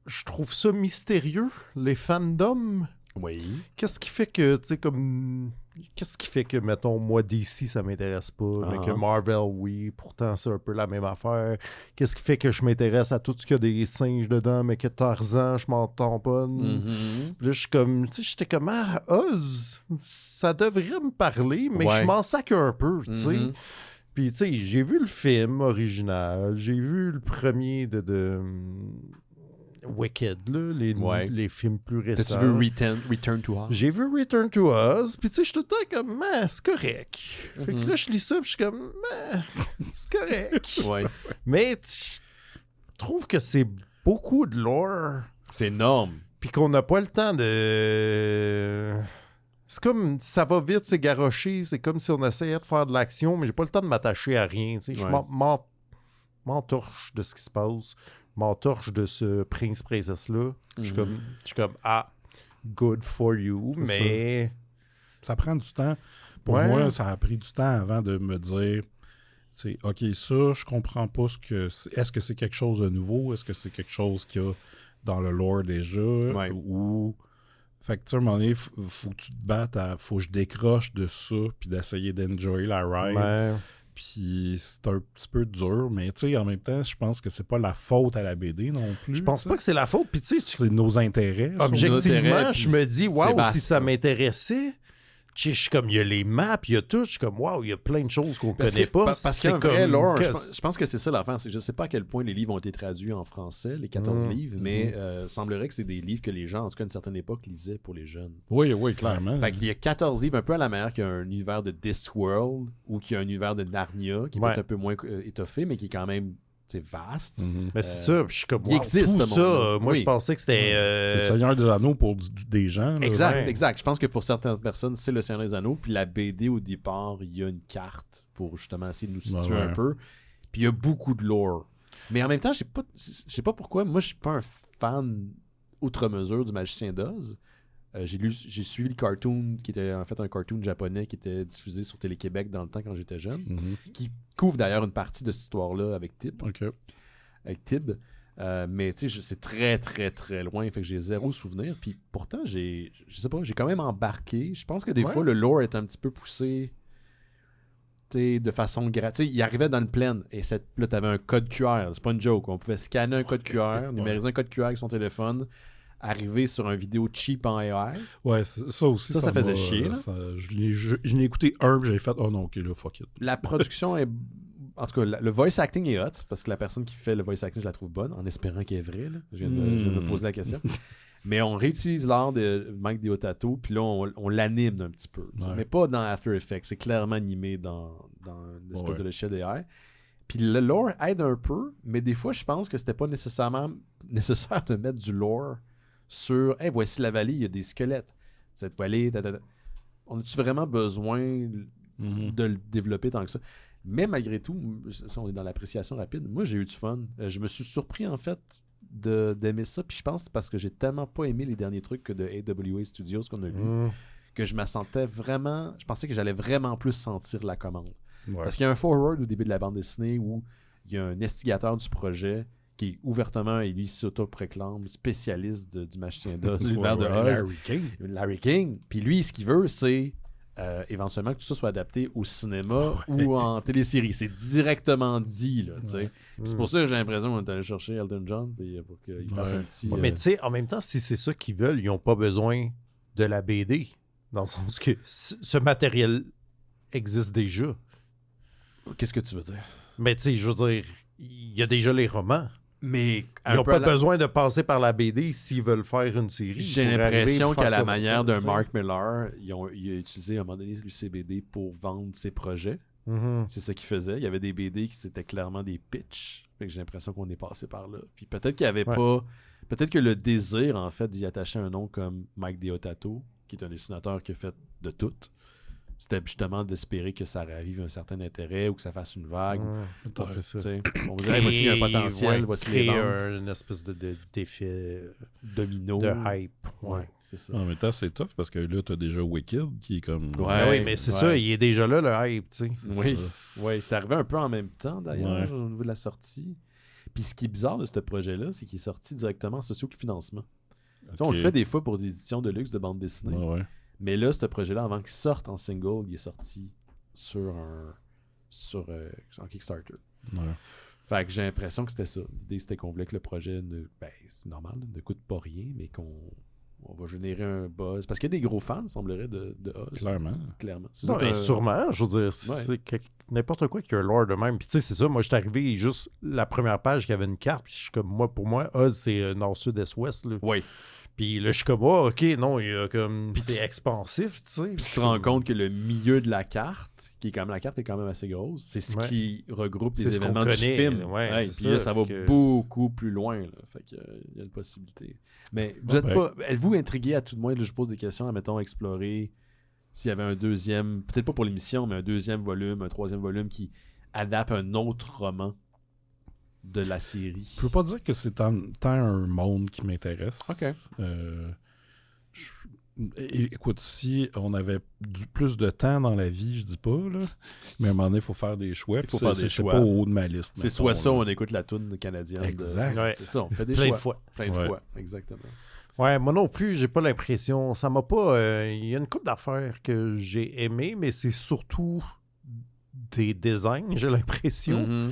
je trouve ça mystérieux, les fandoms. Oui. Qu'est-ce qui fait que, tu sais, comme... Qu'est-ce qui fait que, mettons, moi, DC, ça m'intéresse pas, mais que Marvel, oui, pourtant, c'est un peu la même affaire. Qu'est-ce qui fait que je m'intéresse à tout ce qu'il y a des singes dedans, mais que Tarzan, je m'en tamponne. Puis là, je suis comme, tu sais, j'étais comme, Oz, ça devrait me parler, mais je m'en sac un peu, tu sais. Puis, tu sais, j'ai vu le film original, j'ai vu le premier de Wicked, là, les films plus récents. T'as-tu vu Return to Oz? J'ai vu Return to Oz, puis tu sais, je suis tout le temps comme, c'est correct. Fait que là, je lis ça, puis je suis comme, c'est correct. Mais je trouve que c'est beaucoup de lore. C'est énorme. Puis qu'on n'a pas le temps de... C'est comme, ça va vite, c'est garoché, c'est comme si on essayait de faire de l'action, mais j'ai pas le temps de m'attacher à rien, tu sais. Je m'entorche de ce qui se passe. M'entorche de ce prince-princesse-là. Je suis comme, good for you, mais... Ça prend du temps. Pour moi, ça a pris du temps avant de me dire, tu sais, OK, ça, je comprends pas ce que... Est-ce que c'est quelque chose de nouveau? Est-ce que c'est quelque chose qu'il y a dans le lore déjà? Ou... Fait que, tu sais, à un moment donné, faut que tu te battes faut que je décroche de ça, puis d'essayer d'enjoy la ride. Puis c'est un petit peu dur, mais tu sais, en même temps, je pense que c'est pas la faute à la BD non plus. Je pense pas que c'est la faute, puis tu sais... C'est nos intérêts. Objectivement, je me dis, waouh, si ça m'intéressait... Je suis comme, il y a les maps, il y a tout. Je suis comme, waouh, il y a plein de choses qu'on connaît pas. Parce qu'il y a un vrai lore. Je pense que c'est ça l'affaire. Je sais pas à quel point les livres ont été traduits en français, les 14 livres, mais il semblerait que c'est des livres que les gens, en tout cas à une certaine époque, lisaient pour les jeunes. Oui, clairement. Fait qu'il y a 14 livres, un peu à la manière qu'il y a un univers de Discworld ou qu'il y a un univers de Narnia qui est peut-être un peu moins étoffé, mais qui est quand même vaste. Mais c'est ça, je suis comme, il existe, tout ce ça, monde-là. moi, Oui. je pensais que c'était... C'est le Seigneur des Anneaux pour des gens. Là. Exact, Ouais. exact. Je pense que pour certaines personnes, c'est le Seigneur des Anneaux. Puis la BD, au départ, il y a une carte pour justement essayer de nous situer Ouais. un peu. Puis il y a beaucoup de lore. Mais en même temps, je sais pas pourquoi. Moi, je suis pas un fan outre mesure du Magicien d'Oz. J'ai suivi le cartoon, qui était en fait un cartoon japonais qui était diffusé sur Télé-Québec dans le temps quand j'étais jeune, qui couvre d'ailleurs une partie de cette histoire-là avec Tib. OK. Mais tu sais, c'est très, très, très loin. Fait que j'ai zéro souvenir. Puis pourtant, je sais pas, j'ai quand même embarqué. Je pense que des fois, le lore est un petit peu poussé de façon gratuite. Il arrivait dans le plaine et là, t'avais un code QR. C'est pas une joke. On pouvait scanner un code QR, numériser un code QR avec son téléphone, arriver sur un vidéo cheap en AI. Ouais, ça aussi. Ça faisait m'a- chier, là. Je l'ai écouté puis j'ai fait, oh non, ok, là, fuck it. La production est... En tout cas, le voice acting est hot, parce que la personne qui fait le voice acting, je la trouve bonne, en espérant qu'elle est vraie. Là. Je viens de me poser la question. Mais on réutilise l'art de Mike Deodato, puis là, on l'anime un petit peu. Ouais. Mais pas dans After Effects. C'est clairement animé dans l'espèce de logiciel d'AI. Puis le lore aide un peu, mais des fois, je pense que c'était pas nécessairement nécessaire de mettre du lore sur « Hey, voici la vallée, il y a des squelettes. Cette vallée... » On a-tu vraiment besoin de le développer tant que ça? Mais malgré tout, si on est dans l'appréciation rapide, moi, j'ai eu du fun. Je me suis surpris, en fait, d'aimer ça. Puis je pense que c'est parce que j'ai tellement pas aimé les derniers trucs que de AWA Studios qu'on a lu, que je me sentais vraiment... Je pensais que j'allais vraiment plus sentir la commande. Ouais. Parce qu'il y a un forward au début de la bande dessinée où il y a un instigateur du projet qui est ouvertement, et lui s'auto-proclame spécialiste du Magicien d'Oz, de l'univers de Oz. Larry King. Larry King. Puis lui, ce qu'il veut, c'est éventuellement que tout ça soit adapté au cinéma ou en télésérie. C'est directement dit, là, tu sais. Puis c'est pour ça que j'ai l'impression qu'on est allé chercher Elton John pour qu'il fasse un petit... Mais tu sais, en même temps, si c'est ça qu'ils veulent, ils n'ont pas besoin de la BD. Dans le sens que ce matériel existe déjà. Qu'est-ce que tu veux dire? Mais tu sais, je veux dire, il y a déjà les romans. Mais Ils n'ont pas besoin de passer par la BD s'ils veulent faire une série. J'ai Ils pourraient l'impression arriver et qu'à la faire manière comme d'un ça, Mark Millar, il a utilisé à un moment donné le CBD pour vendre ses projets. Mhm. C'est ça qu'il faisait. Il y avait des BD qui c'était clairement des pitchs. Fait que j'ai l'impression qu'on est passé par là. Puis peut-être qu'il n'y avait pas... Peut-être que le désir, en fait, d'y attacher un nom comme Mike Deodato, qui est un dessinateur qui a fait de tout, c'était justement d'espérer que ça ravive un certain intérêt ou que ça fasse une vague. C'est ça. Tu sais, on vous dirait, voici un potentiel, voici les créer ventes. une espèce d'effet Domino. de hype. Ouais, c'est ça. En même temps, c'est tough parce que là, t'as déjà Wicked qui est comme. Ouais. Ben oui, mais c'est ça, il est déjà là, le hype, tu sais. Oui, oui, c'est arrivé un peu en même temps d'ailleurs Ouais. au niveau de la sortie. Puis ce qui est bizarre de ce projet-là, c'est qu'il est sorti directement en socio-financement. Tu sais, on le fait des fois pour des éditions de luxe de bande dessinée. Ouais. Mais là, ce projet-là, avant qu'il sorte en single, il est sorti sur en Kickstarter. Ouais. Fait que j'ai l'impression que c'était ça. L'idée, c'était qu'on voulait que le projet c'est normal, ne coûte pas rien, mais qu'on va générer un buzz. Parce qu'il y a des gros fans, semblerait, de Oz. Clairement. Clairement. C'est Non, donc mais un- sûrement, je veux dire, c'est n'importe quoi qui a un lore de même. Puis tu sais, c'est ça, moi, je suis arrivé juste la première page qui avait une carte, puis je suis comme, pour moi, Oz, c'est nord, sud, est, ouest, là. Oui. Puis là, je suis comme, ok, non, il y a comme, Puis c'est expansif, tu sais. Puis tu te rends compte que le milieu de la carte, la carte est quand même assez grosse, c'est ce qui regroupe les C'est ce qu'on événements du connaît, film. ouais, Puis c'est là, ça, ça va fait que- beaucoup plus loin. Là. Fait que, il y a une possibilité. Mais êtes-vous intrigué à tout de moins, là, je pose des questions, admettons, explorer s'il y avait un deuxième, peut-être pas pour l'émission, mais un deuxième volume, un troisième volume qui adapte un autre roman de la série. Je peux pas dire que c'est tant un monde qui m'intéresse. OK. Écoute, si on avait plus de temps dans la vie, je dis pas, là, mais à un moment donné, il faut faire des choix. Il faut puis faire c'est- des c'est choix. pas au haut de ma liste. C'est mettons, soit ça, là. on écoute la toune canadienne. Exact. Ouais. C'est ça, on fait des Plein choix. de fois. Plein de Ouais. fois, exactement. Ouais, moi non plus, j'ai pas l'impression. Ça m'a pas. Il y a une couple d'affaires que j'ai aimé, mais c'est surtout des designs, j'ai l'impression. Mhm.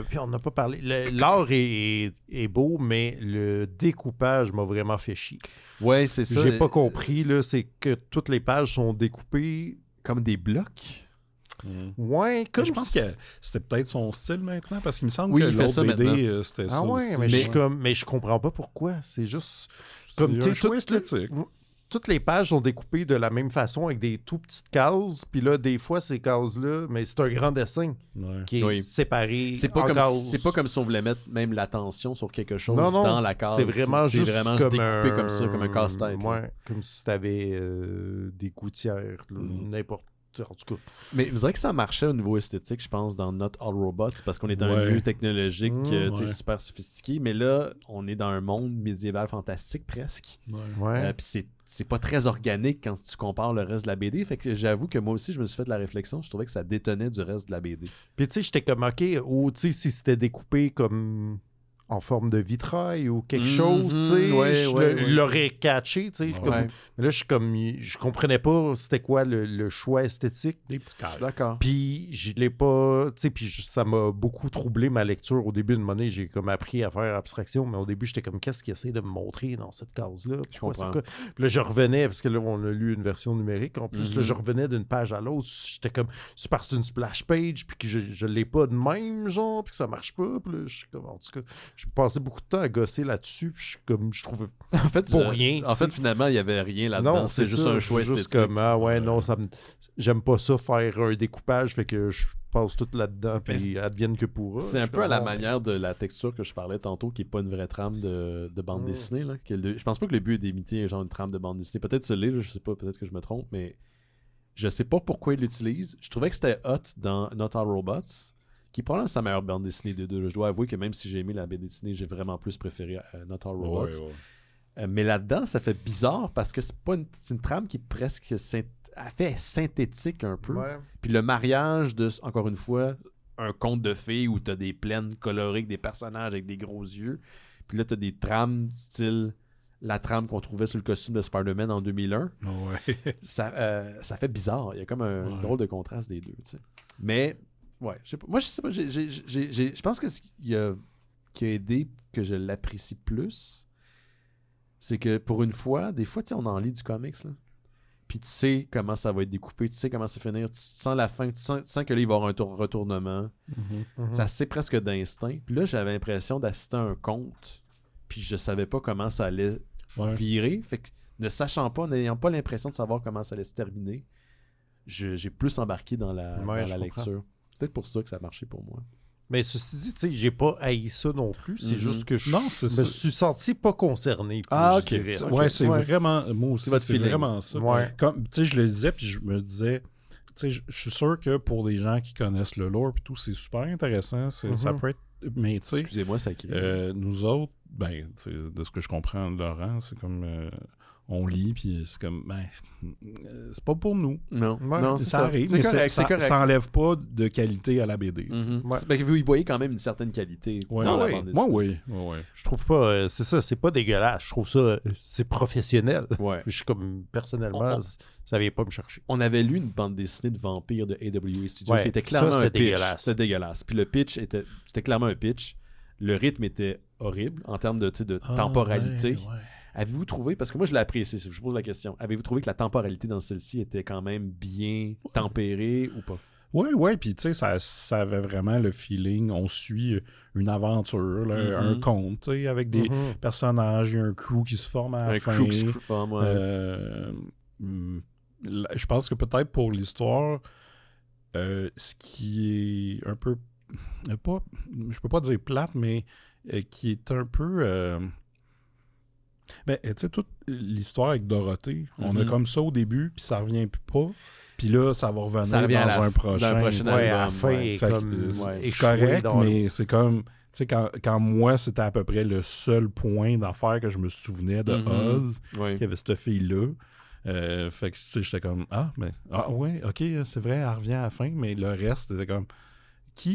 Puis on n'a pas parlé. L'art est beau, mais le découpage m'a vraiment fait chier. Ouais, c'est ça. J'ai pas compris, là, c'est que toutes les pages sont découpées. Comme des blocs. Mhm. Ouais, comme Je pense que c'était peut-être son style maintenant, parce qu'il me semble Oui, que il fait l'autre ça BD, maintenant. c'était Ah ça ouais, aussi. mais je suis comme. Mais je comprends pas pourquoi. C'est juste. Comme C'est tu un sais, choix tout- esthétique. toutes les pages sont découpées de la même façon avec des tout petites cases. Puis là, des fois, ces cases-là, mais c'est un grand dessin qui est séparé c'est en pas cases. c'est pas comme si on voulait mettre même l'attention sur quelque chose Non, dans la case. c'est vraiment juste vraiment comme découpé comme ça, comme un casse-tête. Ouais, comme si t'avais des gouttières, là, n'importe. En tout cas. Mais vous savez que ça marchait au niveau esthétique, je pense, dans Not All Robots, parce qu'on est dans un milieu technologique super sophistiqué, mais là, on est dans un monde médiéval fantastique presque. Puis c'est pas très organique quand tu compares le reste de la BD. Fait que j'avoue que moi aussi, je me suis fait de la réflexion. Je trouvais que ça détonnait du reste de la BD. Puis tu sais, j'étais comme, OK, ou tu sais, si c'était découpé comme en forme de vitrail ou quelque chose, tu sais, je l'aurais catché, tu sais. Mais là, je comprenais pas c'était quoi le choix esthétique. Des petits Je suis d'accord. Puis je l'ai pas, tu sais, puis ça m'a beaucoup troublé ma lecture. Au début de monnaie, j'ai comme appris à faire abstraction, mais au début, j'étais comme, qu'est-ce qu'il essaie de me montrer dans cette case-là? Je comprends. Puis là, je revenais, parce que là, on a lu une version numérique. En plus, là, je revenais d'une page à l'autre. J'étais comme, c'est parce que c'est une splash page, puis que je l'ai pas de même, genre, puis que ça marche pas. Puis là, je suis comme, en tout cas, j'ai passé beaucoup de temps à gosser là-dessus, puis je trouvais en fait, pour rien. En fait, finalement, il y avait rien là-dedans. Non, c'est juste un choix esthétique. Juste comme, non, j'aime pas ça faire un découpage, fait que je passe tout là-dedans, puis advienne que pourra. C'est un peu à la manière de la texture que je parlais tantôt, qui n'est pas une vraie trame de bande dessinée. Là, je pense pas que le but est d'imiter genre une trame de bande dessinée. Peut-être celui-là, je sais pas, peut-être que je me trompe, mais je sais pas pourquoi il l'utilise. Je trouvais que c'était hot dans Not All Robots, qui est probablement sa meilleure bande dessinée des deux. Je dois avouer que même si j'ai aimé la bande dessinée, j'ai vraiment plus préféré Not All Robots. Mais là-dedans, ça fait bizarre parce que c'est une trame qui est presque fait synthétique un peu. Puis le mariage de, encore une fois, un conte de fées où t'as des plaines colorées, des personnages avec des gros yeux. Puis là, t'as des trames style la trame qu'on trouvait sur le costume de Spider-Man en 2001. Ça fait bizarre. Il y a comme un drôle de contraste des deux. Tu sais. Mais, moi, je sais pas. Je pense que ce qui a aidé que je l'apprécie plus, c'est que pour une fois, des fois, on en lit du comics, là. Puis tu sais comment ça va être découpé, tu sais comment c'est finir, tu sens la fin, tu sens que là, il va y avoir un retournement. Ça c'est presque d'instinct. Puis là, j'avais l'impression d'assister à un conte, puis je savais pas comment ça allait virer. Fait que ne sachant pas, n'ayant pas l'impression de savoir comment ça allait se terminer, j'ai plus embarqué dans la lecture. Peut-être pour ça que ça a marché pour moi. Mais ceci dit, tu sais, j'ai pas haï ça non plus. C'est juste que je me suis senti pas concerné. OK. C'est vraiment... Moi aussi, c'est vraiment ça. Comme, tu sais, je le disais, puis je me disais... Tu sais, je suis sûr que pour des gens qui connaissent le lore et tout, c'est super intéressant. Ça peut être... Mais, tu sais... Excusez-moi, ça crie. Nous autres, de ce que je comprends de Laurent, c'est comme... on lit, puis c'est comme, c'est pas pour nous. Non, ça arrive, mais correct, ça enlève pas de qualité à la BD. Vous y voyez quand même une certaine qualité dans la bande dessinée. Moi, oui. Je trouve pas, c'est ça, c'est pas dégueulasse. Je trouve ça, c'est professionnel. Je suis comme, personnellement, ça vient pas me chercher. On avait lu une bande dessinée de vampires de AWA Studios. C'était clairement un pitch. C'était dégueulasse. Puis le pitch c'était clairement un pitch. Le rythme était horrible en termes de temporalité. Avez-vous trouvé, parce que moi je l'ai apprécié, je vous pose la question, avez-vous trouvé que la temporalité dans celle-ci était quand même bien tempérée ou pas? Oui, puis tu sais, ça avait vraiment le feeling, on suit une aventure, là, un conte, tu sais, avec des personnages, il y a un crew qui se forme à la fin. Crew qui se forme, je pense que peut-être pour l'histoire, ce qui est un peu, je peux pas dire plate, mais qui est un peu... tu sais, toute l'histoire avec Dorothée, on a comme ça au début, puis ça revient plus pas. Puis là, ça va revenir dans un prochain. Dans le prochain album. À la fin, c'est correct, mais c'est comme... Tu sais, quand moi, c'était à peu près le seul point d'affaire que je me souvenais de Oz, il y avait cette fille-là. Fait que, tu sais, j'étais comme, ouais, ok, c'est vrai, elle revient à la fin, mais le reste, c'était comme...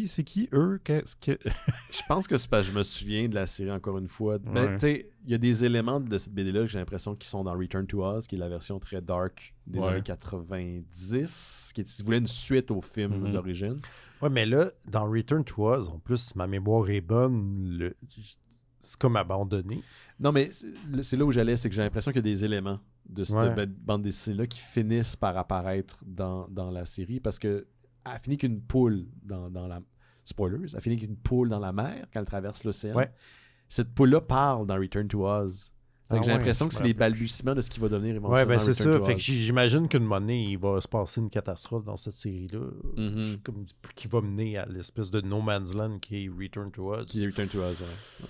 C'est qui, eux? Je pense que c'est parce que je me souviens de la série encore une fois. Tu sais, il y a des éléments de cette BD-là que j'ai l'impression qu'ils sont dans Return to Oz, qui est la version très dark des années 90, qui voulait une suite au film d'origine. Ouais, mais là, dans Return to Oz, en plus, si ma mémoire est bonne, c'est comme abandonné. Non, mais c'est là où j'allais, c'est que j'ai l'impression qu'il y a des éléments de cette bande dessinée-là qui finissent par apparaître dans la série, parce que elle finit qu'une poule dans la... Spoilers, elle finit qu'une poule dans la mer quand elle traverse l'océan. Cette poule-là parle dans Return to Oz Fait que j'ai l'impression je que me c'est les rappelle. balbutiements de ce qui va devenir éventuellement Ouais, ben c'est Return ça. to Fait que Oz. j'imagine qu'une monnaie, il va se passer une catastrophe dans cette série-là. Mhm. Comme, qui va mener à l'espèce de No Man's Land qui est Return to Oz. Qui est Return to Oz, ouais.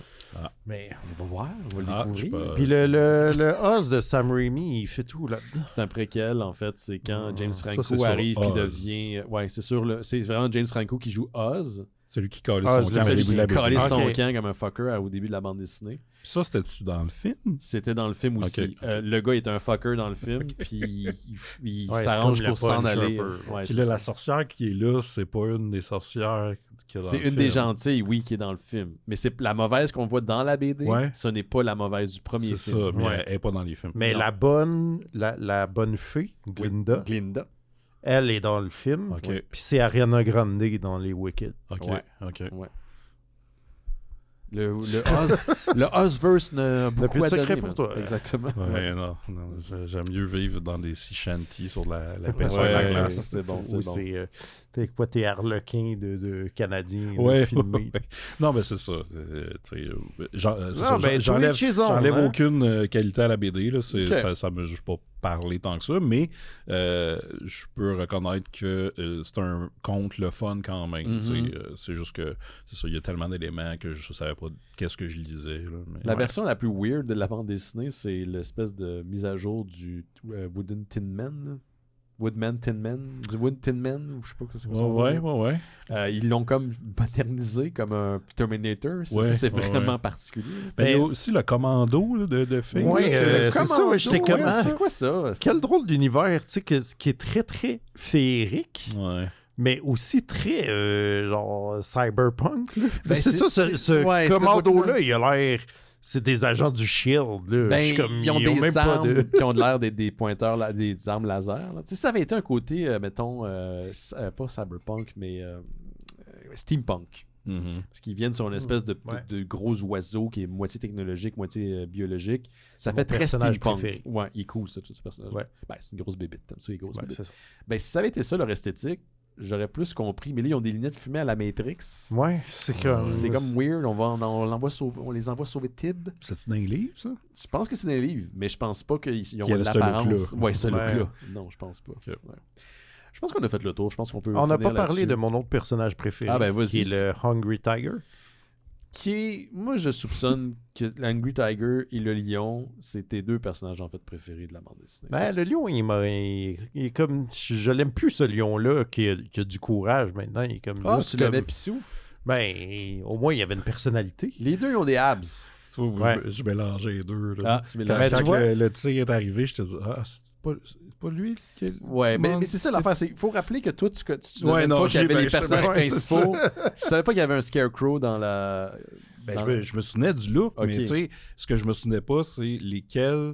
Mais... On va voir, on va le Ah, je sais découvrir. pas. Puis le Oz de Sam Raimi, il fait tout là-dedans. C'est un préquel, en fait. C'est quand James Ça, Franco c'est sur arrive puis Oz. devient... Ouais, c'est sûr. C'est vraiment James Franco qui joue Oz. Celui qui colle Ah, son c'est camp à celui début de la Il a collé BD. son Ok. camp comme un fucker au début de la bande dessinée. Puis ça, c'était-tu dans le film? C'était dans le film aussi. Ok. Le gars est un fucker dans le film, puis il Ouais, s'arrange c'est comme pour le s'en punch aller. un peu. Ouais, Puis c'est là, ça. la sorcière qui est là, c'est pas une des sorcières qui est dans C'est le une des film. gentilles, oui, qui est dans le film. Mais c'est la mauvaise qu'on voit dans la BD, Ouais. ce n'est pas la mauvaise du premier C'est film. ça, mais Ouais. elle est pas dans les films. Mais Non. la bonne fée, Glinda, Glinda. elle est dans le film. Ok. Ouais. Puis c'est Ariana Grande dans les Wicked. Ok, Ouais. ok. Le Ozverse n'a beaucoup plus à de secret donner, pour man. toi. Exactement. Ouais, non, j'aime mieux vivre dans des sea shanties sur la Ouais, sur la glace. c'est bon, c'est Ou bon. c'est t'es Harlequin de Canadien Ouais, filmé. ouais. Non, mais c'est ça. Tu sais, c'est ça, ben, j'enlève to each his own, j'enlève hein. aucune qualité à la BD. Là, Ok. ça me juge pas parler tant que ça, mais je peux reconnaître que c'est un conte le fun quand même. Mhm. Tu sais, c'est juste que c'est ça, il y a tellement d'éléments que je savais pas qu'est-ce que je lisais. Là, mais, La ouais. version la plus weird de la bande dessinée, c'est l'espèce de mise à jour du Wooden Tin Man. là. Woodman Tin Man, du Wood Tin Man, ou je sais pas quoi c'est quoi son Ouais, nom. ouais. Ils l'ont comme modernisé comme un Terminator. Ça, Ouais, c'est ouais, vraiment ouais. particulier. Ben, il y a aussi le commando là, de Faye. Ouais, là, c'est ça, ouais, j'étais comme, ah, C'est quoi ça? Quel drôle d'univers, tu sais, qui est très, très féerique, Ouais. mais aussi très, genre, cyberpunk. Là. Ben, c'est ça, ce ouais, commando-là, il a l'air... C'est des agents du SHIELD. Là. Ben, Je suis comme, ils ont même des pas armes de... qui ont de l'air des pointeurs, des armes laser. là. Tu sais, ça avait été un côté, mettons, pas cyberpunk, mais steampunk. Mhm. Parce qu'ils viennent sur une espèce de Ouais. gros oiseau qui est moitié technologique, moitié biologique. Ça C'est fait mon très personnage steampunk. préféré. Ouais, il est cool, ça, tout ce personnage. Ouais. Ben, c'est une grosse bébite. T'aimes ça, les grosses Ouais, bébites? c'est ça. Ben, si ça avait été ça, leur esthétique, j'aurais plus compris. Mais là, ils ont des lunettes fumées à la Matrix. Ouais, c'est comme... C'est comme weird. On les envoie sauver Tib. C'est-tu dans les livres, ça? Je pense que c'est dans les livres, mais je pense pas qu'ils ont Qu'il y avait ce l'apparence. look-là. Ouais, ce Ouais. look-là. Non, je pense pas. Ouais. Je pense qu'on a fait le tour. Je pense qu'on peut. On n'a finir pas parlé là-dessus. de mon autre personnage préféré, Ah, ben, vas-y. qui est le Hungry Tiger. Moi, je soupçonne que l'Angry Tiger et le lion, c'est tes deux personnages en fait préférés de la bande dessinée. Ben, le lion, il est comme... Je l'aime plus, ce lion-là, qui a du courage maintenant. Il est comme... Ah, juste tu comme- l'avais pissou. Ben, au moins, il y avait une personnalité. Les deux, ils ont des abs. Tu vois, Ouais. je mélangeais les deux. Là. Ah, tu Quand, mélanges. Ben, tu quand vois- le tigre est arrivé, je te dis, ah, c'est pas lui qui est... Ouais, mais Non, c'est ça l'affaire. Il faut rappeler que toi, tu savais Ouais, non, pas qu'il y avait ben, les je sais personnages pas, ouais, c'est principaux. Tu savais pas qu'il y avait un Scarecrow dans la. Ben, dans je me souvenais du look, Ok. mais tu sais, ce que je me souvenais pas, c'est lesquels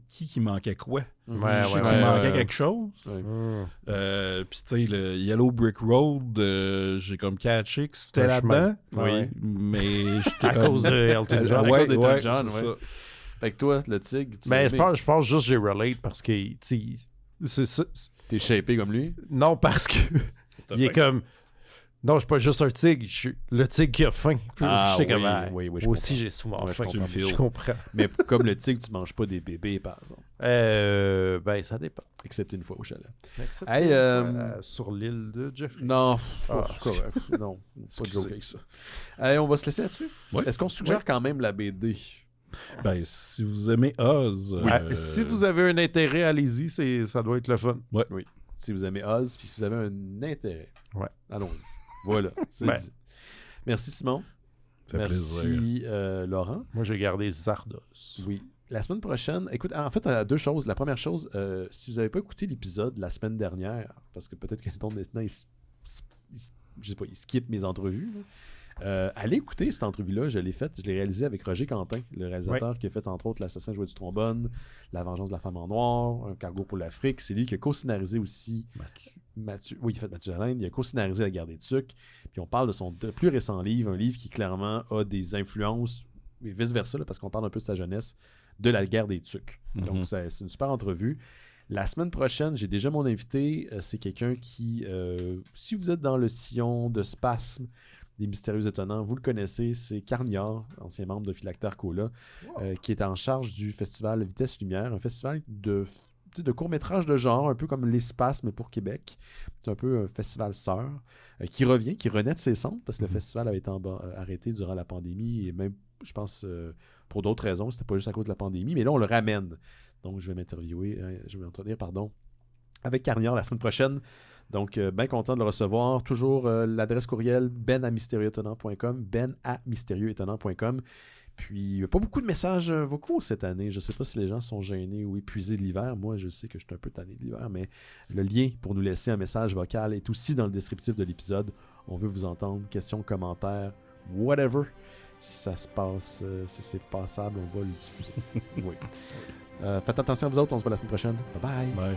qui manquait quoi. Mhm. Ouais, Je sais ouais, qu'il ouais, manquait ouais. quelque chose. Ouais. Puis tu sais, le Yellow Brick Road, j'ai comme catché que c'était C'est un chemin. là-dedans. Ouais. Mais j'étais À comme... cause de Elton À John. cause d'Elton John, c'est ouais. ça. Fait que toi, le tigre, tu Ben, l'as je pense juste que j'ai relate parce que, tu sais, t'es shapé comme lui. non, parce que il est comme... Non, je suis pas juste un tigre, je suis le tigre qui a faim. Puis Ah, j'étais comme, oui, ah, oui, je moi aussi, comprends. j'ai souvent Ouais, je faim. comprends. Je comprends. Mais comme le tigre, tu manges pas des bébés, par exemple. Ben, ça dépend. Excepté une fois au chalet. Except Hey, sur l'île de Jeffrey. Non, Ah, c'est correct. Non, pas de Excusez. joke avec ça. Hey, on va se laisser là-dessus. Ouais. Est-ce qu'on suggère quand même la BD? Ben, si vous aimez Oz... Si vous avez un intérêt, allez-y, ça doit être le fun. Si vous aimez Oz, puis si vous avez un intérêt. Ouais. Allons-y. Voilà, c'est Ben. dit. Merci Simon. Ça fait Merci plaisir. Laurent. Moi, j'ai gardé Zardos. Oui. La semaine prochaine, écoute, en fait, deux choses. La première chose, si vous n'avez pas écouté l'épisode la semaine dernière, parce que peut-être que les gens maintenant, je sais pas, ils skippent mes entrevues. Là. Allez écouter cette entrevue-là, je l'ai faite, je l'ai réalisée avec Roger Quentin, le réalisateur qui a fait entre autres L'Assassin jouait du trombone, La vengeance de la femme en noir, Un cargo pour l'Afrique. C'est lui qui a co-scénarisé aussi Mathieu. Oui, il a fait Mathieu Alain, il a co-scénarisé La guerre des Tucs. Puis on parle de son plus récent livre, un livre qui clairement a des influences, et vice-versa, là, parce qu'on parle un peu de sa jeunesse, de la guerre des Tucs. Mhm. Donc c'est une super entrevue. La semaine prochaine, j'ai déjà mon invité, c'est quelqu'un qui, si vous êtes dans le sillon de spasme, des Mystérieux Étonnants, vous le connaissez, c'est Carniard, ancien membre de Phylactère Cola, qui est en charge du festival Vitesse Lumière, un festival de courts-métrages de genre, un peu comme l'Espace, mais pour Québec. C'est un peu un festival sœur qui renaît de ses cendres, parce que le festival avait été arrêté durant la pandémie, et même, je pense, pour d'autres raisons, c'était pas juste à cause de la pandémie, mais là, on le ramène. Donc, je vais m'entretenir, avec Carniard la semaine prochaine. Donc, bien content de le recevoir. Toujours l'adresse courriel ben@mystérieuxétonnant.com, ben@mystérieuxétonnant.com. Puis, pas beaucoup de messages vocaux cette année. Je ne sais pas si les gens sont gênés ou épuisés de l'hiver. Moi, je sais que je suis un peu tanné de l'hiver, mais le lien pour nous laisser un message vocal est aussi dans le descriptif de l'épisode. On veut vous entendre. Questions, commentaires, whatever. Si ça se passe, si c'est passable, on va le diffuser. Oui. Faites attention à vous autres. On se voit la semaine prochaine. Bye bye. Bye.